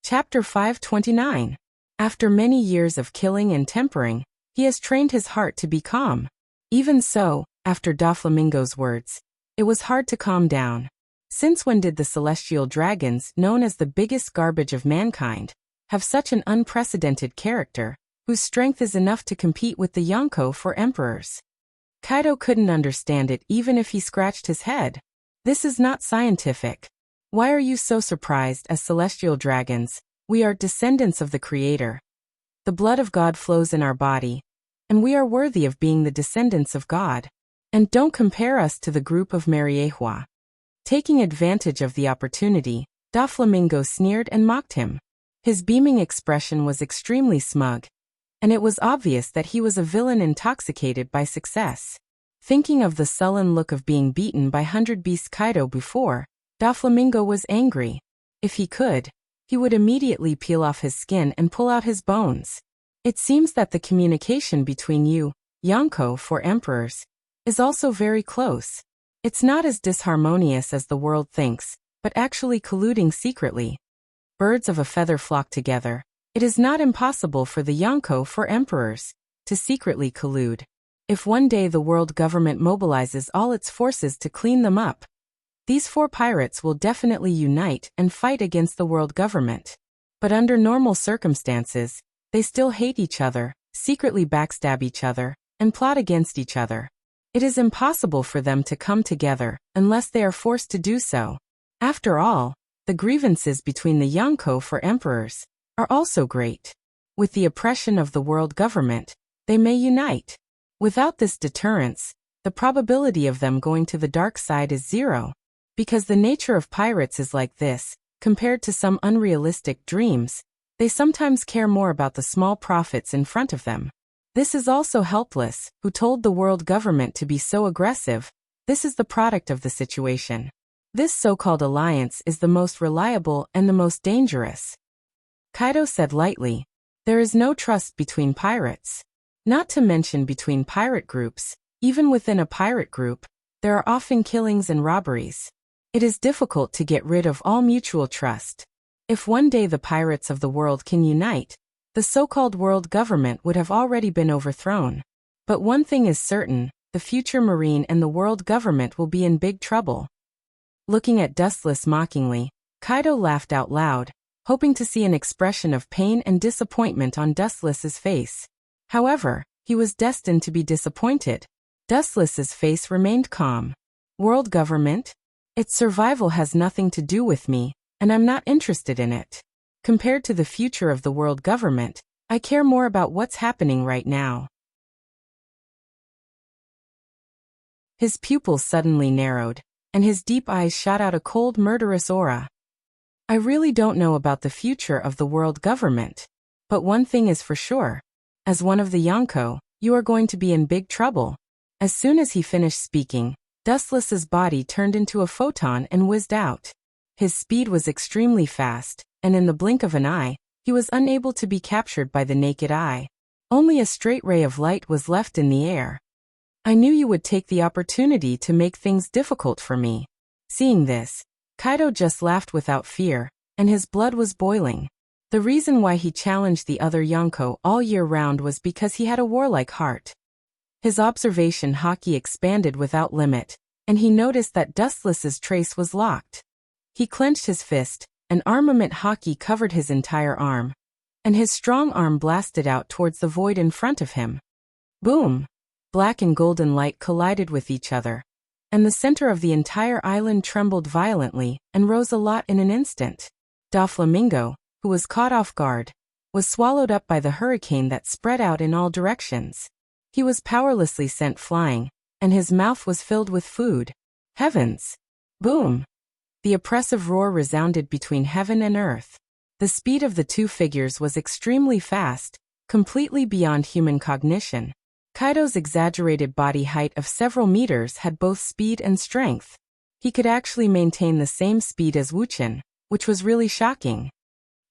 Chapter 529. After many years of killing and tempering, he has trained his heart to be calm. Even so, after Doflamingo's words, it was hard to calm down. Since when did the celestial dragons, known as the biggest garbage of mankind, have such an unprecedented character, whose strength is enough to compete with the Yonko for emperors? Kaido couldn't understand it even if he scratched his head. "This is not scientific. Why are you so surprised? As celestial dragons, we are descendants of the Creator. The blood of God flows in our body, and we are worthy of being the descendants of God. And don't compare us to the group of Mariehua." Taking advantage of the opportunity, Doflamingo sneered and mocked him. His beaming expression was extremely smug, and it was obvious that he was a villain intoxicated by success. Thinking of the sullen look of being beaten by 100 Beast Kaido before, Doflamingo was angry. If he could, he would immediately peel off his skin and pull out his bones. "It seems that the communication between you, Yonko for emperors, is also very close. It's not as disharmonious as the world thinks, but actually colluding secretly. Birds of a feather flock together. It is not impossible for the Yonko for emperors to secretly collude. If one day the world government mobilizes all its forces to clean them up, these 4 pirates will definitely unite and fight against the world government. But under normal circumstances, they still hate each other, secretly backstab each other, and plot against each other. It is impossible for them to come together unless they are forced to do so. After all, the grievances between the Yonko for emperors are also great. With the oppression of the world government, they may unite. Without this deterrence, the probability of them going to the dark side is 0. Because the nature of pirates is like this, compared to some unrealistic dreams, they sometimes care more about the small profits in front of them. This is also helpless, who told the world government to be so aggressive. This is the product of the situation. This so-called alliance is the most reliable and the most dangerous. Kaido said lightly. There is no trust between pirates. Not to mention between pirate groups. Even within a pirate group, there are often killings and robberies. It is difficult to get rid of all mutual trust. If one day the pirates of the world can unite, the so-called world government would have already been overthrown. But one thing is certain, the future marine and the world government will be in big trouble. Looking at Dustless mockingly, Kaido laughed out loud, hoping to see an expression of pain and disappointment on Dustless's face. However, he was destined to be disappointed. Dustless's face remained calm. World government? Its survival has nothing to do with me, and I'm not interested in it. Compared to the future of the world government, I care more about what's happening right now. His pupils suddenly narrowed, and his deep eyes shot out a cold, murderous aura. I really don't know about the future of the world government. But one thing is for sure. As one of the Yonko, you are going to be in big trouble. As soon as he finished speaking, Dustless's body turned into a photon and whizzed out. His speed was extremely fast, and in the blink of an eye, he was unable to be captured by the naked eye. Only a straight ray of light was left in the air. I knew you would take the opportunity to make things difficult for me. Seeing this, Kaido just laughed without fear, and his blood was boiling. The reason why he challenged the other Yonko all year round was because he had a warlike heart. His observation haki expanded without limit, and he noticed that Dustless's trace was locked. He clenched his fist, an armament haki covered his entire arm, and his strong arm blasted out towards the void in front of him. Boom! Black and golden light collided with each other, and the center of the entire island trembled violently and rose a lot in an instant. Doflamingo, who was caught off guard, was swallowed up by the hurricane that spread out in all directions. He was powerlessly sent flying, and his mouth was filled with food. Heavens! Boom! The oppressive roar resounded between heaven and earth. The speed of the two figures was extremely fast, completely beyond human cognition. Kaido's exaggerated body height of several meters had both speed and strength. He could actually maintain the same speed as Wuchen, which was really shocking.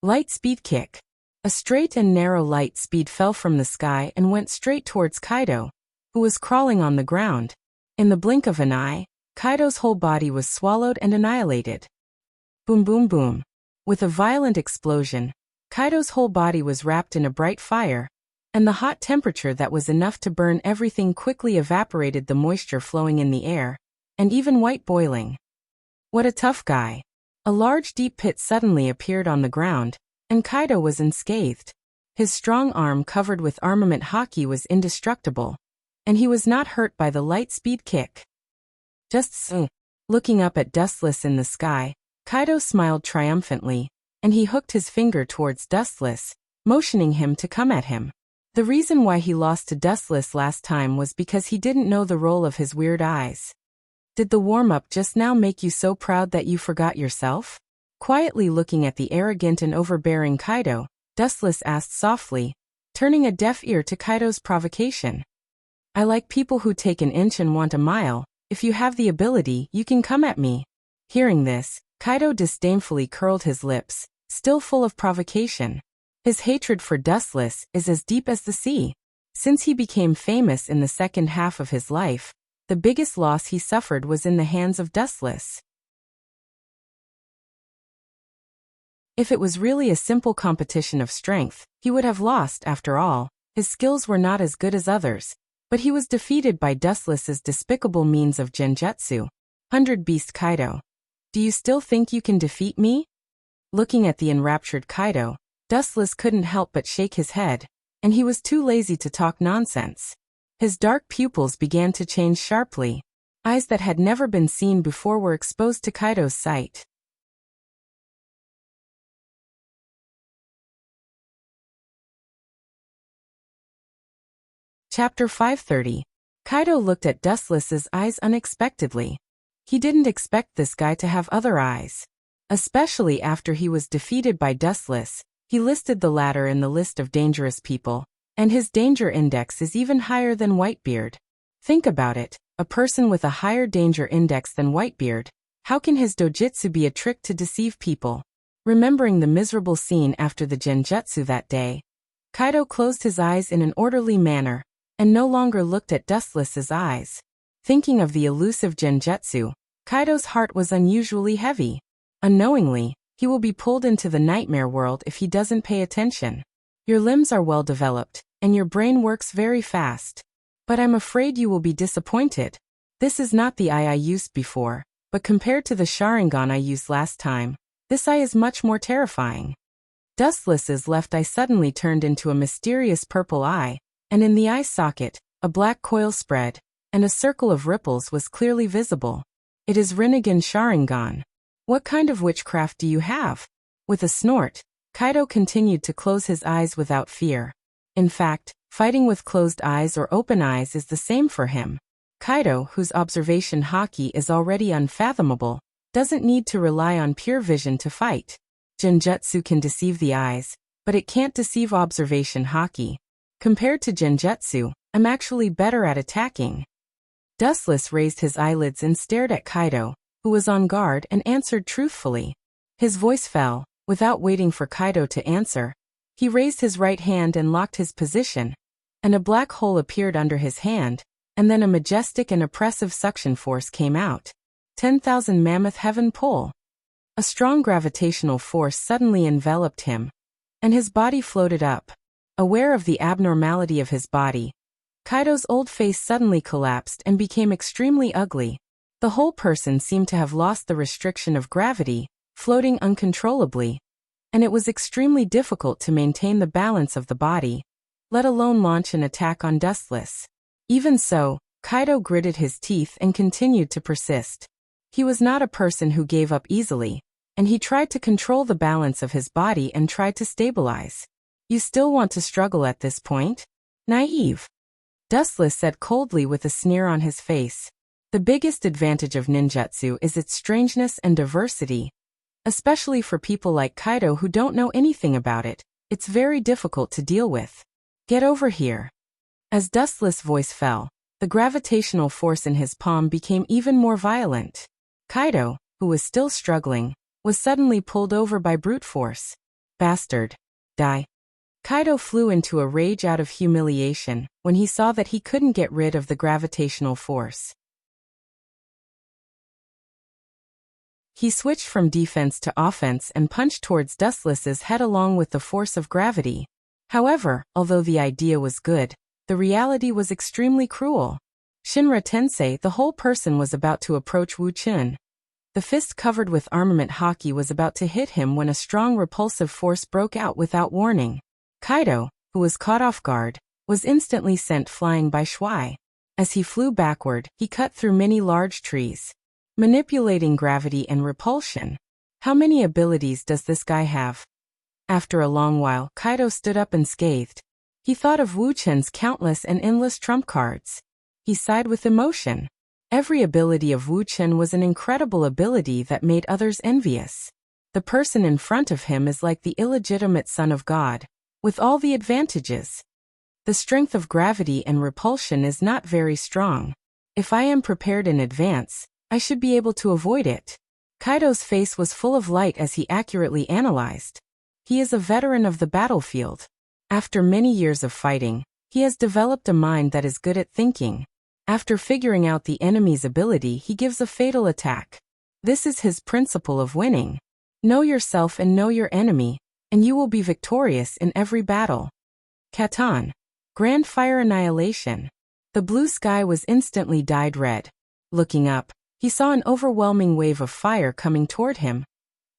Light speed kick. A straight and narrow light speed fell from the sky and went straight towards Kaido, who was crawling on the ground. In the blink of an eye, Kaido's whole body was swallowed and annihilated. Boom boom boom. With a violent explosion, Kaido's whole body was wrapped in a bright fire, and the hot temperature that was enough to burn everything quickly evaporated the moisture flowing in the air, and even white boiling. What a tough guy. A large deep pit suddenly appeared on the ground, and Kaido was unscathed. His strong arm covered with armament haki was indestructible, and he was not hurt by the light speed kick. Just so. Looking up at Dustless in the sky, Kaido smiled triumphantly, and he hooked his finger towards Dustless, motioning him to come at him. The reason why he lost to Dustless last time was because he didn't know the role of his weird eyes. Did the warm-up just now make you so proud that you forgot yourself? Quietly looking at the arrogant and overbearing Kaido, Dustless asked softly, turning a deaf ear to Kaido's provocation. I like people who take an inch and want a mile. If you have the ability, you can come at me. Hearing this, Kaido disdainfully curled his lips, still full of provocation. His hatred for Dustless is as deep as the sea. Since he became famous in the second half of his life, the biggest loss he suffered was in the hands of Dustless. If it was really a simple competition of strength, he would have lost after all. His skills were not as good as others, but he was defeated by Dustless's despicable means of genjutsu. 100 Beast Kaido. Do you still think you can defeat me? Looking at the enraptured Kaido, Dustless couldn't help but shake his head, and he was too lazy to talk nonsense. His dark pupils began to change sharply. Eyes that had never been seen before were exposed to Kaido's sight. Chapter 530. Kaido looked at Dustless's eyes unexpectedly. He didn't expect this guy to have other eyes. Especially after he was defeated by Dustless. He listed the latter in the list of dangerous people, And his danger index is even higher than Whitebeard. Think about it, a person with a higher danger index than Whitebeard. How can his dojutsu be a trick to deceive people? Remembering the miserable scene after the genjutsu that day, Kaido closed his eyes in an orderly manner, and no longer looked at Dustless's eyes. Thinking of the elusive genjutsu, Kaido's heart was unusually heavy. Unknowingly, he will be pulled into the nightmare world if he doesn't pay attention. Your limbs are well developed, and your brain works very fast. But I'm afraid you will be disappointed. This is not the eye I used before, but compared to the Sharingan I used last time, this eye is much more terrifying. Dustless's left eye suddenly turned into a mysterious purple eye, and in the eye socket, a black coil spread, and a circle of ripples was clearly visible. It is Rinnegan Sharingan. What kind of witchcraft do you have? With a snort, Kaido continued to close his eyes without fear. In fact, fighting with closed eyes or open eyes is the same for him. Kaido, whose observation haki is already unfathomable, doesn't need to rely on pure vision to fight. Genjutsu can deceive the eyes, but it can't deceive observation haki. Compared to genjutsu, I'm actually better at attacking. Dustless raised his eyelids and stared at Kaido, who was on guard, and answered truthfully. His voice fell. Without waiting for Kaido to answer, he raised his right hand and locked his position, and a black hole appeared under his hand, and then a majestic and oppressive suction force came out. 10,000 mammoth heaven pull. A strong gravitational force suddenly enveloped him, and his body floated up. Aware of the abnormality of his body, Kaido's old face suddenly collapsed and became extremely ugly. The whole person seemed to have lost the restriction of gravity, floating uncontrollably, and it was extremely difficult to maintain the balance of the body, let alone launch an attack on Dustless. Even so, Kaido gritted his teeth and continued to persist. He was not a person who gave up easily, and he tried to control the balance of his body and tried to stabilize. You still want to struggle at this point? Naive. Dustless said coldly with a sneer on his face. The biggest advantage of ninjutsu is its strangeness and diversity. Especially for people like Kaido who don't know anything about it, it's very difficult to deal with. Get over here. As Dustless' voice fell, the gravitational force in his palm became even more violent. Kaido, who was still struggling, was suddenly pulled over by brute force. Bastard. Die. Kaido flew into a rage out of humiliation when he saw that he couldn't get rid of the gravitational force. He switched from defense to offense and punched towards Dustless's head along with the force of gravity. However, although the idea was good, the reality was extremely cruel. Shinra Tensei, the whole person, was about to approach Wu Chun. The fist covered with armament haki was about to hit him when a strong repulsive force broke out without warning. Kaido, who was caught off guard, was instantly sent flying by Shuai. As he flew backward, he cut through many large trees. Manipulating gravity and repulsion. How many abilities does this guy have? After a long while, Kaido stood up and scathed. He thought of Wu Chun's countless and endless trump cards. He sighed with emotion. Every ability of Wu Chun was an incredible ability that made others envious. The person in front of him is like the illegitimate son of God, with all the advantages. The strength of gravity and repulsion is not very strong. If I am prepared in advance, I should be able to avoid it. Kaido's face was full of light as he accurately analyzed. He is a veteran of the battlefield. After many years of fighting, he has developed a mind that is good at thinking. After figuring out the enemy's ability, he gives a fatal attack. This is his principle of winning. Know yourself and know your enemy, and you will be victorious in every battle. Katan. Grand Fire Annihilation. The blue sky was instantly dyed red. Looking up, he saw an overwhelming wave of fire coming toward him,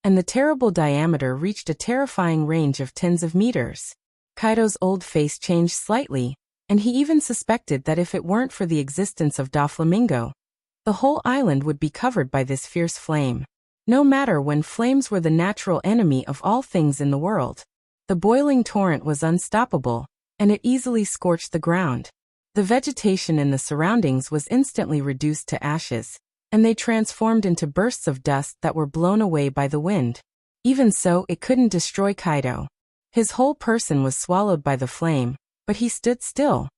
and the terrible diameter reached a terrifying range of tens of meters. Kaido's old face changed slightly, and he even suspected that if it weren't for the existence of Doflamingo, the whole island would be covered by this fierce flame. No matter when flames were the natural enemy of all things in the world. The boiling torrent was unstoppable, and it easily scorched the ground. The vegetation in the surroundings was instantly reduced to ashes, and they transformed into bursts of dust that were blown away by the wind. Even so, it couldn't destroy Kaido. His whole person was swallowed by the flame, but he stood still.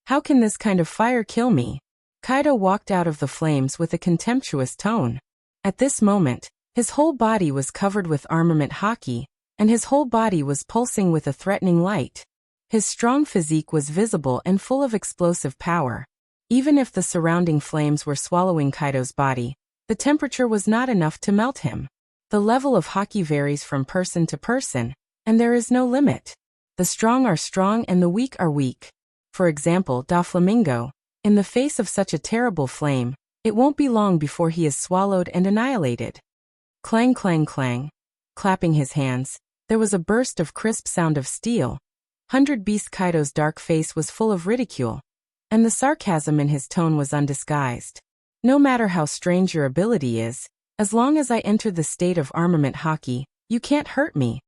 How can this kind of fire kill me? Kaido walked out of the flames with a contemptuous tone. At this moment, his whole body was covered with armament haki, and his whole body was pulsing with a threatening light. His strong physique was visible and full of explosive power. Even if the surrounding flames were swallowing Kaido's body, the temperature was not enough to melt him. The level of haki varies from person to person, and there is no limit. The strong are strong and the weak are weak. For example, Doflamingo, in the face of such a terrible flame, it won't be long before he is swallowed and annihilated. Clang clang clang. Clapping his hands, there was a burst of crisp sound of steel. 100 Beast Kaido's dark face was full of ridicule, and the sarcasm in his tone was undisguised. No matter how strange your ability is, as long as I enter the state of armament haki, you can't hurt me.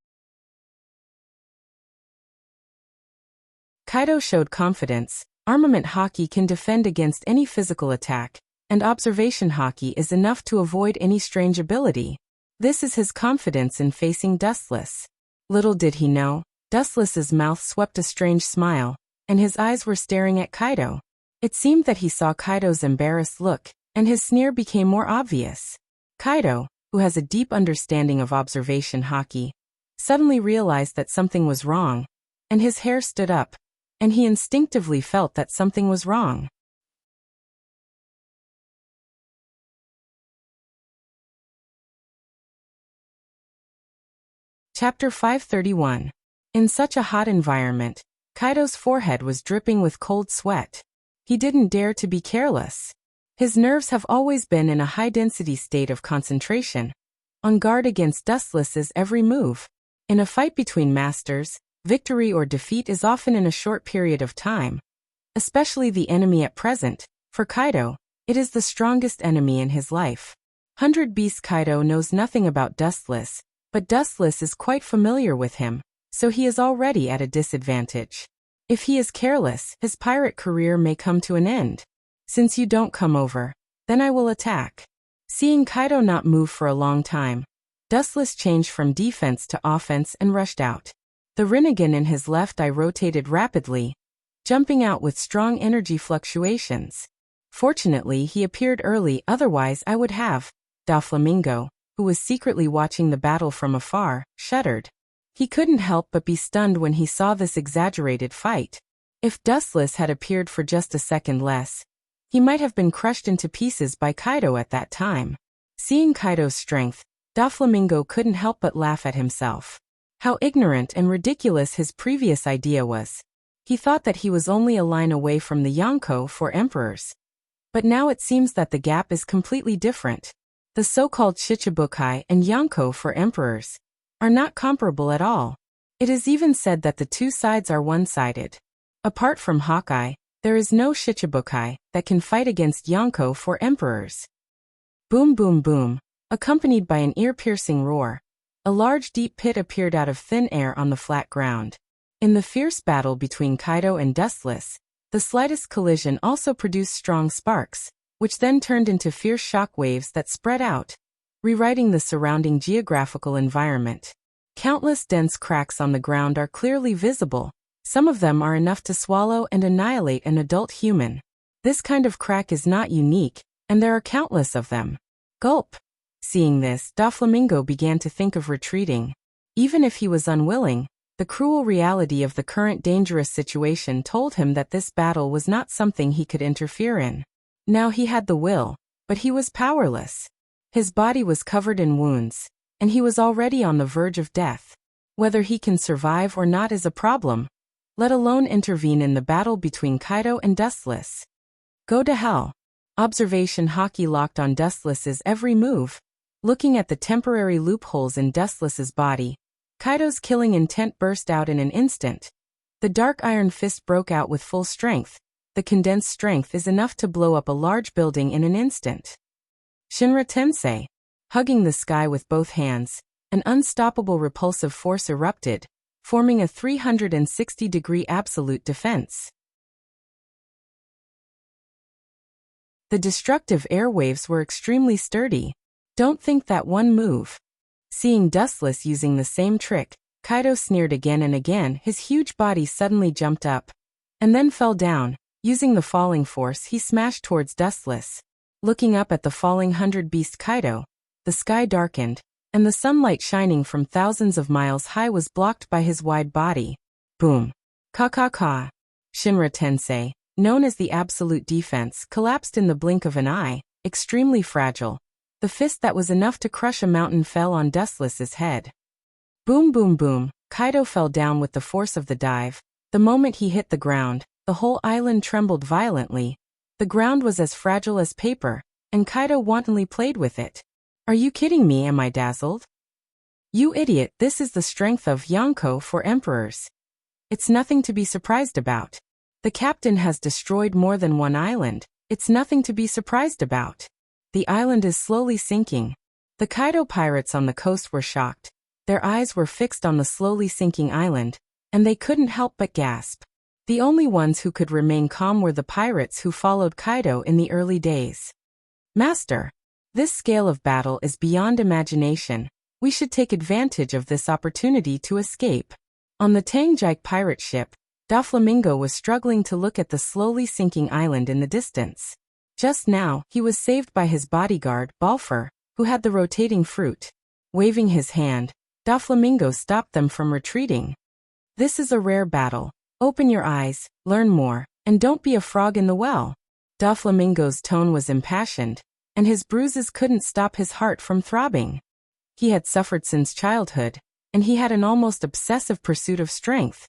Kaido showed confidence. Armament haki can defend against any physical attack, and observation haki is enough to avoid any strange ability. This is his confidence in facing Dustless. Little did he know, Dustless's mouth swept a strange smile, and his eyes were staring at Kaido. It seemed that he saw Kaido's embarrassed look, and his sneer became more obvious. Kaido, who has a deep understanding of observation haki, suddenly realized that something was wrong, and his hair stood up, and he instinctively felt that something was wrong. Chapter 531. In such a hot environment, Kaido's forehead was dripping with cold sweat. He didn't dare to be careless. His nerves have always been in a high-density state of concentration, on guard against Dustless's every move. In a fight between masters, victory or defeat is often in a short period of time. Especially the enemy at present, for Kaido, it is the strongest enemy in his life. 100 Beast Kaido knows nothing about Dustless, but Dustless is quite familiar with him, so he is already at a disadvantage. If he is careless, his pirate career may come to an end. Since you don't come over, then I will attack. Seeing Kaido not move for a long time, Dustless changed from defense to offense and rushed out. The Rinnegan in his left eye rotated rapidly, jumping out with strong energy fluctuations. Fortunately, he appeared early, otherwise I would have. Doflamingo, who was secretly watching the battle from afar, shuddered. He couldn't help but be stunned when he saw this exaggerated fight. If Dustless had appeared for just a second less, he might have been crushed into pieces by Kaido at that time. Seeing Kaido's strength, Doflamingo couldn't help but laugh at himself. How ignorant and ridiculous his previous idea was. He thought that he was only a line away from the Yonko for emperors. But now it seems that the gap is completely different. The so-called Shichibukai and Yonko for emperors are not comparable at all. It is even said that the two sides are one-sided. Apart from Hawkeye, there is no Shichibukai that can fight against Yonko for emperors. Boom boom boom, accompanied by an ear-piercing roar. A large deep pit appeared out of thin air on the flat ground. In the fierce battle between Kaido and Dustless, the slightest collision also produced strong sparks, which then turned into fierce shock waves that spread out, rewriting the surrounding geographical environment. Countless dense cracks on the ground are clearly visible. Some of them are enough to swallow and annihilate an adult human. This kind of crack is not unique, and there are countless of them. Gulp. Seeing this, Doflamingo began to think of retreating. Even if he was unwilling, the cruel reality of the current dangerous situation told him that this battle was not something he could interfere in. Now he had the will, but he was powerless. His body was covered in wounds, and he was already on the verge of death. Whether he can survive or not is a problem, let alone intervene in the battle between Kaido and Dustless. Go to hell. Observation haki locked on Dustless's every move. Looking at the temporary loopholes in Dustless's body, Kaido's killing intent burst out in an instant. The dark iron fist broke out with full strength. The condensed strength is enough to blow up a large building in an instant. Shinra Tensei. Hugging the sky with both hands, an unstoppable repulsive force erupted, forming a 360-degree absolute defense. The destructive airwaves were extremely sturdy. Don't think that one move. Seeing Dustless using the same trick, Kaido sneered again and again. His huge body suddenly jumped up, and then fell down. Using the falling force, he smashed towards Dustless. Looking up at the falling 100-beast Kaido, the sky darkened, and the sunlight shining from thousands of miles high was blocked by his wide body. Boom. Ka. Shinra Tensei, known as the Absolute Defense, collapsed in the blink of an eye, extremely fragile. The fist that was enough to crush a mountain fell on Dustless's head. Boom boom boom, Kaido fell down with the force of the dive. The moment he hit the ground, the whole island trembled violently. The ground was as fragile as paper, and Kaido wantonly played with it. Are you kidding me? Am I dazzled? You idiot, this is the strength of Yonko for emperors. It's nothing to be surprised about. The captain has destroyed more than one island. It's nothing to be surprised about. The island is slowly sinking. The Kaido pirates on the coast were shocked. Their eyes were fixed on the slowly sinking island, and they couldn't help but gasp. The only ones who could remain calm were the pirates who followed Kaido in the early days. Master, this scale of battle is beyond imagination. We should take advantage of this opportunity to escape. On the Tangjike pirate ship, Doflamingo was struggling to look at the slowly sinking island in the distance. Just now, he was saved by his bodyguard, Balfour, who had the rotating fruit. Waving his hand, Doflamingo stopped them from retreating. This is a rare battle. Open your eyes, learn more, and don't be a frog in the well. Doflamingo's tone was impassioned, and his bruises couldn't stop his heart from throbbing. He had suffered since childhood, and he had an almost obsessive pursuit of strength.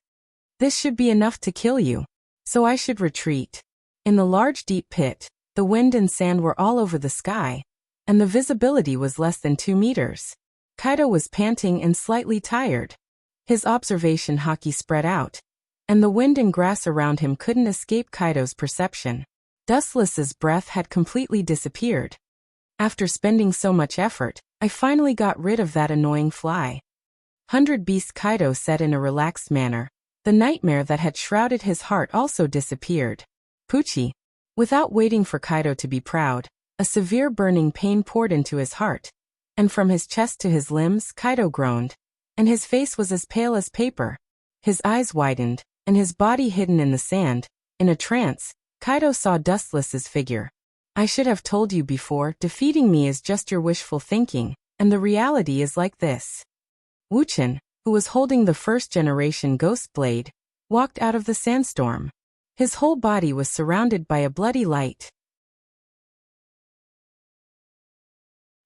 This should be enough to kill you. So I should retreat. In the large deep pit, the wind and sand were all over the sky, and the visibility was less than 2 meters. Kaido was panting and slightly tired. His observation haki spread out, and the wind and grass around him couldn't escape Kaido's perception. Dustless's breath had completely disappeared. After spending so much effort, I finally got rid of that annoying fly. 100-beast Kaido said in a relaxed manner. The nightmare that had shrouded his heart also disappeared. Pucci. Without waiting for Kaido to be proud, a severe burning pain poured into his heart, and from his chest to his limbs Kaido groaned, and his face was as pale as paper. His eyes widened, and his body hidden in the sand. In a trance, Kaido saw Dustless's figure. I should have told you before, defeating me is just your wishful thinking, and the reality is like this. Wuchen, who was holding the first-generation Ghost Blade, walked out of the sandstorm. His whole body was surrounded by a bloody light.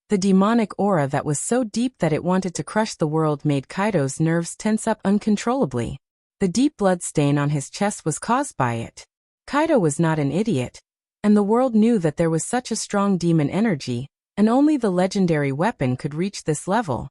The demonic aura that was so deep that it wanted to crush the world made Kaido's nerves tense up uncontrollably. The deep blood stain on his chest was caused by it. Kaido was not an idiot, and the world knew that there was such a strong demon energy, and only the legendary weapon could reach this level.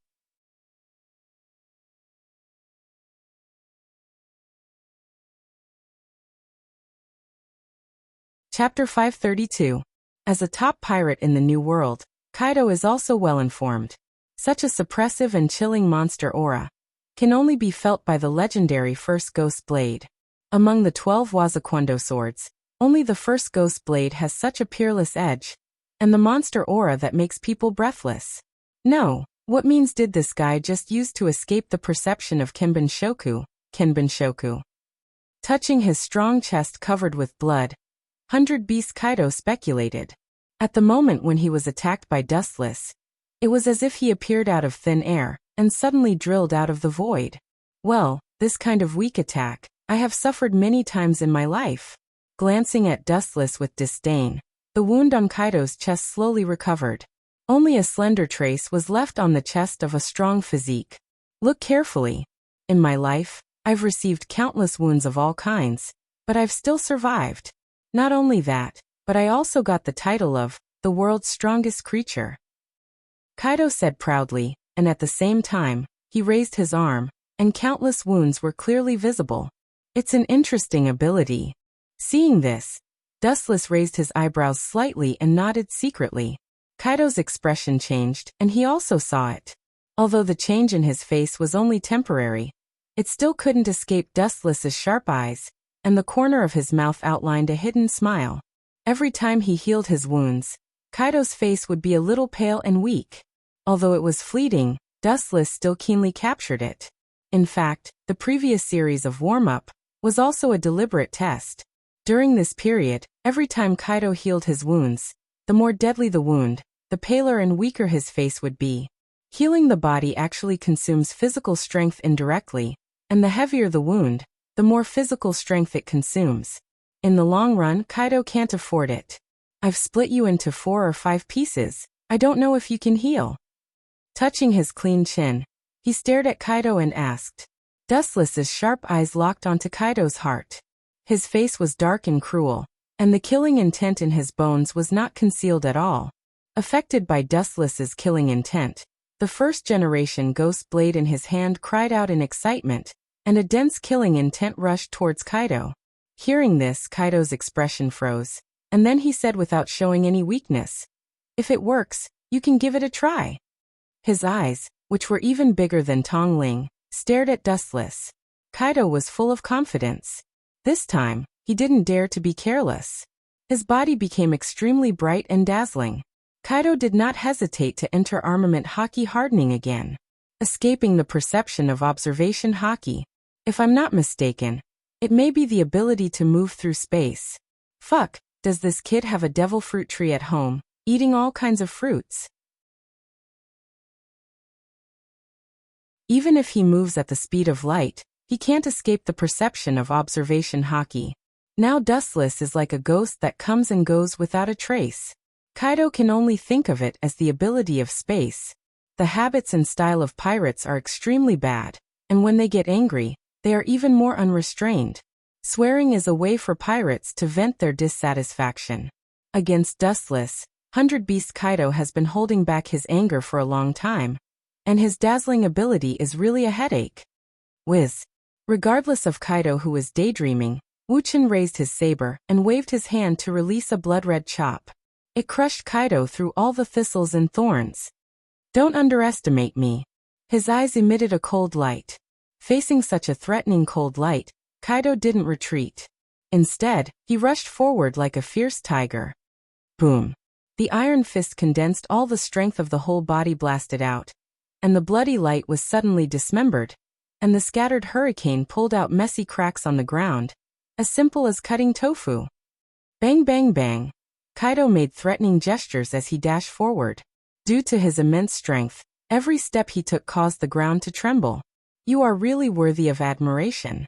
Chapter 532. As a top pirate in the New World, Kaido is also well informed. Such a suppressive and chilling monster aura can only be felt by the legendary first Ghost Blade. Among the 12 Wazakwando swords, only the first Ghost Blade has such a peerless edge, and the monster aura that makes people breathless. No, what means did this guy just use to escape the perception of Kenbenshoku? Touching his strong chest covered with blood, 100-beast Kaido speculated. At the moment when he was attacked by Dustless, it was as if he appeared out of thin air, and suddenly drilled out of the void. Well, this kind of weak attack, I have suffered many times in my life. Glancing at Dustless with disdain, the wound on Kaido's chest slowly recovered. Only a slender trace was left on the chest of a strong physique. Look carefully. In my life, I've received countless wounds of all kinds, but I've still survived. Not only that, but I also got the title of the world's strongest creature. Kaido said proudly, and at the same time, he raised his arm, and countless wounds were clearly visible. It's an interesting ability. Seeing this, Dustless raised his eyebrows slightly and nodded secretly. Kaido's expression changed, and he also saw it. Although the change in his face was only temporary, it still couldn't escape Dustless's sharp eyes, and the corner of his mouth outlined a hidden smile. Every time he healed his wounds, Kaido's face would be a little pale and weak. Although it was fleeting, Dustless still keenly captured it. In fact, the previous series of warm-up was also a deliberate test. During this period, every time Kaido healed his wounds, the more deadly the wound, the paler and weaker his face would be. Healing the body actually consumes physical strength indirectly, and the heavier the wound, the more physical strength it consumes. In the long run, Kaido can't afford it. I've split you into 4 or 5 pieces. I don't know if you can heal. Touching his clean chin, he stared at Kaido and asked. Dustless's sharp eyes locked onto Kaido's heart. His face was dark and cruel, and the killing intent in his bones was not concealed at all. Affected by Dustless's killing intent, the first-generation ghost blade in his hand cried out in excitement, and a dense killing intent rushed towards Kaido. Hearing this, Kaido's expression froze, and then he said without showing any weakness, "If it works, you can give it a try." His eyes, which were even bigger than Tong Ling, stared at Dustless. Kaido was full of confidence. This time, he didn't dare to be careless. His body became extremely bright and dazzling. Kaido did not hesitate to enter armament haki hardening again, escaping the perception of observation haki. If I'm not mistaken, it may be the ability to move through space. Fuck, does this kid have a devil fruit tree at home, eating all kinds of fruits? Even if he moves at the speed of light, he can't escape the perception of observation haki. Now Dustless is like a ghost that comes and goes without a trace. Kaido can only think of it as the ability of space. The habits and style of pirates are extremely bad, and when they get angry, they are even more unrestrained. Swearing is a way for pirates to vent their dissatisfaction. Against Dustless, 100 Beast Kaido has been holding back his anger for a long time, and his dazzling ability is really a headache. Whiz. Regardless of Kaido who was daydreaming, Wuchen raised his saber and waved his hand to release a blood-red chop. It crushed Kaido through all the thistles and thorns. Don't underestimate me. His eyes emitted a cold light. Facing such a threatening cold light, Kaido didn't retreat. Instead, he rushed forward like a fierce tiger. Boom. The iron fist condensed all the strength of the whole body blasted out, and the bloody light was suddenly dismembered, and the scattered hurricane pulled out messy cracks on the ground, as simple as cutting tofu. Bang bang bang. Kaido made threatening gestures as he dashed forward. Due to his immense strength, every step he took caused the ground to tremble. You are really worthy of admiration.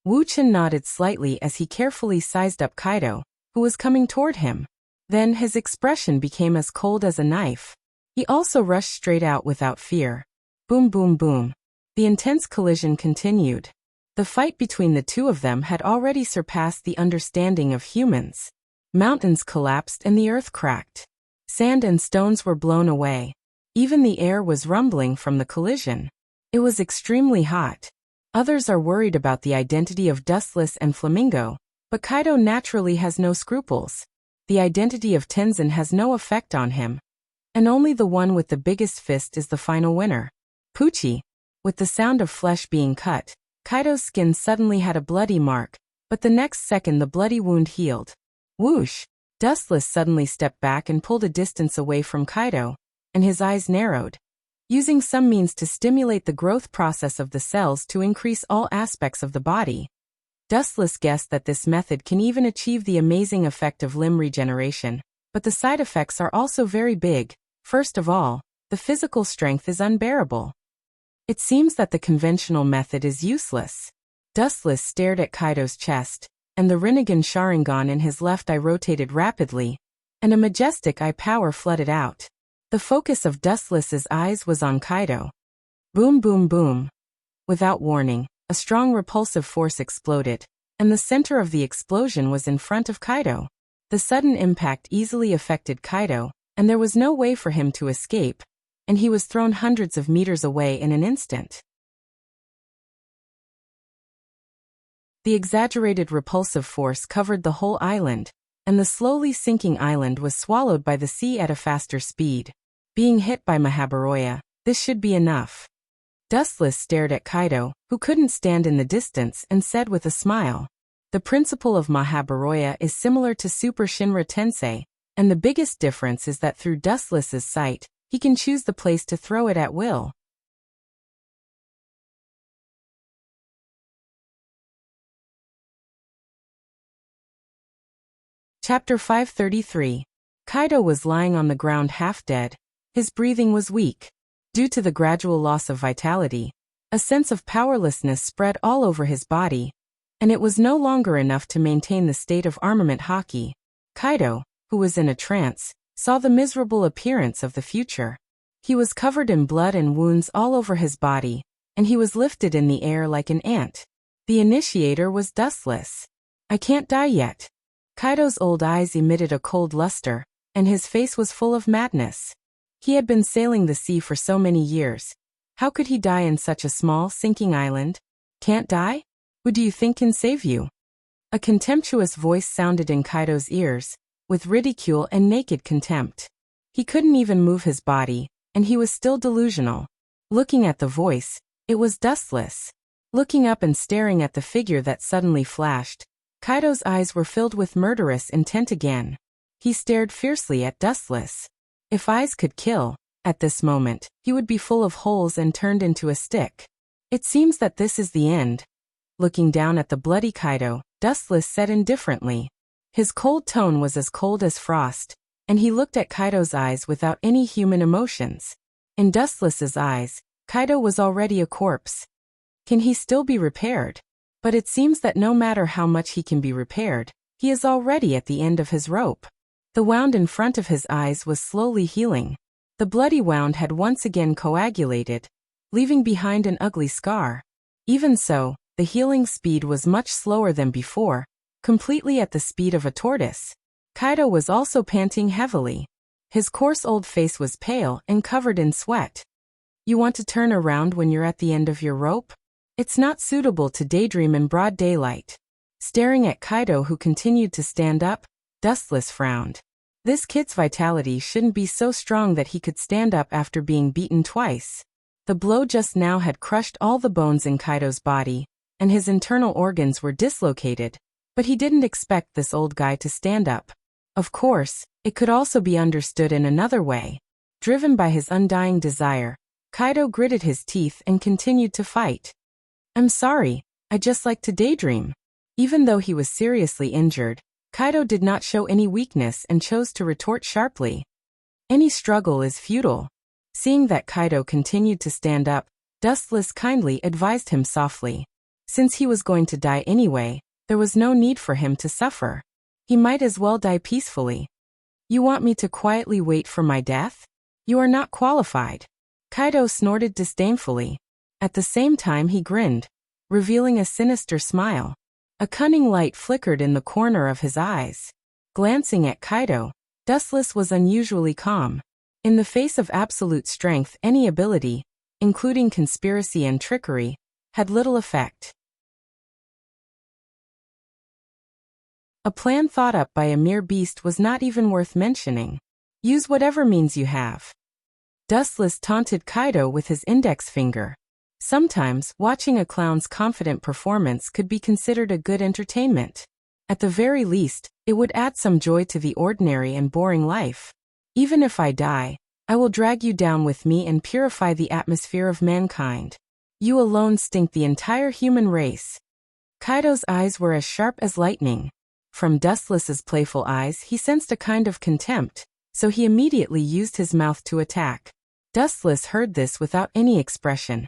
Wuchen nodded slightly as he carefully sized up Kaido, who was coming toward him. Then his expression became as cold as a knife. He also rushed straight out without fear. Boom boom boom. The intense collision continued. The fight between the two of them had already surpassed the understanding of humans. Mountains collapsed and the earth cracked. Sand and stones were blown away. Even the air was rumbling from the collision. It was extremely hot. Others are worried about the identity of Dustless and Flamingo, but Kaido naturally has no scruples. The identity of Tenzin has no effect on him, and only the one with the biggest fist is the final winner. Poochie. With the sound of flesh being cut, Kaido's skin suddenly had a bloody mark, but the next second the bloody wound healed. Whoosh! Dustless suddenly stepped back and pulled a distance away from Kaido, and his eyes narrowed. Using some means to stimulate the growth process of the cells to increase all aspects of the body. Dustless guessed that this method can even achieve the amazing effect of limb regeneration, but the side effects are also very big. First of all, the physical strength is unbearable. It seems that the conventional method is useless. Dustless stared at Kaido's chest, and the Rinnegan Sharingan in his left eye rotated rapidly, and a majestic eye power flooded out. The focus of Dustless's eyes was on Kaido. Boom boom boom. Without warning, a strong repulsive force exploded, and the center of the explosion was in front of Kaido. The sudden impact easily affected Kaido, and there was no way for him to escape, and he was thrown hundreds of meters away in an instant. The exaggerated repulsive force covered the whole island, and the slowly sinking island was swallowed by the sea at a faster speed. Being hit by Mahabharata, this should be enough. Dustless stared at Kaido, who couldn't stand in the distance, and said with a smile, "The principle of Mahabharata is similar to Super Shinra Tensei, and the biggest difference is that through Dustless's sight, he can choose the place to throw it at will." Chapter 533. Kaido was lying on the ground half dead. His breathing was weak. Due to the gradual loss of vitality, a sense of powerlessness spread all over his body, and it was no longer enough to maintain the state of armament hockey. Kaido, who was in a trance, saw the miserable appearance of the future. He was covered in blood and wounds all over his body, and he was lifted in the air like an ant. The initiator was dustless. I can't die yet. Kaido's old eyes emitted a cold luster, and his face was full of madness. He had been sailing the sea for so many years. How could he die in such a small, sinking island? Can't die? Who do you think can save you? A contemptuous voice sounded in Kaido's ears, with ridicule and naked contempt. He couldn't even move his body, and he was still delusional. Looking at the voice, it was dustless. Looking up and staring at the figure that suddenly flashed, Kaido's eyes were filled with murderous intent again. He stared fiercely at Dustless. If eyes could kill, at this moment, he would be full of holes and turned into a stick. It seems that this is the end. Looking down at the bloody Kaido, Dustless said indifferently. His cold tone was as cold as frost, and he looked at Kaido's eyes without any human emotions. In Dustless's eyes, Kaido was already a corpse. Can he still be repaired? But it seems that no matter how much he can be repaired, he is already at the end of his rope. The wound in front of his eyes was slowly healing. The bloody wound had once again coagulated, leaving behind an ugly scar. Even so, the healing speed was much slower than before, completely at the speed of a tortoise. Kaido was also panting heavily. His coarse old face was pale and covered in sweat. You want to turn around when you're at the end of your rope? It's not suitable to daydream in broad daylight. Staring at Kaido, who continued to stand up, Dustless frowned. This kid's vitality shouldn't be so strong that he could stand up after being beaten twice. The blow just now had crushed all the bones in Kaido's body, and his internal organs were dislocated, but he didn't expect this old guy to stand up. Of course, it could also be understood in another way. Driven by his undying desire, Kaido gritted his teeth and continued to fight. I'm sorry, I just like to daydream. Even though he was seriously injured, Kaido did not show any weakness and chose to retort sharply. Any struggle is futile. Seeing that Kaido continued to stand up, Dustless kindly advised him softly. Since he was going to die anyway, there was no need for him to suffer. He might as well die peacefully. You want me to quietly wait for my death? You are not qualified. Kaido snorted disdainfully. At the same time he grinned, revealing a sinister smile. A cunning light flickered in the corner of his eyes. Glancing at Kaido, Dustless was unusually calm. In the face of absolute strength, any ability, including conspiracy and trickery, had little effect. A plan thought up by a mere beast was not even worth mentioning. Use whatever means you have. Dustless taunted Kaido with his index finger. Sometimes, watching a clown's confident performance could be considered a good entertainment. At the very least, it would add some joy to the ordinary and boring life. Even if I die, I will drag you down with me and purify the atmosphere of mankind. You alone stink the entire human race. Kaido's eyes were as sharp as lightning. From Dustless's playful eyes he sensed a kind of contempt, so he immediately used his mouth to attack. Dustless heard this without any expression,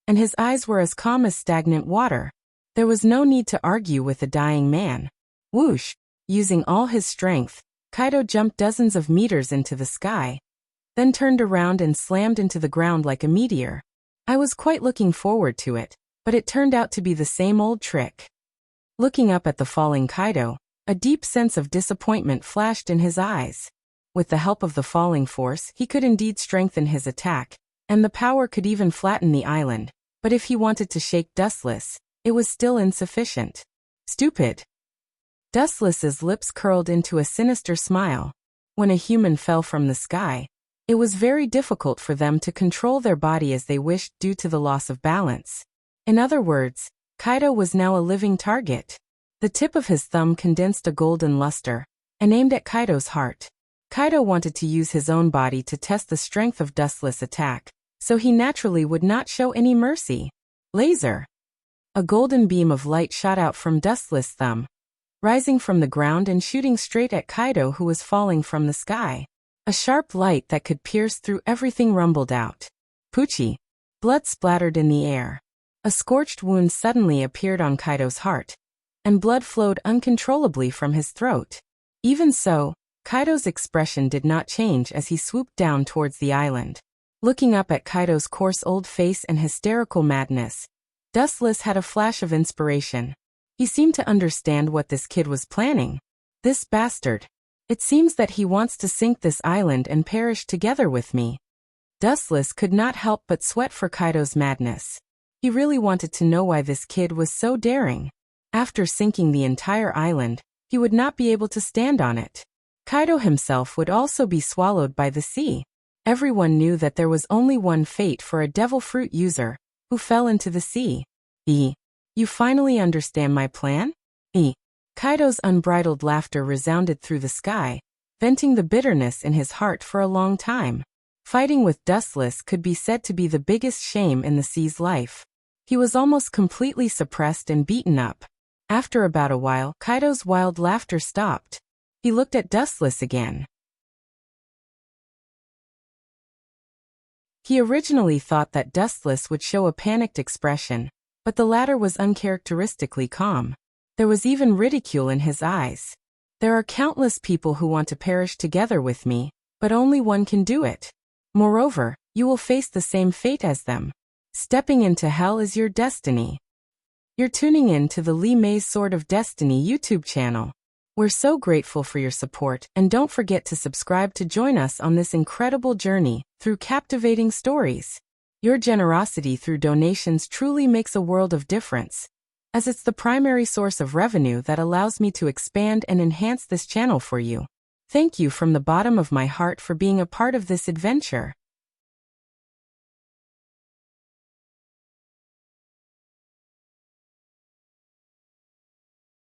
and his eyes were as calm as stagnant water. There was no need to argue with a dying man. Whoosh! Using all his strength, Kaido jumped dozens of meters into the sky, then turned around and slammed into the ground like a meteor. I was quite looking forward to it, but it turned out to be the same old trick. Looking up at the falling Kaido, a deep sense of disappointment flashed in his eyes. With the help of the falling force, he could indeed strengthen his attack, and the power could even flatten the island, but if he wanted to shake Dustless, it was still insufficient. Stupid. Dustless's lips curled into a sinister smile. When a human fell from the sky, it was very difficult for them to control their body as they wished due to the loss of balance. In other words, Kaido was now a living target. The tip of his thumb condensed a golden luster, and aimed at Kaido's heart. Kaido wanted to use his own body to test the strength of Dustless' attack, so he naturally would not show any mercy. Laser. A golden beam of light shot out from Dustless' thumb. rising from the ground and shooting straight at Kaido, who was falling from the sky. A sharp light that could pierce through everything rumbled out. Poochie. Blood splattered in the air. A scorched wound suddenly appeared on Kaido's heart, and blood flowed uncontrollably from his throat. Even so, Kaido's expression did not change as he swooped down towards the island. Looking up at Kaido's coarse old face and hysterical madness, Dustless had a flash of inspiration. He seemed to understand what this kid was planning. This bastard. It seems that he wants to sink this island and perish together with me. Dustless could not help but sweat for Kaido's madness. He really wanted to know why this kid was so daring. After sinking the entire island, he would not be able to stand on it. Kaido himself would also be swallowed by the sea. Everyone knew that there was only one fate for a devil fruit user, who fell into the sea. You finally understand my plan? Kaido's unbridled laughter resounded through the sky, venting the bitterness in his heart for a long time. Fighting with Dustless could be said to be the biggest shame in the sea's life. He was almost completely suppressed and beaten up. After about a while, Kaido's wild laughter stopped. He looked at Dustless again. He originally thought that Dustless would show a panicked expression, but the latter was uncharacteristically calm. There was even ridicule in his eyes. There are countless people who want to perish together with me, but only one can do it. Moreover, you will face the same fate as them. Stepping into hell is your destiny. You're tuning in to the Lee May's Sword of Destiny YouTube channel. We're so grateful for your support, and don't forget to subscribe to join us on this incredible journey through captivating stories. Your generosity through donations truly makes a world of difference, as it's the primary source of revenue that allows me to expand and enhance this channel for you. Thank you from the bottom of my heart for being a part of this adventure.